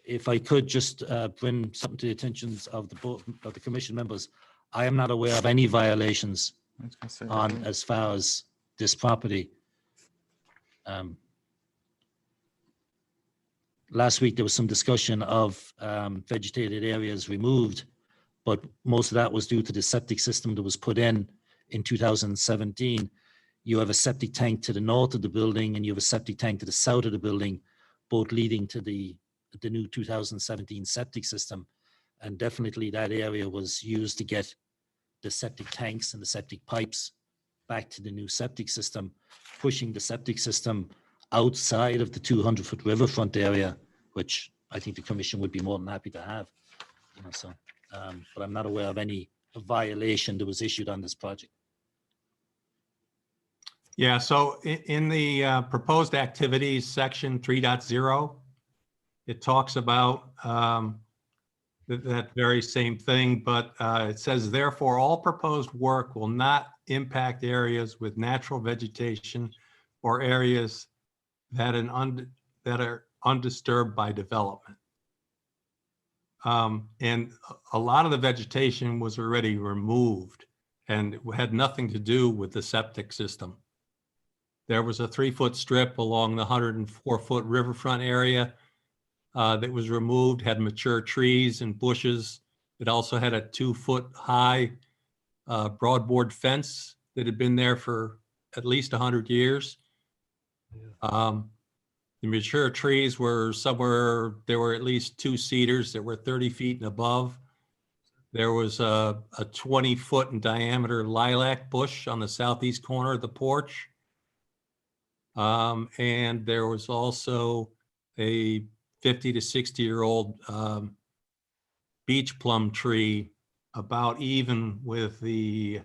If I could just bring something to the attentions of the board, of the commission members, I am not aware of any violations I was gonna say, on as far as this property. Last week, there was some discussion of vegetated areas removed, but most of that was due to the septic system that was put in 2017. You have a septic tank to the north of the building and you have a septic tank to the south of the building, both leading to the new 2017 septic system. And definitely that area was used to get the septic tanks and the septic pipes back to the new septic system, pushing the septic system outside of the 200-foot riverfront area, which I think the commission would be more than happy to have. You know, so, but I'm not aware of any violation that was issued on this project. Yeah, so in the proposed activities section 3.0, it talks about that very same thing, but it says, therefore, all proposed work will not impact areas with natural vegetation or areas that are undisturbed by development. And a lot of the vegetation was already removed and it had nothing to do with the septic system. There was a 3-foot strip along the 104-foot riverfront area that was removed, had mature trees and bushes. It also had a 2-foot high broadboard fence that had been there for at least 100 years. The mature trees were somewhere, there were at least 2 cedars that were 30 feet and above. There was a 20-foot in diameter lilac bush on the southeast corner of the porch. And there was also a 50 to 60-year-old beach plum tree about even with the,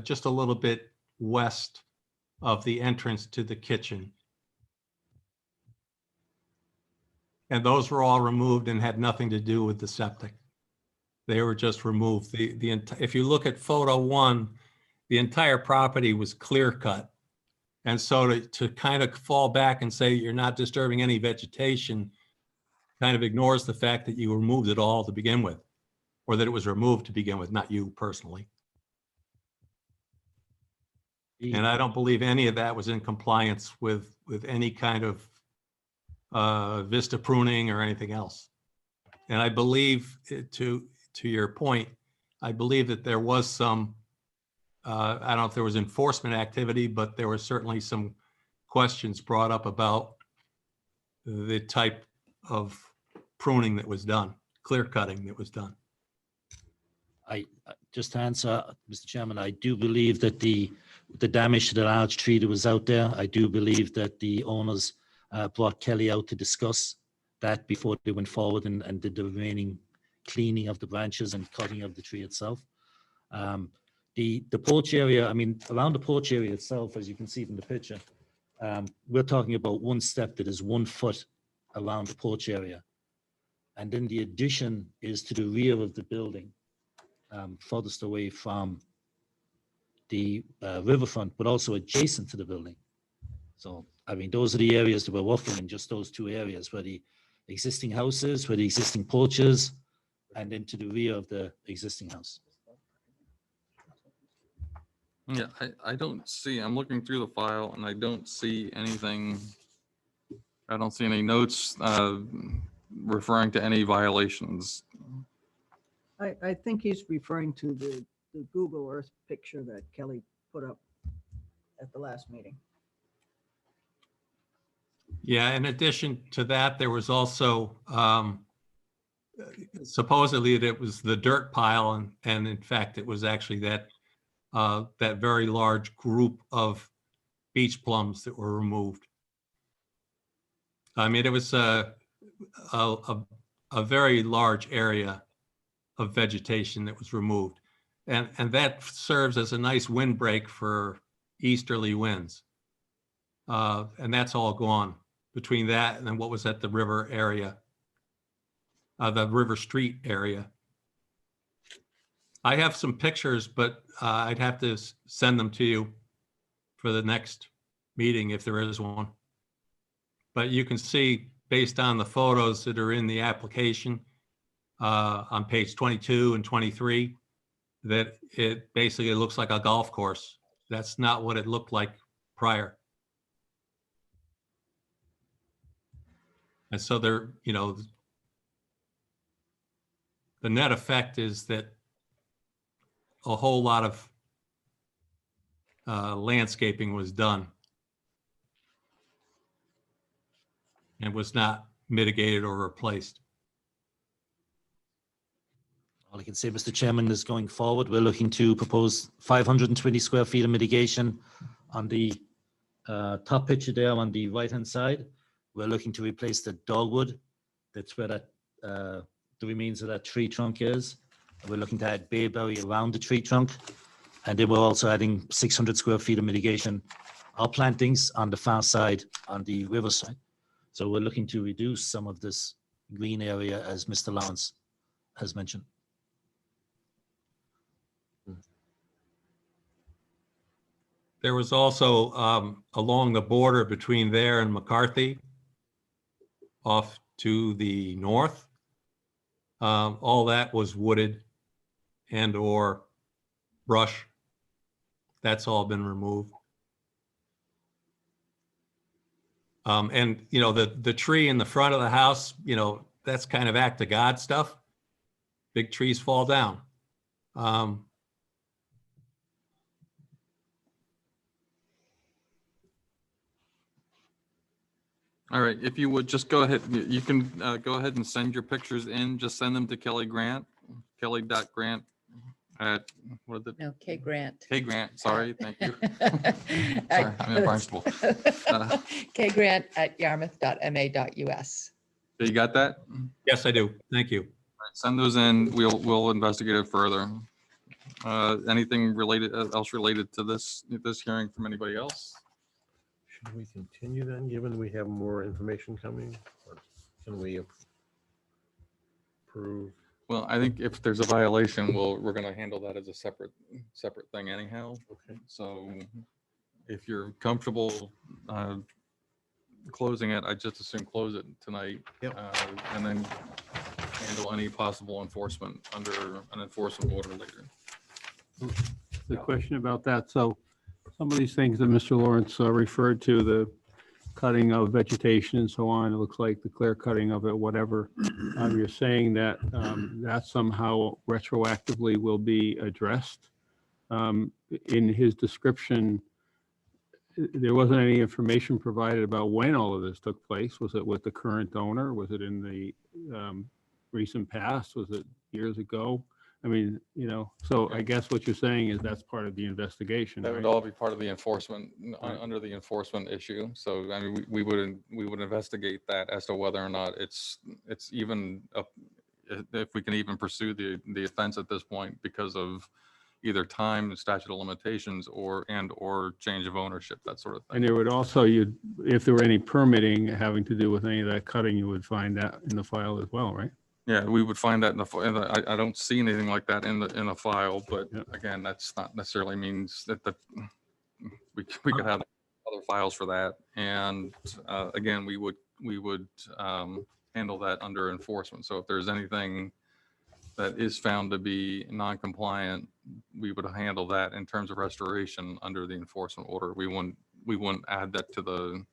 just a little bit west of the entrance to the kitchen. And those were all removed and had nothing to do with the septic. They were just removed. If you look at photo 1, the entire property was clear cut. And so to kind of fall back and say you're not disturbing any vegetation kind of ignores the fact that you removed it all to begin with, or that it was removed to begin with, not you personally. And I don't believe any of that was in compliance with any kind of vista pruning or anything else. And I believe, to your point, I believe that there was some, I don't know if there was enforcement activity, but there were certainly some questions brought up about the type of pruning that was done, clear cutting that was done. I just to answer, Mr. Chairman, I do believe that the damage to the large tree that was out there, I do believe that the owners brought Kelly out to discuss that before they went forward and did the remaining cleaning of the branches and cutting of the tree itself. The porch area, I mean, around the porch area itself, as you can see from the picture, we're talking about one step that is 1 foot around the porch area. And then the addition is to the rear of the building, furthest away from the riverfront, but also adjacent to the building. So, I mean, those are the areas that we're working in, just those 2 areas where the existing houses, where the existing porches, and then to the rear of the existing house. Yeah, I don't see, I'm looking through the file and I don't see anything. I don't see any notes referring to any violations. I think he's referring to the Google Earth picture that Kelly put up at the last meeting. Yeah, in addition to that, there was also supposedly it was the dirt pile, and in fact, it was actually that that very large group of beach plums that were removed. I mean, it was a very large area of vegetation that was removed, and that serves as a nice windbreak for easterly winds. And that's all gone. between that and then what was at the river area, the River Street area. I have some pictures, but I'd have to send them to you for the next meeting if there is one. But you can see based on the photos that are in the application on page 22 and 23, that it basically looks like a golf course. That's not what it looked like prior. And so there, you know, the net effect is that a whole lot of landscaping was done and was not mitigated or replaced. All I can say, Mr. Chairman, is going forward, we're looking to propose 520 square feet of mitigation on the top picture there on the right-hand side. We're looking to replace the dogwood. That's where that the remains of that tree trunk is. We're looking to add bayberry around the tree trunk. And then we're also adding 600 square feet of mitigation or plantings on the far side, on the river side. So we're looking to reduce some of this green area, as Mr. Lawrence has mentioned. There was also along the border between there and McCarthy, off to the north, all that was wooded and or brush. That's all been removed. And, you know, the tree in the front of the house, you know, that's kind of act of God stuff. Big trees fall down. All right, if you would just go ahead, you can go ahead and send your pictures in, just send them to Kelly Grant, kelly.grant at, what is it? No, K Grant. K Grant, sorry, thank you. Sorry, I'm in Barnstable. K Grant at yarmouth.ma.us. So you got that? Yes, I do. Thank you. All right, send those in, we'll investigate it further. Anything related, else related to this hearing from anybody else? Should we continue then, given we have more information coming? Or can we approve? Well, I think if there's a violation, we're gonna handle that as a separate thing anyhow. Okay. So if you're comfortable closing it, I just assume close it tonight. Yep. And then handle any possible enforcement under an enforcement order later. The question about that, so some of these things that Mr. Lawrence referred to, the cutting of vegetation and so on, it looks like the clear cutting of it, whatever. You're saying that that somehow retroactively will be addressed. In his description, there wasn't any information provided about when all of this took place. Was it with the current owner? Was it in the recent past? Was it years ago? I mean, you know, so I guess what you're saying is that's part of the investigation, That would right? all be part of the enforcement, under the enforcement issue. So, I mean, we would investigate that as to whether or not it's even, if we can even pursue the offense at this point because of either time, statute of limitations, or change of ownership, that sort of thing. And there would also, if there were any permitting having to do with any of that cutting, you would find that in the file as well, right? Yeah, we would find that in the, I don't see anything like that in the file, but Yeah. again, that's not necessarily means that we could have other files for that. And again, we would handle that under enforcement. So if there's anything that is found to be non-compliant, we would handle that in terms of restoration under the enforcement order. We wouldn't add that to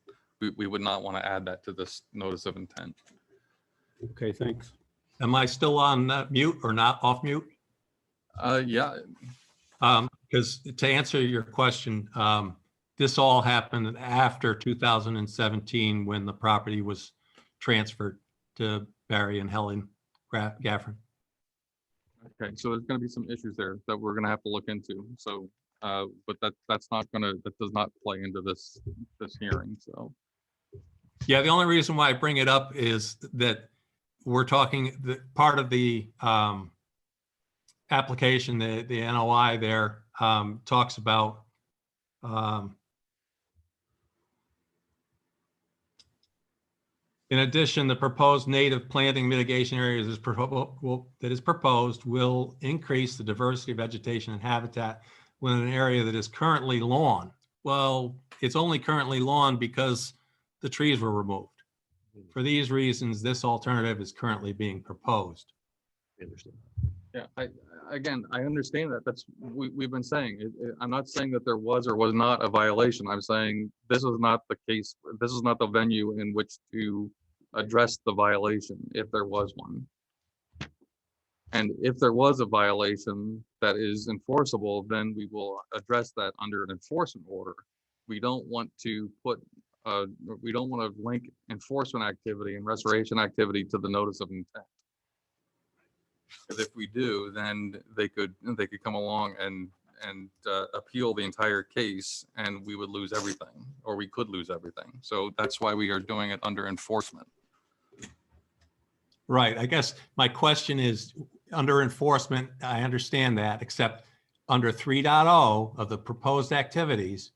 we would not want to add that to this notice of intent. Okay, thanks. Am I still on mute or not off mute? Yeah, Because to answer your question, this all happened after 2017 when the property was transferred to Barry and Helen Gafford. okay, so there's going to be some issues there that we're going to have to look into. So, but that does not play into this hearing, so. Yeah, the only reason why I bring it up is that we're talking, part of the application, the NOI there talks about In addition, the proposed native planting mitigation areas that is proposed will increase the diversity of vegetation and habitat within an area that is currently lawn. Well, it's only currently lawn because the trees were removed. For these reasons, this alternative is currently being proposed. Yeah, again, I understand that. We've been saying, I'm not saying that there was or was not a violation. I'm saying this is not the case. This is not the venue in which to address the violation if there was one. And if there was a violation that is enforceable, then we will address that under an enforcement order. We don't want to link enforcement activity and restoration activity to the notice of intent. Because if we do, then they could come along and appeal the entire case, and we would lose everything, or we could lose everything. So that's why we are doing it under enforcement. Right. I guess my question is, under enforcement, I understand that, except under 3.0 of the proposed activities,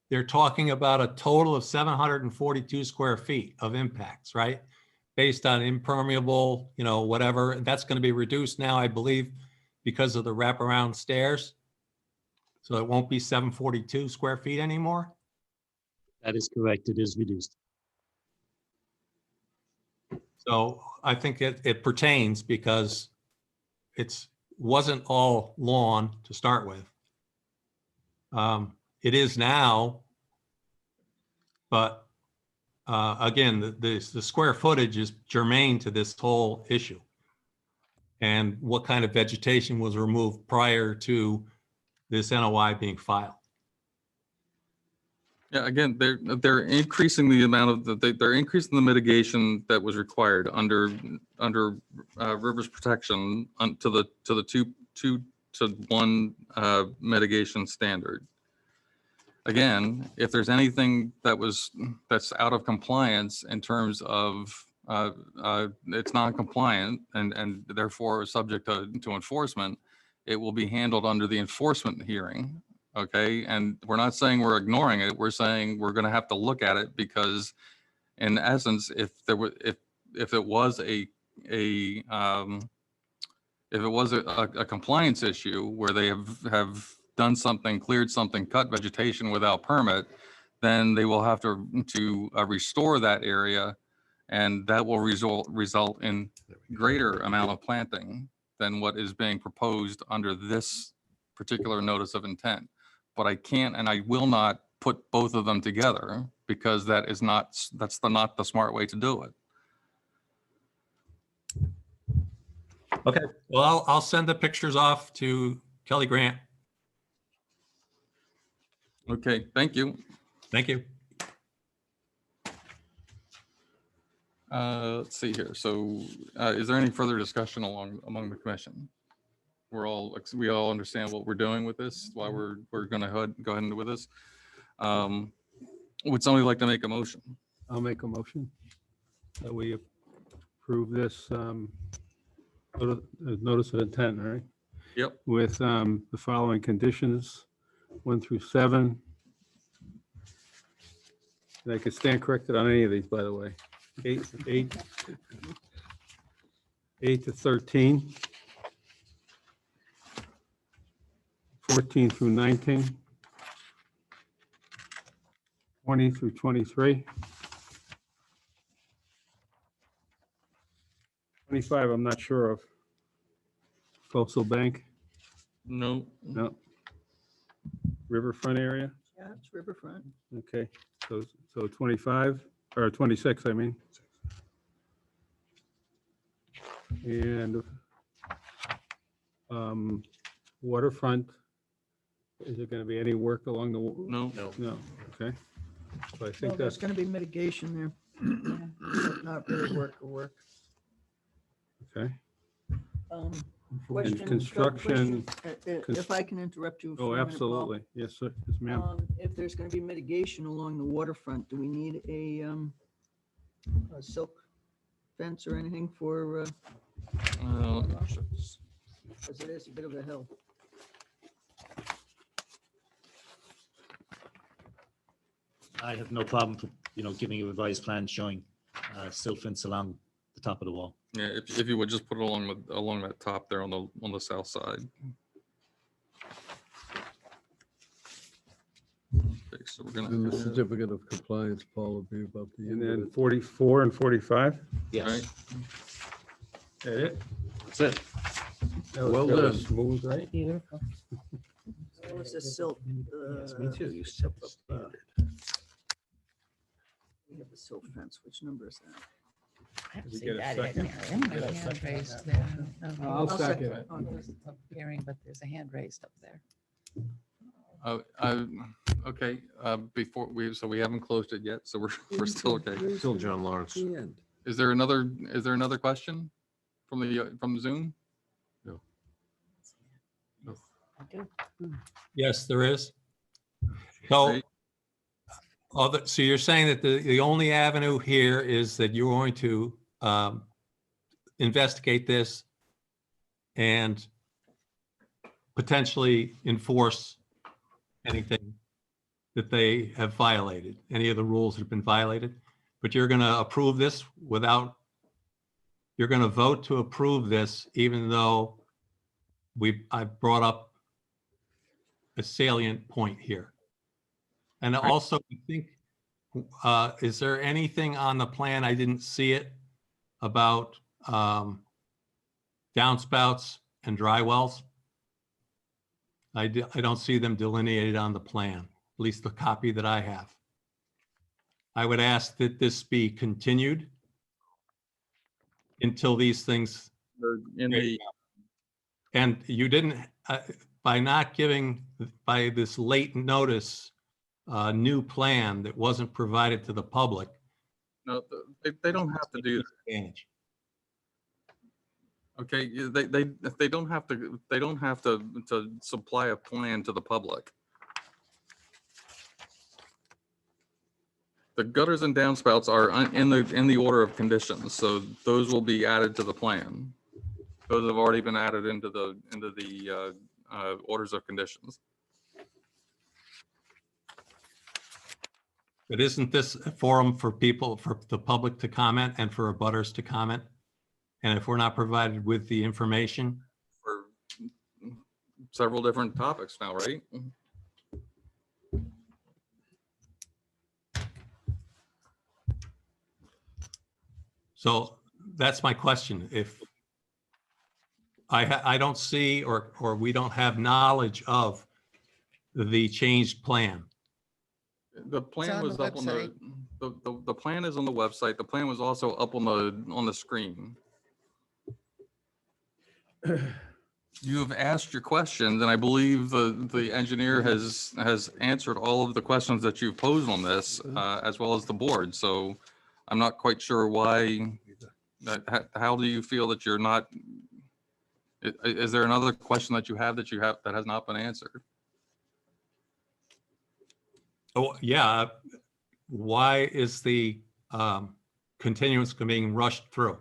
they're talking about a total of 742 square feet of impacts, right? Based on impermeable, whatever. That's going to be reduced now, I believe, because of the wraparound stairs. So it won't be 742 square feet anymore? That is correct. It is reduced. So I think it pertains because it wasn't all lawn to start with. It is now, but again, the square footage is germane to this whole issue. And what kind of vegetation was removed prior to this NOI being filed? Yeah, again, they're increasing the amount of they're increasing the mitigation that was required under rivers protection to the 2-to-1 mitigation standard. Again, if there's anything that's out of compliance in terms of it's non-compliant and therefore subject to enforcement, it will be handled under the enforcement hearing. Okay, and we're not saying we're ignoring it. We're saying we're going to have to look at it because, in essence, if it was a compliance issue where they have done something, cleared something, cut vegetation without permit, then they will have to restore that area, and that will result in greater amount of planting than what is being proposed under this particular notice of intent. But I can't and I will not put both of them together because that's not the smart way to do it. Okay, well, I'll send the pictures off to Kelly Grant. Okay, thank you. Thank you. Let's see here. So is there any further discussion among the commission? We all understand what we're doing with this, why we're going to go ahead and with this. Would somebody like to make a motion? I'll make a motion that we approve this notice of intent, all right? Yep. With the following conditions, 1 through 7. And I could stand corrected on any of these, by the way. 8 to 13. 14 through 19. 20 through 23. 25, I'm not sure of. Coastal Bank, No. no. Riverfront area, Yeah, it's riverfront. okay, so 25, or 26, I mean. And waterfront, is there gonna be any work along the? No. No, okay. So I Well, think there's that's, going to be mitigation there. But not really work. okay. Question, construction, if I can interrupt you. for a Oh, minute, Paul. absolutely, yes, sir, yes, ma'am. If there's going to be mitigation along the waterfront, do we need a silk fence or anything for, because it is a bit of a hill. I have no problem, giving a revised plan showing silt fence along the top of the wall. Yeah, if you would just put it along that top there on the south side. Okay, so we're And the gonna, certificate of compliance, Paul, would be about the And end of then it. 44 and 45? Yes. right, That it? That's it. That was Well fairly done. Smooth, right? Beautiful. What was this silt? Yes, me too. You Step set the up, standard. we have the silt fence. Which number is that? I haven't we seen get a that yet, second? Marion. There's a hand raised there. I'll second it. Oh, there's a public hearing, but there's a hand raised up there. okay, before we haven't closed it yet, so we're still okay. Still John Lawrence. The end. Is there another question from Zoom? I do. Yes, there is. So, Right. so you're saying that the only avenue here is that you're going to investigate this and potentially enforce anything that they have violated, any of the rules that have been violated, but you're going to approve this you're going to vote to approve this even though I brought up a salient point here. And also, I think, is there anything on the plan, I didn't see it, about downspouts and dry wells? I don't see them delineated on the plan, at least the copy that I have. I would ask that this be continued until these things, They're in the, and you didn't, by not giving, by this late notice, new plan that wasn't provided to the public. no, they don't have to do that. Advantage. Okay, they don't have to supply a plan to the public. The gutters and downspouts are in the order of conditions, so those will be added to the plan. Those have already been added into the orders of conditions. But isn't this a forum for people, for the public to comment and for abutters to comment? And if we're not provided with the information, For several different topics now, right? so that's my question. If I don't see or we don't have knowledge of the changed plan. The plan on the was up on the plan is on the website. The plan was also up on the screen. You have asked your questions, and I believe the engineer has answered all of the questions that you've posed on this, as well as the board. So I'm not quite sure why, how do you feel that you're not, is there another question that you have that has not been answered? Oh, yeah. Why is the continuance being rushed through?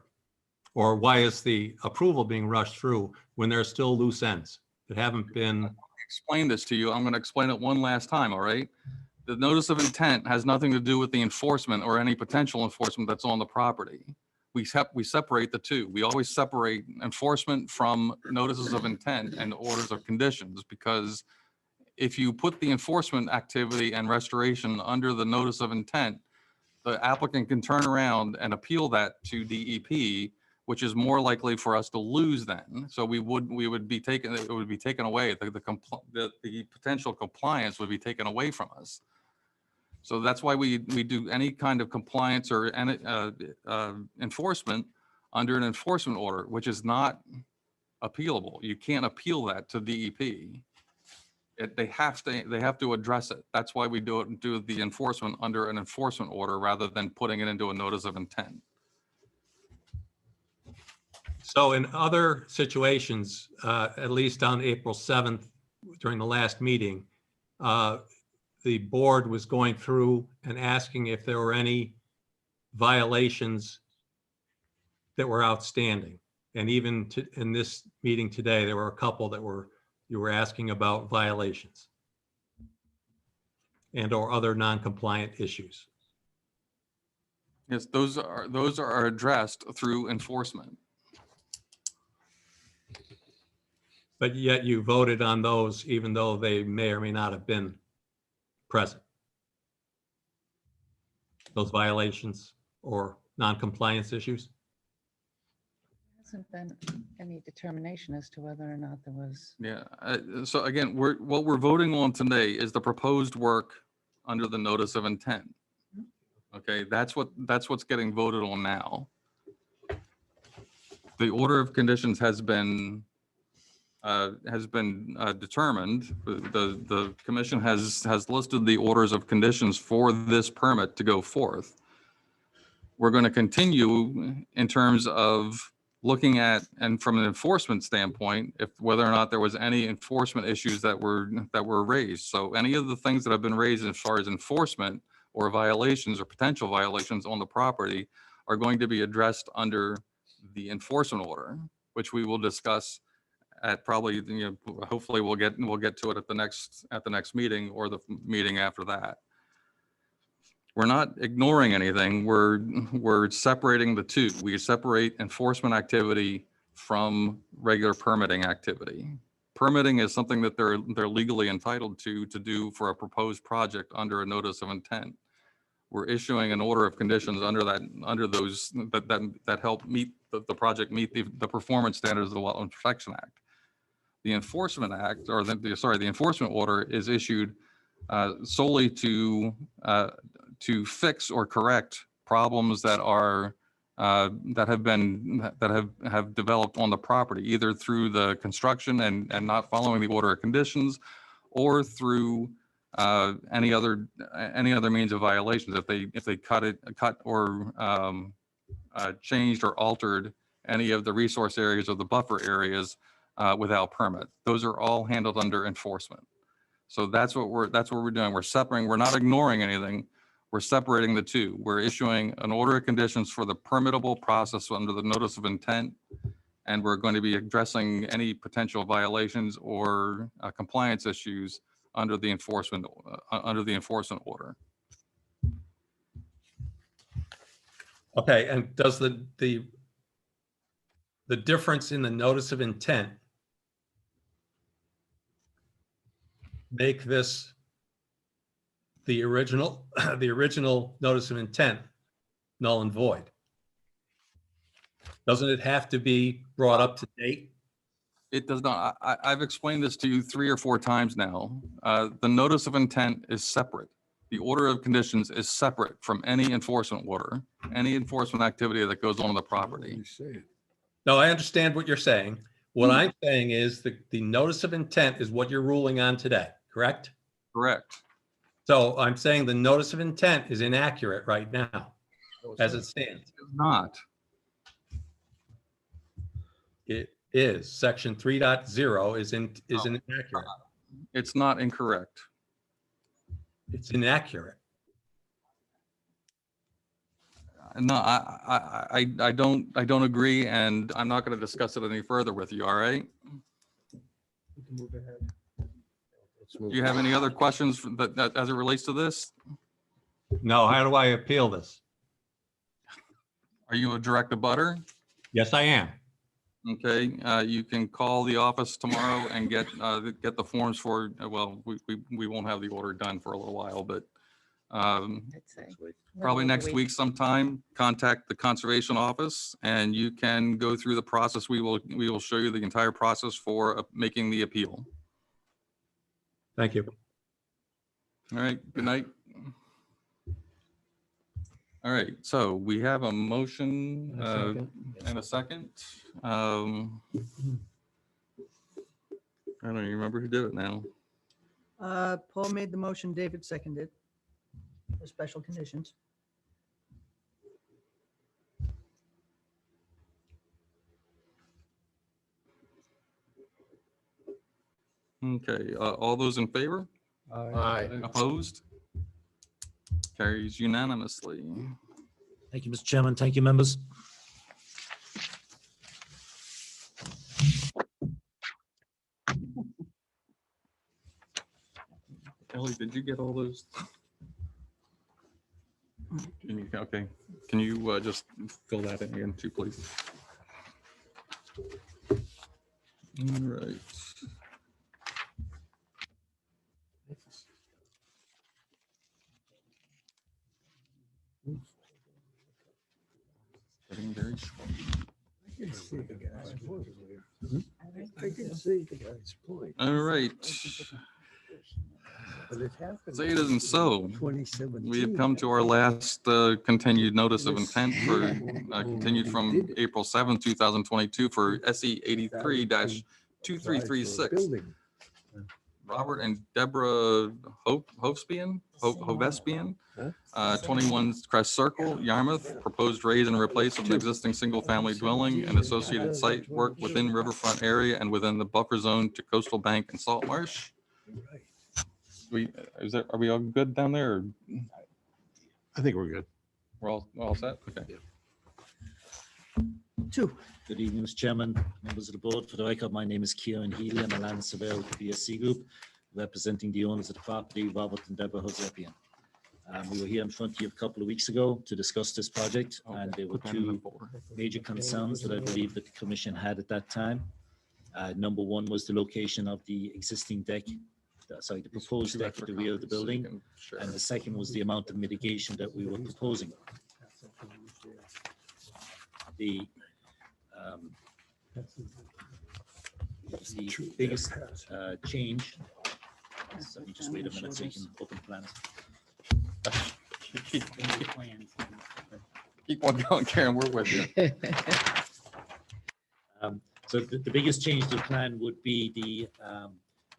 Or why is the approval being rushed through when there are still loose ends that haven't been? Explain this to you. I'm going to explain it one last time, all right? The notice of intent has nothing to do with the enforcement or any potential enforcement that's on the property. We separate the two. We always separate enforcement from notices of intent and orders of conditions, because if you put the enforcement activity and restoration under the notice of intent, the applicant can turn around and appeal that to DEP, which is more likely for us to lose then. So it would be taken away. The potential compliance would be taken away from us. So that's why we do any kind of compliance or enforcement under an enforcement order, which is not appealable. You can't appeal that to DEP. They have to address it. That's why we do the enforcement under an enforcement order rather than putting it into a notice of intent. So in other situations, at least on April 7th, during the last meeting, the board was going through and asking if there were any violations that were outstanding. And even in this meeting today, there were a couple that you were asking about violations and or other non-compliant issues. Yes, those are addressed through enforcement. But yet you voted on those even though they may or may not have been present. Those violations or non-compliance issues? Hasn't been any determination as to whether or not there was. Yeah, so again, what we're voting on today is the proposed work under the notice of intent. Okay, that's what's getting voted on now. The order of conditions has been determined. The commission has listed the orders of conditions for this permit to go forth. We're going to continue in terms of looking at, and from an enforcement standpoint, if whether or not there was any enforcement issues that were raised. So any of the things that have been raised as far as enforcement or violations or potential violations on the property are going to be addressed under the enforcement order, which we will discuss at probably, hopefully we'll get to it at the next meeting or the meeting after that. We're not ignoring anything. We're separating the two. We separate enforcement activity from regular permitting activity. Permitting is something that they're legally entitled to do for a proposed project under a notice of intent. We're issuing an order of conditions under those that help meet the project meet the performance standards of the Wetland Protection Act. The enforcement act, or the enforcement order is issued solely to fix or correct problems that have developed on the property, either through the construction and not following the order of conditions, or through any other means of violations. If they cut or changed or altered any of the resource areas or the buffer areas without permit, those are all handled under enforcement. So that's what we're doing. We're separating. We're not ignoring anything. We're separating the two. We're issuing an order of conditions for the permittable process under the notice of intent, and we're going to be addressing any potential violations or compliance issues under the enforcement order. Okay, and does the difference in the notice of intent make this the original notice of intent null and void? Doesn't it have to be brought up to date? It does not. I've explained this to you 3 or 4 times now. The notice of intent is separate. The order of conditions is separate from any enforcement order, any enforcement activity that goes on in the property. No, I understand what you're saying. What I'm saying is the notice of intent is what you're ruling on today, correct? Correct. So I'm saying the notice of intent is inaccurate right now, as it stands. It's not. It is. Section 3.0 is inaccurate. It's not incorrect. It's inaccurate. No, I don't agree, and I'm not going to discuss it any further with you. All right. We can move ahead. Do you have any other questions that as it relates to this? No, how do I appeal this? Are you a direct abutter? Yes, I am. Okay, you can call the office tomorrow and get the forms for, well, we won't have the order done for a little while, but I'd say. probably next week sometime, contact the conservation office and you can go through the process. We will show you the entire process for making the appeal. Thank you. All right, good night. All right, so we have a motion and a second. I don't even remember who did it now. Paul made the motion, David seconded for special conditions. Okay, all those in favor? Aye. Opposed? Carries unanimously. Thank you, Mr. Chairman. Thank you, members. Ellie, did you get all those? Okay, can you just fill that in again too, please? All right. Getting very short. I can see the guy's point. I can see the guy's point. All right, But it happened. say it isn't so. 2017. We have come to our last continued notice of intent for, continued from April 7th, 2022 for SE 83-2336. Building. Robert and Deborah Hovespian, 21 Crest Circle, Yarmouth, proposed raise and replace of an existing single-family dwelling and associated site work within riverfront area and within the buffer zone to coastal bank and salt marsh. Are we all good down there? Or I think we're good. we're all set? Okay. Two. Good evening, Mr. Chairman, members of the board. For the record, my name is Kieran Healy. I'm a land surveyor with the BSC Group, representing the owners of the property, Robert and Deborah Hosepian. We were here in front of you a couple of weeks ago to discuss this project, and there were two major concerns that I believe that the commission had at that time. Number one was the location of the existing deck, the proposed deck at the rear of the building, and the second was the amount of mitigation that we were proposing. The biggest change, so you just wait a minute so you can open plans. Keep on going, Karen, we're with you. So the biggest change to the plan would be the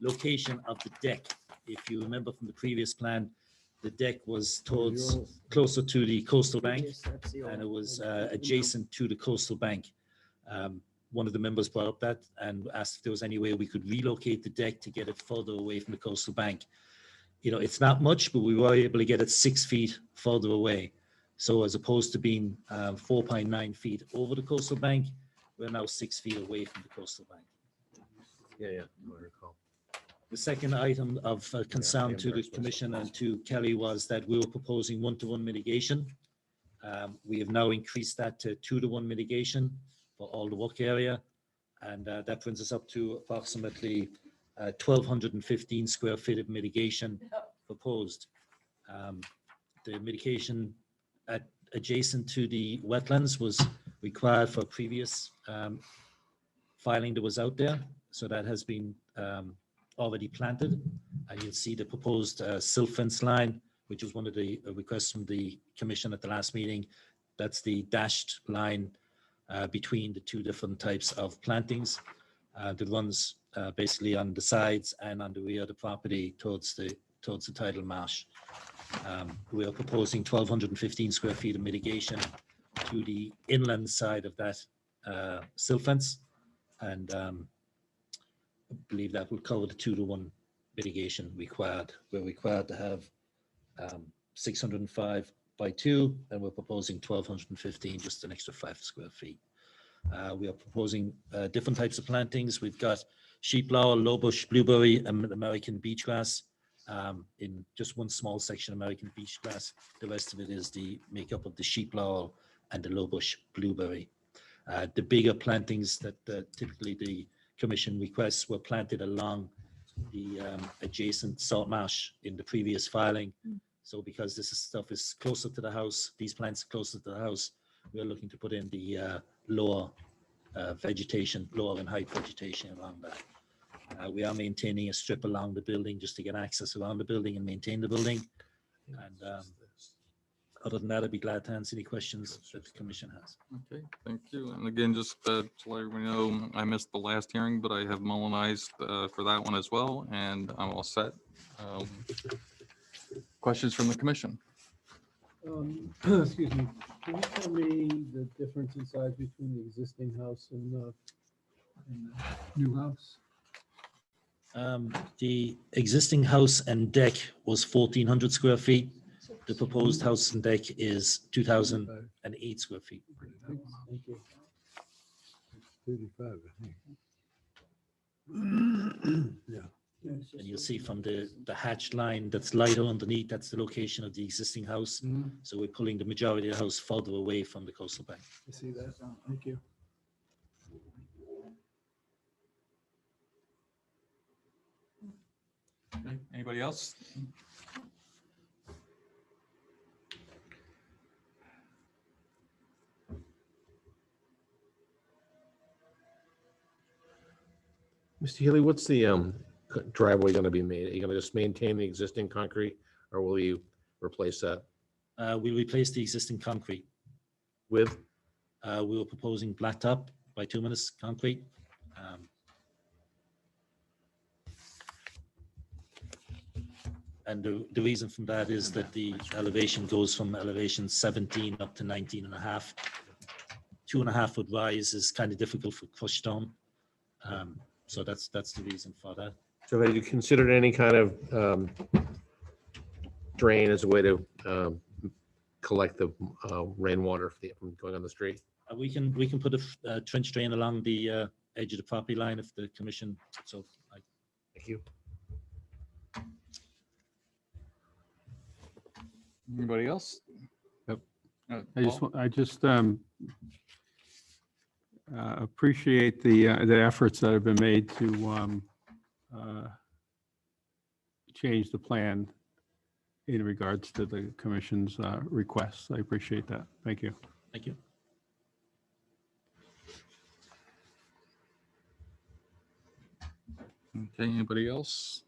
location of the deck. If you remember from the previous plan, the deck was towards closer to the coastal bank, and it was adjacent to the coastal bank. One of the members brought up that and asked if there was any way we could relocate the deck to get it further away from the coastal bank. You know, it's not much, but we were able to get it 6 feet further away. So as opposed to being 4.9 feet over the coastal bank, we're now 6 feet away from the coastal bank. Yeah. I recall. The second item of concern to the commission and to Kelly was that we were proposing 1-to-1 mitigation. We have now increased that to 2-to-1 mitigation for all the work area. And that brings us up to approximately 1,215 square feet of mitigation proposed. The mitigation adjacent to the wetlands was required for a previous filing that was out there. So that has been already planted. And you'll see the proposed silt fence line, which was one of the requests from the commission at the last meeting. That's the dashed line between the two different types of plantings that runs basically on the sides and on the rear of the property towards the tidal marsh. We are proposing 1,215 square feet of mitigation to the inland side of that silt fence. And I believe that will cover the 2-to-1 mitigation required. We're required to have 605 by 2, and we're proposing 1,215, just an extra 5 square feet. We are proposing different types of plantings. We've got sheep laurel, low bush, blueberry, and American beach grass. In just one small section, American beach grass. The rest of it is the makeup of the sheep laurel and the low bush blueberry. The bigger plantings that typically the commission requests were planted along the adjacent salt marsh in the previous filing. So because this stuff is closer to the house, these plants are closer to the house, we're looking to put in the lower vegetation, lower in height vegetation around that. We are maintaining a strip along the building just to get access around the building and maintain the building. And other than that, I'd be glad to answer any questions that the commission has. Okay, thank you. And again, just to let everyone know, I missed the last hearing, but I have Mullenized for that one as well, and I'm all set. Questions from the commission? Excuse me, can you tell me the difference in size between the existing house and the new house? The existing house and deck was 1,400 square feet. The proposed house and deck is 2,008 square feet. Thank you. 35, I think. Yeah. And you'll see from the hatched line that's lighter underneath, that's the location of the existing house. So we're pulling the majority of the house further away from the coastal bank. I see that. Thank you. Okay, anybody else? Mr. Healy, what's the driveway going to be made? Are you going to just maintain the existing concrete or will you replace that We'll replace the existing concrete. with? We were proposing blacktop bituminous concrete. And the reason from that is that the elevation goes from elevation 17 up to 19 and a half. 2.5 foot rise is kind of difficult for crushed stone. So that's the reason for that. So have you considered any kind of drain as a way to collect the rainwater from going on the street? We can put a trench drain along the edge of the property line if the commission, so Thank you. Anybody else? Yep. Paul? I just appreciate the efforts that have been made to change the plan in regards to the commission's requests. I appreciate that. Thank you. thank you. Okay, anybody else?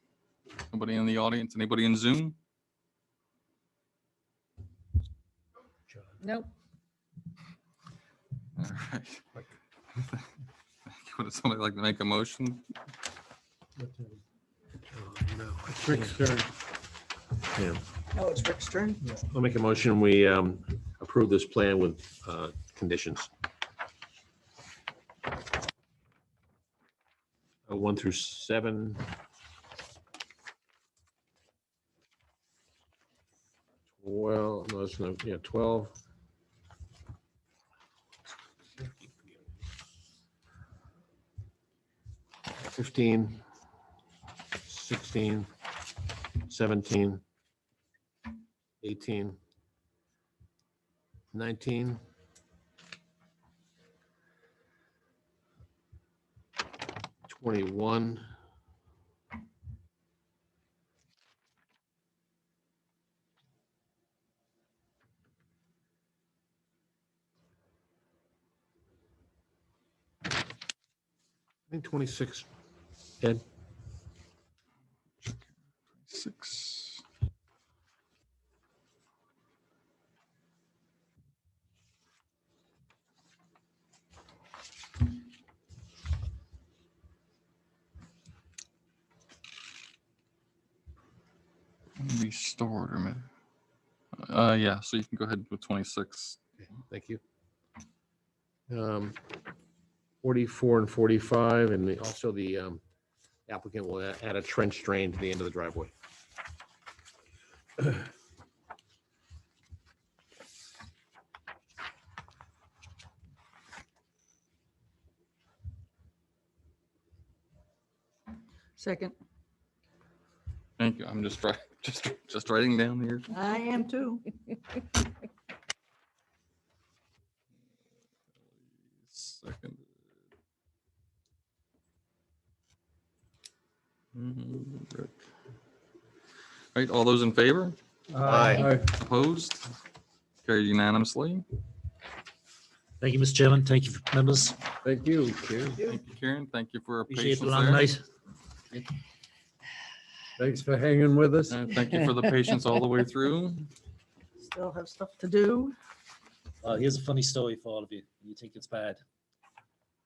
Nobody in the audience? Anybody in Zoom? Nope. All right. Would somebody like to make a motion? It's Rick's turn. Yeah. Oh, it's Rick's turn? I'll make a motion. We approve this plan with conditions. 1 through 7. Well, no, it's not, yeah, 12. $15, $16, $17, $18, $19, $21, I think 26. Ed? 6. Restored or maybe. Yeah, so you can go ahead with 26. Thank you. 44 and 45, and also the applicant will add a trench drain to the end of the driveway. Second. Thank you. I'm just just writing down here. I am too. Second. Rick. All right, all those in favor? Aye. Opposed? Carried unanimously. Thank you, Mr. Chairman. Thank you, members. Thank you, Karen. Thank you, Karen. Thank you for your Appreciate patience the long there. night. Thanks for hanging with us. And thank you for the patience all the way through. Still have stuff to do. Here's a funny story for all of you. You think it's bad.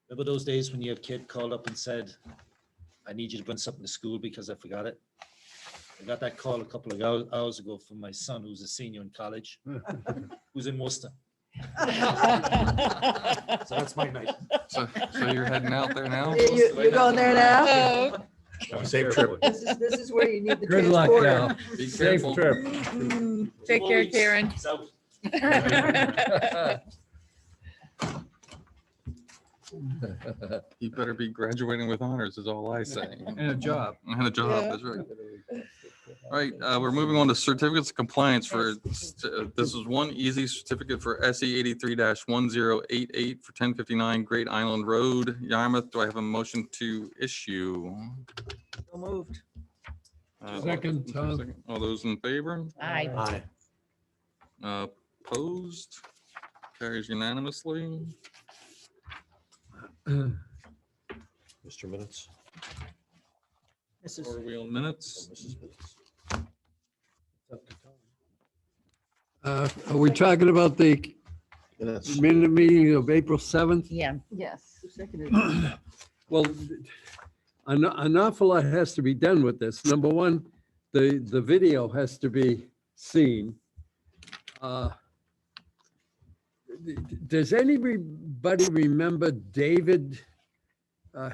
Remember those days when your kid called up and said, I need you to bring something to school because I forgot it? I got that call a couple of hours ago from my son, who's a senior in college, who's in Worcester. So that's my night. So you're heading out there now? You going there now? Oh, Safe trip. This is where you need the Good luck, transporter. Cal. Be Safe careful. trip. take care, Karen. Peace out. You better be graduating with honors is all I say. And a job. And a job, Yeah. that's right. All right, we're moving on to certificates of compliance for, this is one easy certificate for SE 83-1088 for 1059 Great Island Road, Yarmouth. Do I have a motion to issue? So moved. Second, Tom. Second. All those in favor? Aye. Aye. Opposed? Carries unanimously. Mr. Minutes. This Are is, we on minutes? Mrs. Minutes. Are we talking about the Minutes. minute meeting of April 7th? Yeah. Yes. who seconded? Well, an awful lot has to be done with this. Number one, the video has to be seen. Does anybody remember David?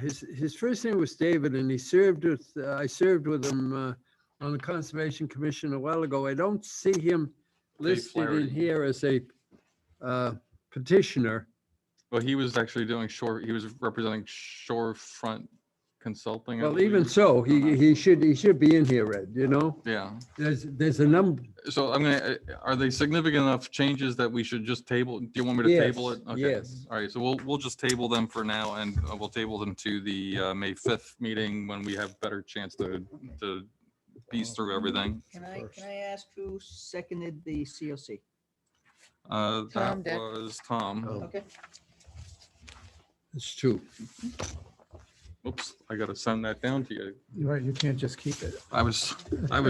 His first name was David, and he served with, I served with him on the Conservation Commission a while ago. I don't see him listed in Flaherty. here as a petitioner. Well, he was actually doing he was representing Shorefront Consulting. I Well, even believe. so, he should be in here, Ed, you know? Yeah. There's a number, So I'm gonna, are they significant enough changes that we should just table? Do you want me to table it? Yes, Okay. yes. All right, so we'll just table them for now and we'll table them to the May 5th meeting when we have better chance to piece through everything. Can I ask who seconded the COC? Tom That did. was Tom. Okay. it's two. Oops, I gotta send that down to you. You're right, you can't just keep it. I was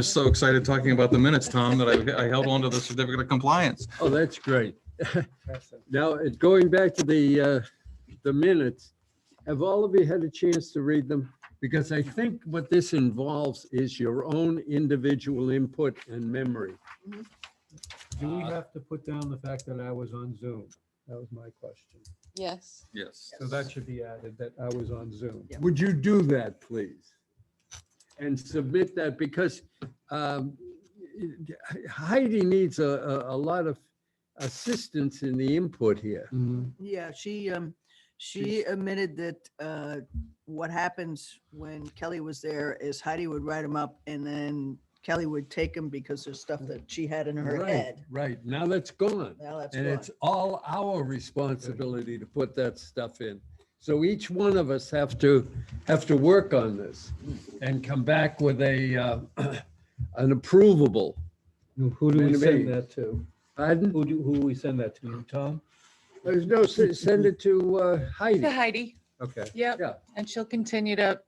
so excited talking about the minutes, Tom, that I held on to the certificate of compliance. Oh, that's great. Now, going back to the minutes, have all of you had a chance to read them? Because I think what this involves is your own individual input and memory. Do we have to put down the fact that I was on Zoom? That was my question. Yes. Yes. So that should be added, that I was on Zoom. Yeah. Would you do that, please? And submit that, because Heidi needs a lot of assistance in the input here. Yeah, she admitted that what happens when Kelly was there is Heidi would write them up and then Kelly would take them because there's stuff that she had in her Right, head. right. Now that's gone. Now that's And gone. it's all our responsibility to put that stuff in. So each one of us have to work on this and come back with an approvable. Who do we Maybe. send that to? Pardon? Who we send that to? You, Tom? There's no, send it to Heidi. To Heidi. Okay. Yep. Yeah. And she'll continue to,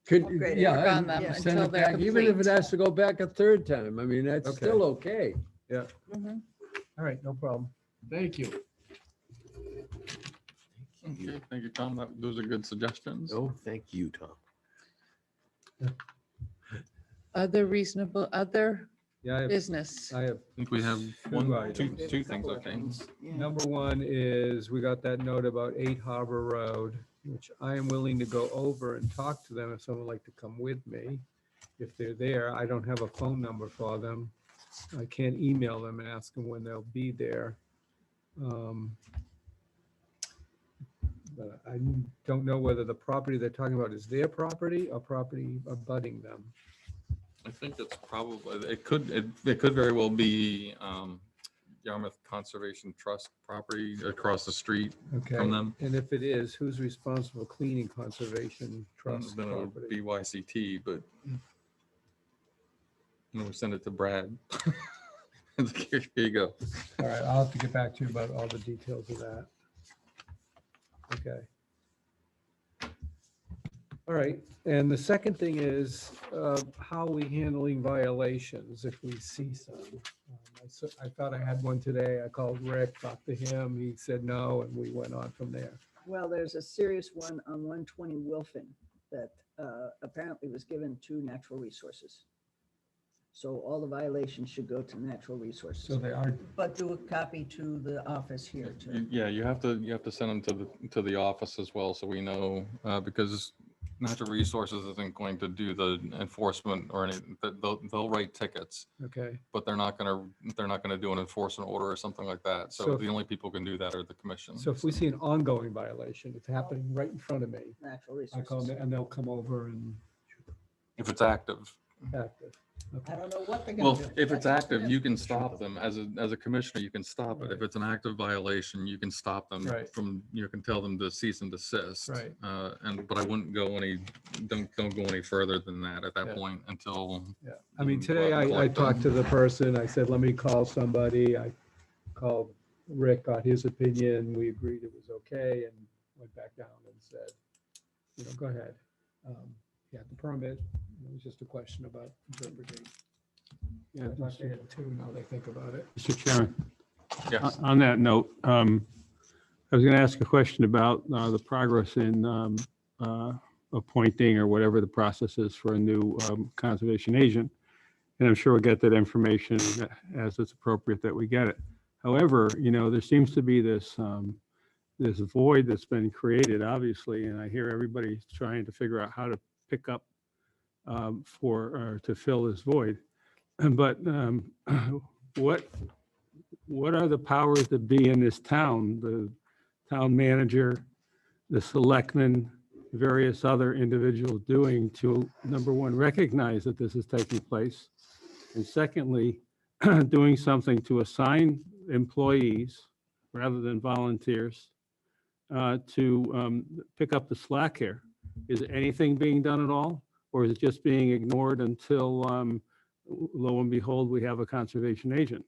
Could, Upgrade it. yeah, Work on and them send until it they're back, even if it complete. has to go back a third time. I mean, that's Okay. still okay. Mhm. All right, no problem. Thank you. Okay, thank you, Tom. Those are good suggestions. No, thank you, Tom. other Yeah, I have, business. I have, I think we have items. two things, I think. Yeah. number one is, we got that note about 8 Harbor Road, which I am willing to go over and talk to them if someone would like to come with me. If they're there, I don't have a phone number for them. I can't email them and ask them when they'll be there. But I don't know whether the property they're talking about is their property or property abutting them. I think it's probably, it could very well be Yarmouth Conservation Trust property across the street Okay, from them. and if it is, who's responsible for cleaning Conservation Trust Then it would property? be YCT, but we'll send it to Brad. Here you go. All right, I'll have to get back to you about all the details of that. Okay. All right, and the second thing is, how are we handling violations if we see some? I thought I had one today. I called Rick, talked to him, he said no, and we went on from there. Well, there's a serious one on 120 Wilfin that apparently was given to Natural Resources. So all the violations should go to Natural Resources. So they are, But do a copy to the office here too. Yeah, you have to send them to the office as well, so we know, because Natural Resources isn't going to do the enforcement or any, they'll write tickets, Okay, but they're not gonna do an enforcement order or something like that. So So if- the only people who can do that are the commission. so if we see an ongoing violation, it's happening right in front of me, Natural I call resources. them and they'll come over and If it's active. act it. I Okay. don't know what they're gonna Well, do. if it's That's what it active, is. you can stop them. As a commissioner, you can stop it. If Right. it's an active violation, you can stop them Right. from, you can tell them to cease and desist. Right. But I wouldn't go don't go any further than that at that Yeah. point until. Yeah, I mean, you today I collect talked to them. the person, I said, let me call somebody. I called Rick, got his opinion. We agreed it was okay and went back down and said, go ahead. He had the permit. It was just a question about interpreting. Yeah, I thought they had two, now they think about it. Mr. Chairman, Yes. on that note, I was going to ask a question about the progress in appointing or whatever the process is for a new conservation agent. And I'm sure we'll get that information as it's appropriate that we get it. However, there seems to be this void that's been created, obviously, and I hear everybody trying to figure out how to pick up or to fill this void. But what are the powers that be in this town? The town manager, the selectmen, various other individuals doing to, number one, recognize that this is taking place, and secondly, doing something to assign employees rather than volunteers to pick up the slack here? Is anything being done at all, or is it just being ignored until lo and behold, we have a conservation agent?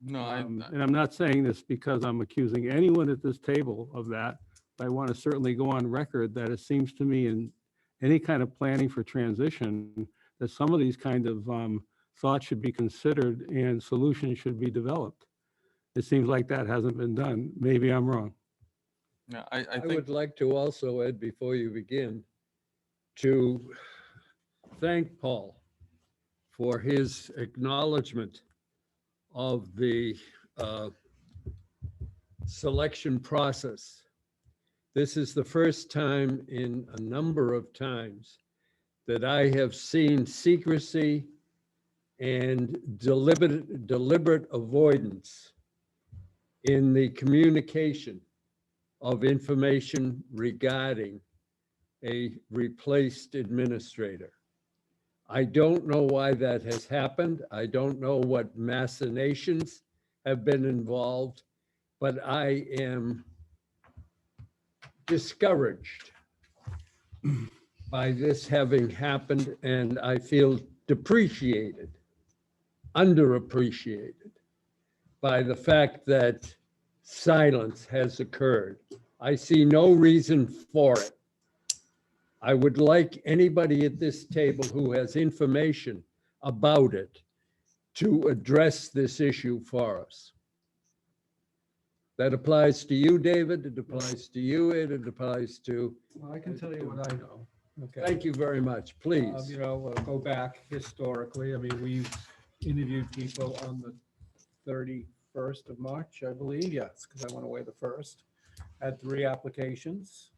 No, And I'm not saying this because I'm accusing anyone at this table of that. But I want to certainly go on record that it seems to me in any kind of planning for transition, that some of these kind of thoughts should be considered and solutions should be developed. It seems like that hasn't been done. Maybe I'm wrong. Yeah, I would like to also, Ed, before you begin, to thank Paul for his acknowledgement of the selection process. This is the first time in a number of times that I have seen secrecy and deliberate avoidance in the communication of information regarding a replaced administrator. I don't know why that has happened. I don't know what machinations have been involved, but I am discouraged by this having happened, and I feel depreciated, underappreciated by the fact that silence has occurred. I see no reason for it. I would like anybody at this table who has information about it to address this issue for us. That applies to you, David. It applies to you, Ed. It applies to. Well, I can tell you what I know. Okay. Thank you very much. Please. Go back historically. I mean, we've interviewed people on the 31st of March, I believe. Yes, because I went away the 1st. Had 3 applications.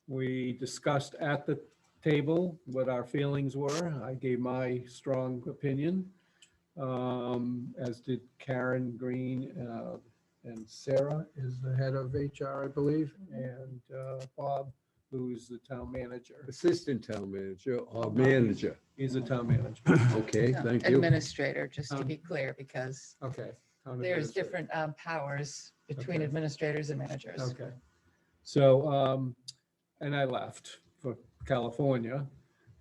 We discussed at the table what our feelings were. I gave my strong opinion, as did Karen Green, and Sarah is the head of HR, I believe, and Bob, who is the town manager. Assistant town manager or manager. He's a town manager. Okay, No, thank you. Administrator, just to be clear, because Okay. town there's administrator. different powers between Okay. administrators and managers. Okay. So, and I left for California.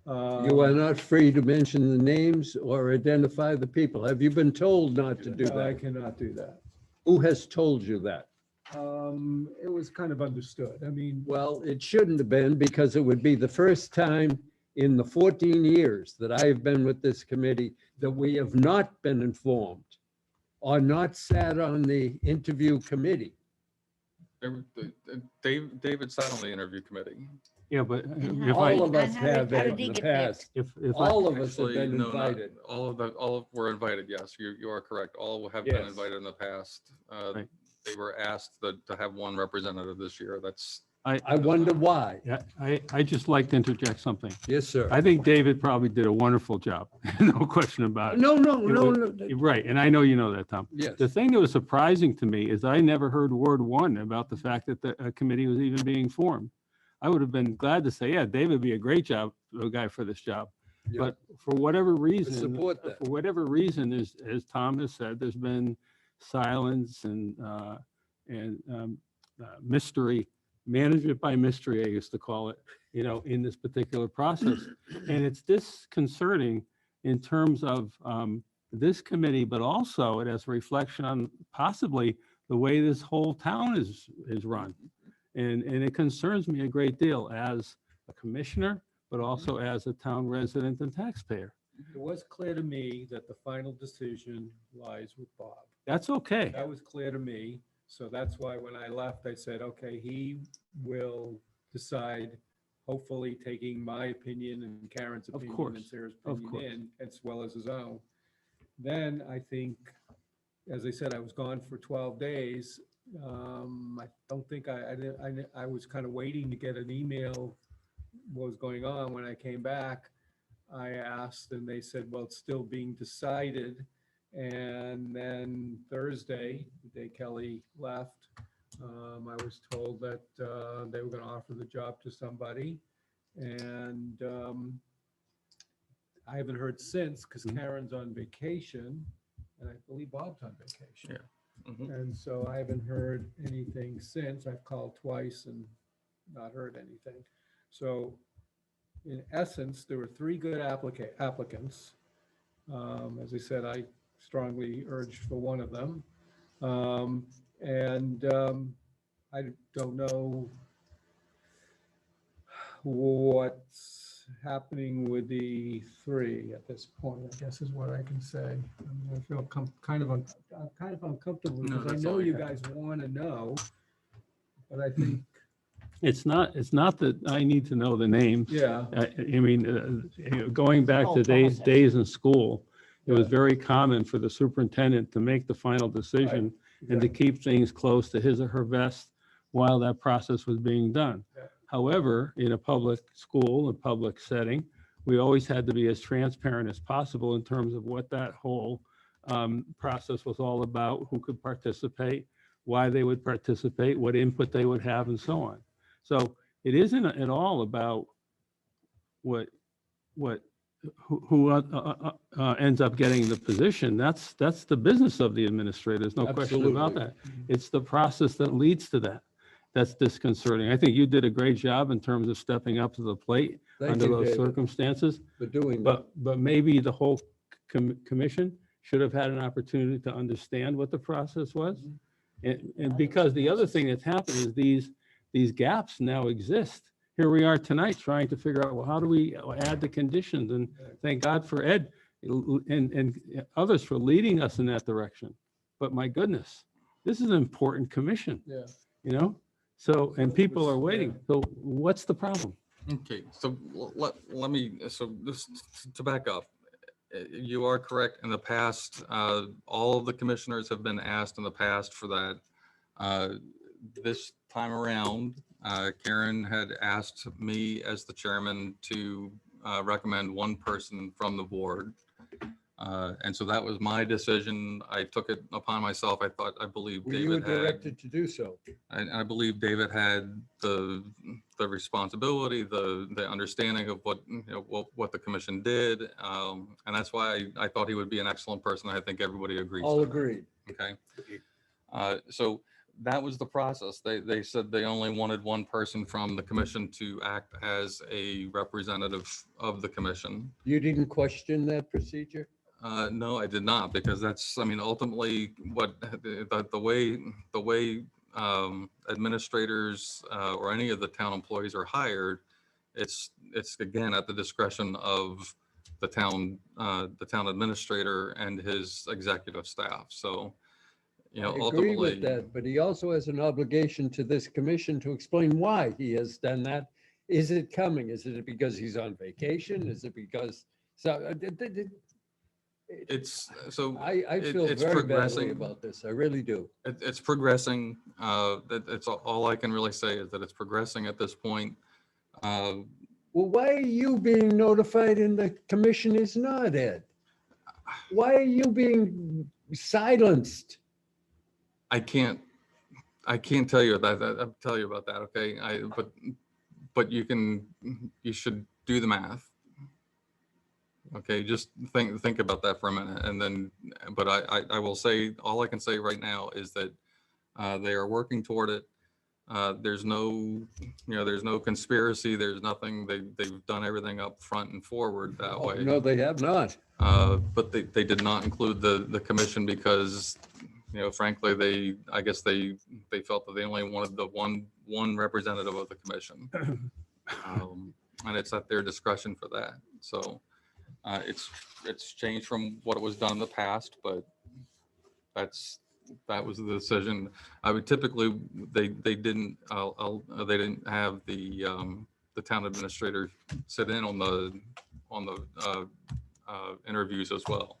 You are not free to mention the names or identify the people. Have you been told not to do No, I that? cannot do that. Who has told you that? It was kind of understood. I mean, Well, it shouldn't have been, because it would be the first time in the 14 years that I have been with this committee that we have not been informed or not sat on the interview committee. David sat on the interview committee. Yeah, but And if how- I, All of us And how did- have how that did he in the get past. if I, All of us have Actually, been no, not- invited. all of were invited, yes, you are correct. All have been Yes. invited in the past. Right. They were asked to have one representative this year. That's I wonder why. Yeah, I just like to interject something. Yes, sir. I think David probably did a wonderful job. No question about it. No, no, It no, was- no. You're right, and I know you know that, Tom. Yes. The thing that was surprising to me is I never heard word one about the fact that the committee was even being formed. I would have been glad to say, yeah, David would be a great guy for this job. Yeah. But for whatever reason, support that. for whatever reason, as Tom has said, there's been silence and mystery, management by mystery, I used to call it, in this particular process. And it's disconcerting in terms of this committee, but also it has a reflection on possibly the way this whole town is run. And it concerns me a great deal as a commissioner, but also as a town resident and taxpayer. It was clear to me that the final decision lies with Bob. That's okay. That was clear to me. So that's why when I left, I said, okay, he will decide, hopefully taking my opinion and Karen's Of opinion course, and Sarah's of opinion in, as well as his own. Then I think, as I said, I was gone for 12 days. I don't think I was kind of waiting to get an email what was going on. When I came back, I asked and they said, well, it's still being decided. And then Thursday, the day Kelly left, I was told that they were going to offer the job to somebody. And I haven't heard since because Karen's on vacation and I believe Bob's on vacation. Yeah. Mhm. And so I haven't heard anything since. I've called twice and not heard anything. So in essence, there were 3 good applicants. As I said, I strongly urged for one of them. I don't know what's happening with the 3 at this point, I guess is what I can say. I mean, I feel kind of uncomfortable No, because I that's know all you right. guys want to know, but I think, It's not that I need to know the names. yeah. I mean, going back to days in school, it was very common for the superintendent to make the final decision and to keep things close to his or her vest while that process was being done. Yeah. However, in a public school, a public setting, we always had to be as transparent as possible in terms of what that whole process was all about, who could participate, why they would participate, what input they would have, and so on. So it isn't at all about who ends up getting the position. That's the business of the administrator. There's no question about Absolutely. that. It's the process that leads to that. That's disconcerting. I think you did a great job in terms of stepping up to the plate Thank under you, those David, circumstances. for doing that. But maybe the whole commission should have had an opportunity to understand what the process was. And because the other thing that's happened is these gaps now exist. Here we are tonight trying to figure out, well, how do we add the conditions? And thank God for Ed and others for leading us in that direction. But my goodness, this is an important commission, Yeah. So, and people are waiting. So what's the problem? Okay, so let me, so this, to back up, you are correct. In the past, all of the commissioners have been asked in the past for that. This time around, Karen had asked me as the chairman to recommend one person from the board. And so that was my decision. I took it upon myself. I believe Well, you were David had. directed to do so. I believe David had the responsibility, the understanding of what the commission did. And that's why I thought he would be an excellent person. I think everybody agrees. All to that. agreed. Okay. So that was the process. They said they only wanted one person from the commission to act as a representative of the commission. You didn't question that procedure? No, I did not, because that's, I mean, ultimately what the way administrators or any of the town employees are hired, it's again at the discretion of the town administrator and his executive staff. So, I agree ultimately, with that, but he also has an obligation to this commission to explain why he has done that. Is it coming? Is it because he's on vacation? Is it because, so It's, so I it- feel it's very badly progressing. about this. I really do. It's progressing. That's all I can really say is that it's progressing at this point. Uh, Well, why are you being notified and the commission is not, Ed? Why are you being silenced? I can't tell you that, I'll tell you about that, okay? But you should do the math. Okay, just think about that for a minute and then, but I will say, all I can say right now is that they are working toward it. There's no, there's no conspiracy, there's nothing, they've done everything up front and forward that Oh, way. no, they have not. But they did not include the commission because, frankly, I guess they felt that they only wanted the one representative of the commission. And it's at their discretion for that. So it's changed from what it was done in the past, but that was the decision. I would typically, they didn't have the town administrator sit in on the interviews as well.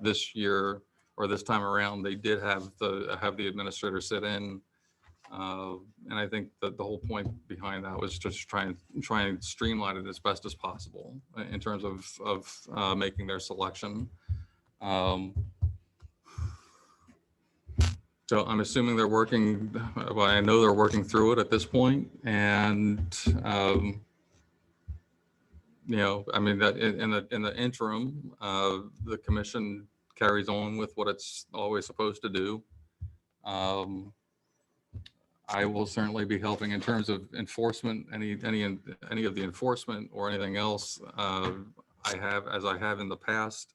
This year, or this time around, they did have the administrator sit in. And I think that the whole point behind that was just try and streamline it as best as possible in terms of making their selection. So I'm assuming they're working, well, I know they're working through it at this point, and I mean that in the interim, the commission carries on with what it's always supposed to do. I will certainly be helping in terms of enforcement, any of the enforcement or anything else. I have in the past.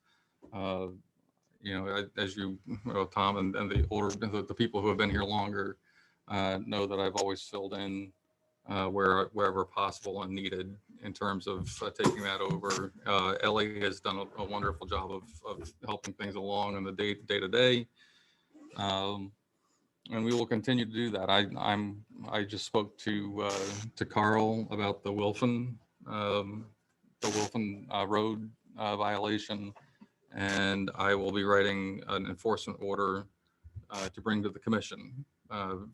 As you, Tom and the older, the people who have been here longer know that I've always filled in wherever possible and needed in terms of taking that over. Ellie has done a wonderful job of helping things along in the day to day. And we will continue to do that. I just spoke to Carl about the Wilson Road violation, and I will be writing an enforcement order to bring to the commission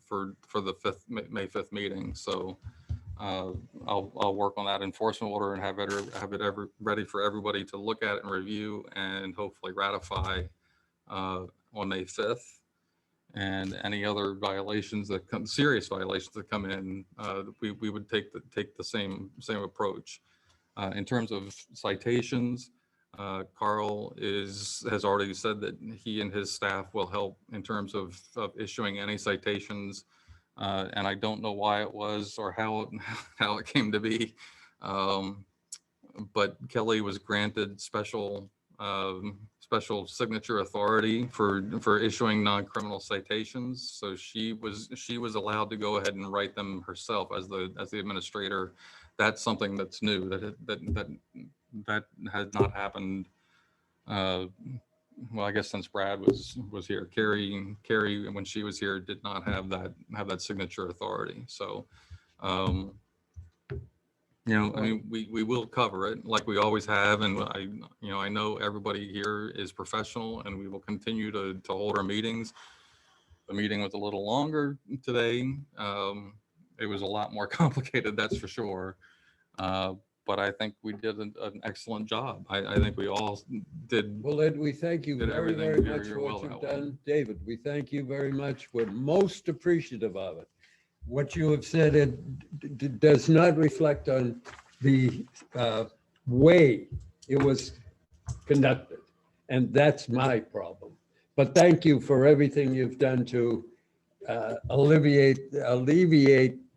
for the May 5th meeting. So I'll work on that enforcement order and have it ready for everybody to look at and review and hopefully ratify on May 5th. And any other violations serious violations that come in, we would take the same approach. In terms of citations, Carl has already said that he and his staff will help in terms of issuing any citations. And I don't know why it was or how it came to be. But Kelly was granted special signature authority for issuing non-criminal citations. So she was allowed to go ahead and write them herself as the administrator. That's something that's new that has not happened. Well, I guess since Brad was here. Carrie, when she was here, did not have that signature authority. So, I mean, we will cover it like we always have. And I know everybody here is professional and we will continue to hold our meetings. The meeting was a little longer today. It was a lot more complicated, that's for sure. But I think we did an excellent job. I think we all did. Well, Ed, we thank you did very, everything very very, much very for well what that you've way. done. David, we thank you very much. We're most appreciative of it. What you have said, it does not reflect on the way it was conducted. And that's my problem. But thank you for everything you've done to alleviate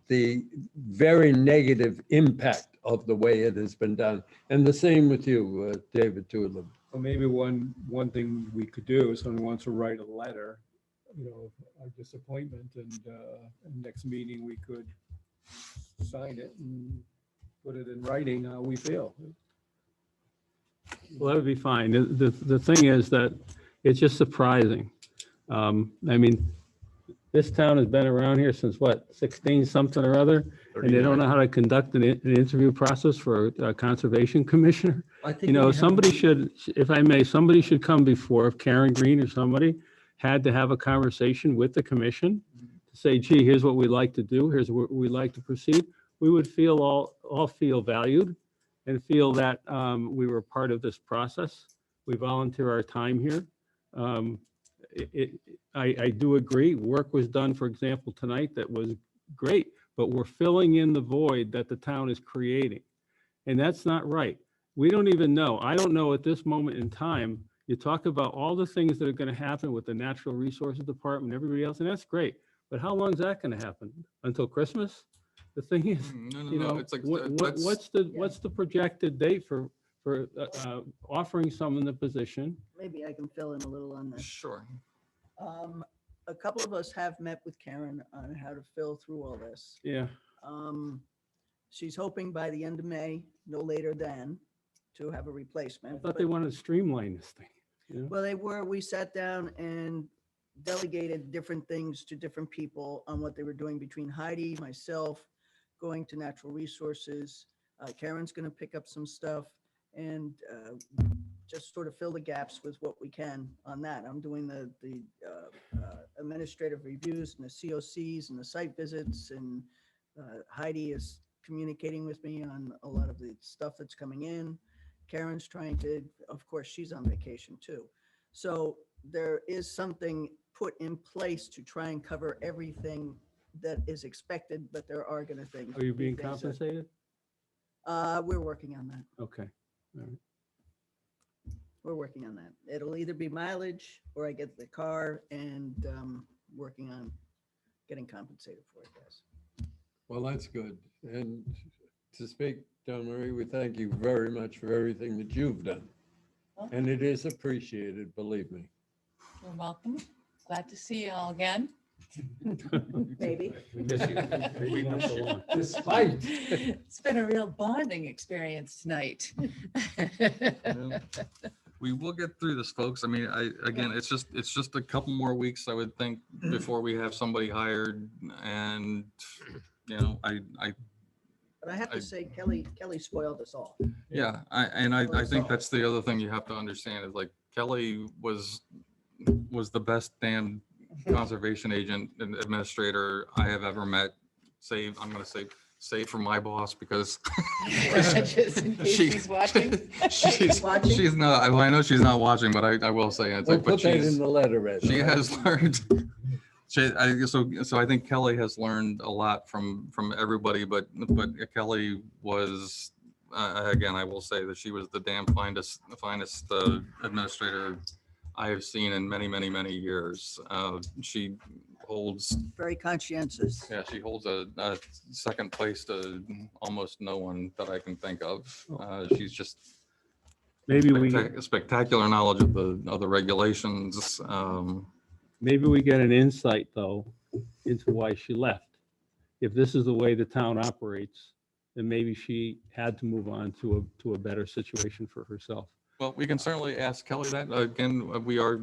the very negative impact of the way it has been done. And the same with you, David Tulip. Well, maybe one thing we could do is someone wants to write a letter, of disappointment, and next meeting we could sign it and put it in writing how we feel. Well, that would be fine. The thing is that it's just surprising. I mean, This town has been around here since what, 16 something or other? And they don't know how to conduct an interview process for a conservation commissioner? I think You know, when have- somebody should, if I may, somebody should come before, if Karen Green or somebody had to have a conversation with the commission to say, gee, here's what we'd like to do, here's where we'd like to proceed. We would feel all feel valued and feel that we were part of this process. We volunteer our time here. I do agree, work was done, for example, tonight that was great, but we're filling in the void that the town is creating. And that's not right. We don't even know. I don't know at this moment in time, you talk about all the things that are going to happen with the Natural Resources Department, everybody else, and that's great. But how long is that going to happen? Until Christmas? The thing is, No, you no, know, it's like, what's the projected date for offering someone the position? Maybe I can fill in a little on this. Sure. A couple of us have met with Karen on how to fill through all this. Yeah. She's hoping by the end of May, no later than, to have a I replacement. thought they wanted to streamline this thing. You know? Well, we sat down and delegated different things to different people on what they were doing between Heidi, myself, going to natural resources. Karen's going to pick up some stuff and just sort of fill the gaps with what we can on that. I'm doing the administrative reviews and the COCs and the site visits, and Heidi is communicating with me on a lot of the stuff that's coming in. Karen's trying to, of course, she's on vacation too. So there is something put in place to try and cover everything that is expected, but there are going to things. Are you being things that- compensated? We're working on that. Okay. All right. We're working on that. It'll either be mileage or I get the car, and working on getting compensated for it, guys. Well, that's good. And to speak, Don Marie, we thank you very much for everything that you've done. And it is appreciated, believe me. You're welcome. Glad to see you all again. Maybe. Despite. It's been a real bonding experience tonight. We will get through this, folks. I mean, again, it's just a couple more weeks, I would think, before we have somebody hired. And, you know, But I have to say, Kelly spoiled us all. yeah, I think that's the other thing you have to understand is like Kelly was the best damn conservation agent and administrator I have ever met. I'm going to say for my boss, because Just in case she's watching. she's not, I know she's not watching, but I will say it's We'll like, but put that she's, in the letter, Ed. she has learned. So I think Kelly has learned a lot from everybody, but Kelly was, again, I will say that she was the damn finest administrator I have seen in many, many, many years. She holds, Very conscientious. yeah, she holds a second place to almost no one that I can think of. She's just Maybe we, spectacular knowledge of the regulations. maybe we get an insight though into why she left. If this is the way the town operates, then maybe she had to move on to a better situation for herself. Well, we can certainly ask Kelly that. Again, we are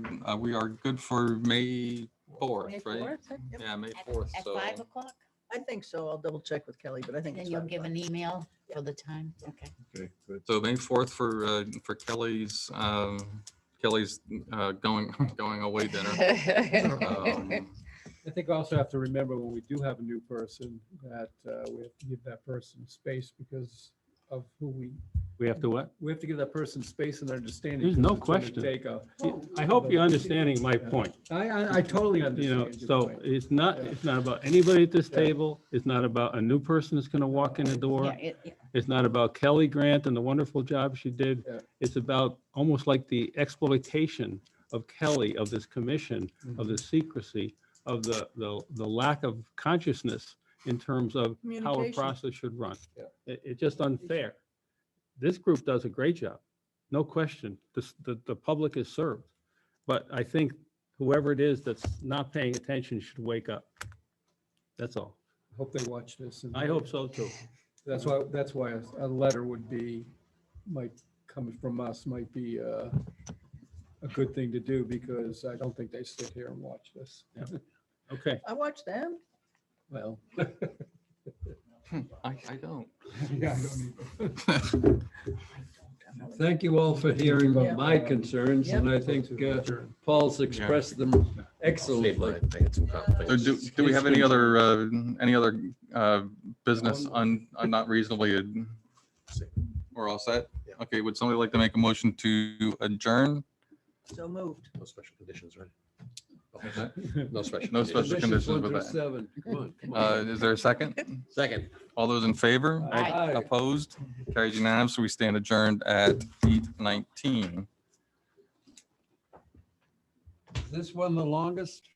good for May 4th, May right? 4th? Yeah, May 4th. At So 5 o'clock? I think so. I'll double check with Kelly, but I think Then it's you'll 5 give o'clock. an email for the time? Okay. Okay, good. So May 4th for Kelly's going away dinner. I think also have to remember when we do have a new person that we have to give that person space because of who We have to what? we have to give that person space and understanding. There's no because it's gonna question. take I hope you're understanding my point. I totally understand. You know, your so point. it's not about anybody at this table. It's not about a new person that's going to walk in the door. Yeah, It's not about Kelly Grant and the wonderful job she did. Yeah. It's about almost like the exploitation of Kelly, of this commission, of the secrecy, of the lack of consciousness in terms of how a Communication. process should run. Yeah. It's just unfair. This group does a great job, no question. The public is served. But I think whoever it is that's not paying attention should wake up. That's all. Hope they watch this. and I hope so too. That's why a letter might come from us, might be a good thing to do because I don't think they sit here and watch this. Okay. I watch them. Well. I don't. Yeah, I don't either. Thank you all for hearing Yeah. about my concerns, and I think Paul's expressed them excellently. So do we have any other business not reasonably? We're all set? Okay, would somebody like to make a motion to adjourn? So moved. No special conditions, right? Is that- No special. No special conditions one with through that. 7. Come on, come on. Is there a second? Second. All those in favor? Aye. Opposed? Carried unanimously. We stand adjourned at 8:19. Is this one the longest?